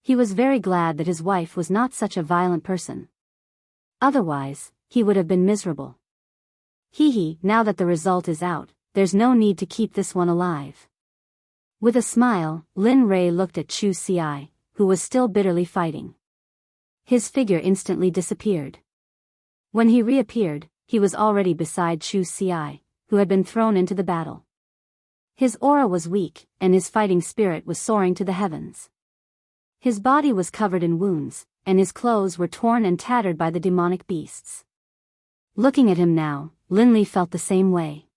He was very glad that his wife was not such a violent person. Otherwise, he would have been miserable. Hee, now that the result is out, there's no need to keep this one alive. With a smile, Lin Rei looked at Chu Xi, who was still bitterly fighting. His figure instantly disappeared. When he reappeared, he was already beside Chu Xi, who had been thrown into the battle. His aura was weak, and his fighting spirit was soaring to the heavens. His body was covered in wounds, and his clothes were torn and tattered by the demonic beasts. Looking at him now, Lin Li felt the same way.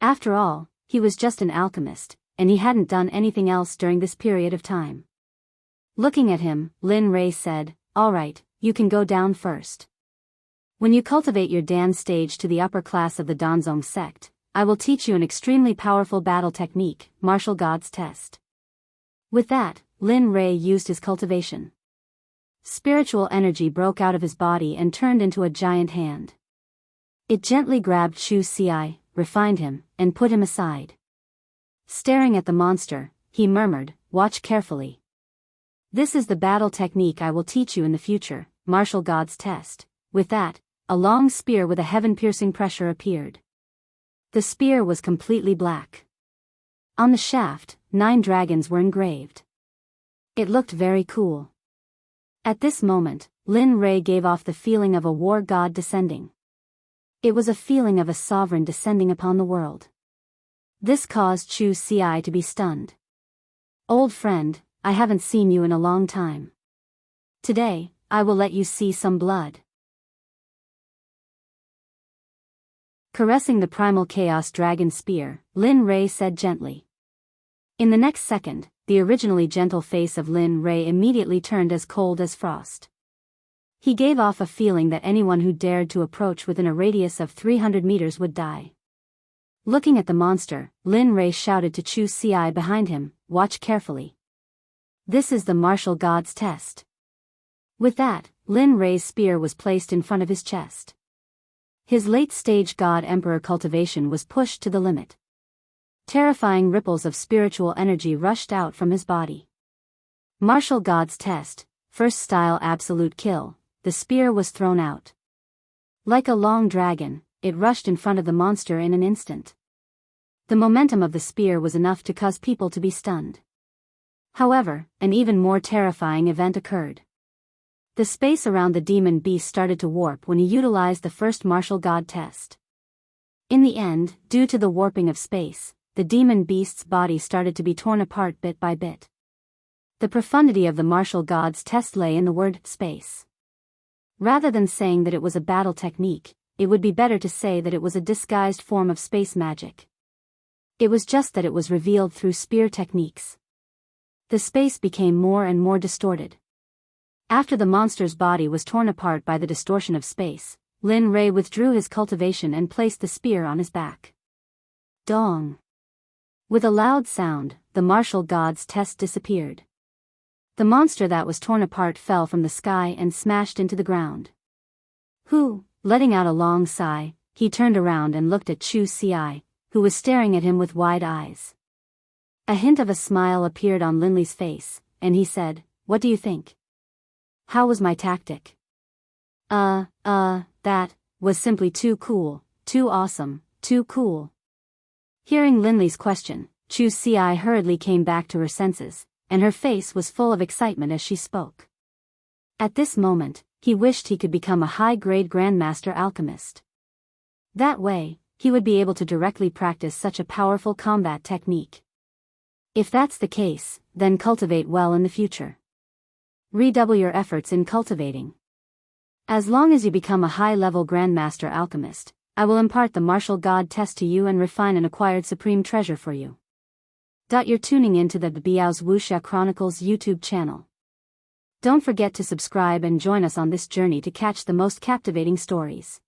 After all, he was just an alchemist, and he hadn't done anything else during this period of time. Looking at him, Lin Rei said, "All right, you can go down first. When you cultivate your Dan stage to the upper class of the Danzong sect, I will teach you an extremely powerful battle technique, Martial God's Test." With that, Lin Rei used his cultivation. Spiritual energy broke out of his body and turned into a giant hand. It gently grabbed Chu Xi, refined him, and put him aside. Staring at the monster, he murmured, "Watch carefully. This is the battle technique I will teach you in the future, Martial God's Test." With that, a long spear with a heaven-piercing pressure appeared. The spear was completely black. On the shaft, 9 dragons were engraved. It looked very cool. At this moment, Lin Rei gave off the feeling of a war god descending. It was a feeling of a sovereign descending upon the world. This caused Chu Xi to be stunned. "Old friend, I haven't seen you in a long time. Today, I will let you see some blood." Caressing the primal chaos dragon spear, Lin Rei said gently. In the next second, the originally gentle face of Lin Rei immediately turned as cold as frost. He gave off a feeling that anyone who dared to approach within a radius of 300 meters would die. Looking at the monster, Lin Rei shouted to Chu Xi behind him, "Watch carefully. This is the Martial God's Test." With that, Lin Rei's spear was placed in front of his chest. His late-stage God-Emperor cultivation was pushed to the limit. Terrifying ripples of spiritual energy rushed out from his body. Martial God's Test, first style absolute kill, the spear was thrown out. Like a long dragon, it rushed in front of the monster in an instant. The momentum of the spear was enough to cause people to be stunned. However, an even more terrifying event occurred. The space around the demon beast started to warp when he utilized the first martial god test. In the end, due to the warping of space, the demon beast's body started to be torn apart bit by bit. The profundity of the martial god's test lay in the word space. Rather than saying that it was a battle technique, it would be better to say that it was a disguised form of space magic. It was just that it was revealed through spear techniques. The space became more and more distorted. After the monster's body was torn apart by the distortion of space, Lin Rei withdrew his cultivation and placed the spear on his back. Dong! With a loud sound, the martial god's test disappeared. The monster that was torn apart fell from the sky and smashed into the ground. Letting out a long sigh, he turned around and looked at Chu Xi, who was staring at him with wide eyes. A hint of a smile appeared on Lin Li's face, and he said, "What do you think? How was my tactic?" That was simply too cool, too awesome, too cool." Hearing Lin Li's question, Chu Xi hurriedly came back to her senses, and her face was full of excitement as she spoke. At this moment, he wished he could become a high-grade Grandmaster Alchemist. That way, he would be able to directly practice such a powerful combat technique. If that's the case, then cultivate well in the future. Redouble your efforts in cultivating. As long as you become a high-level Grandmaster Alchemist, I will impart the martial god test to you and refine an acquired supreme treasure for you. You're tuning into the Biyao's Wuxia Chronicles YouTube channel. Don't forget to subscribe and join us on this journey to catch the most captivating stories.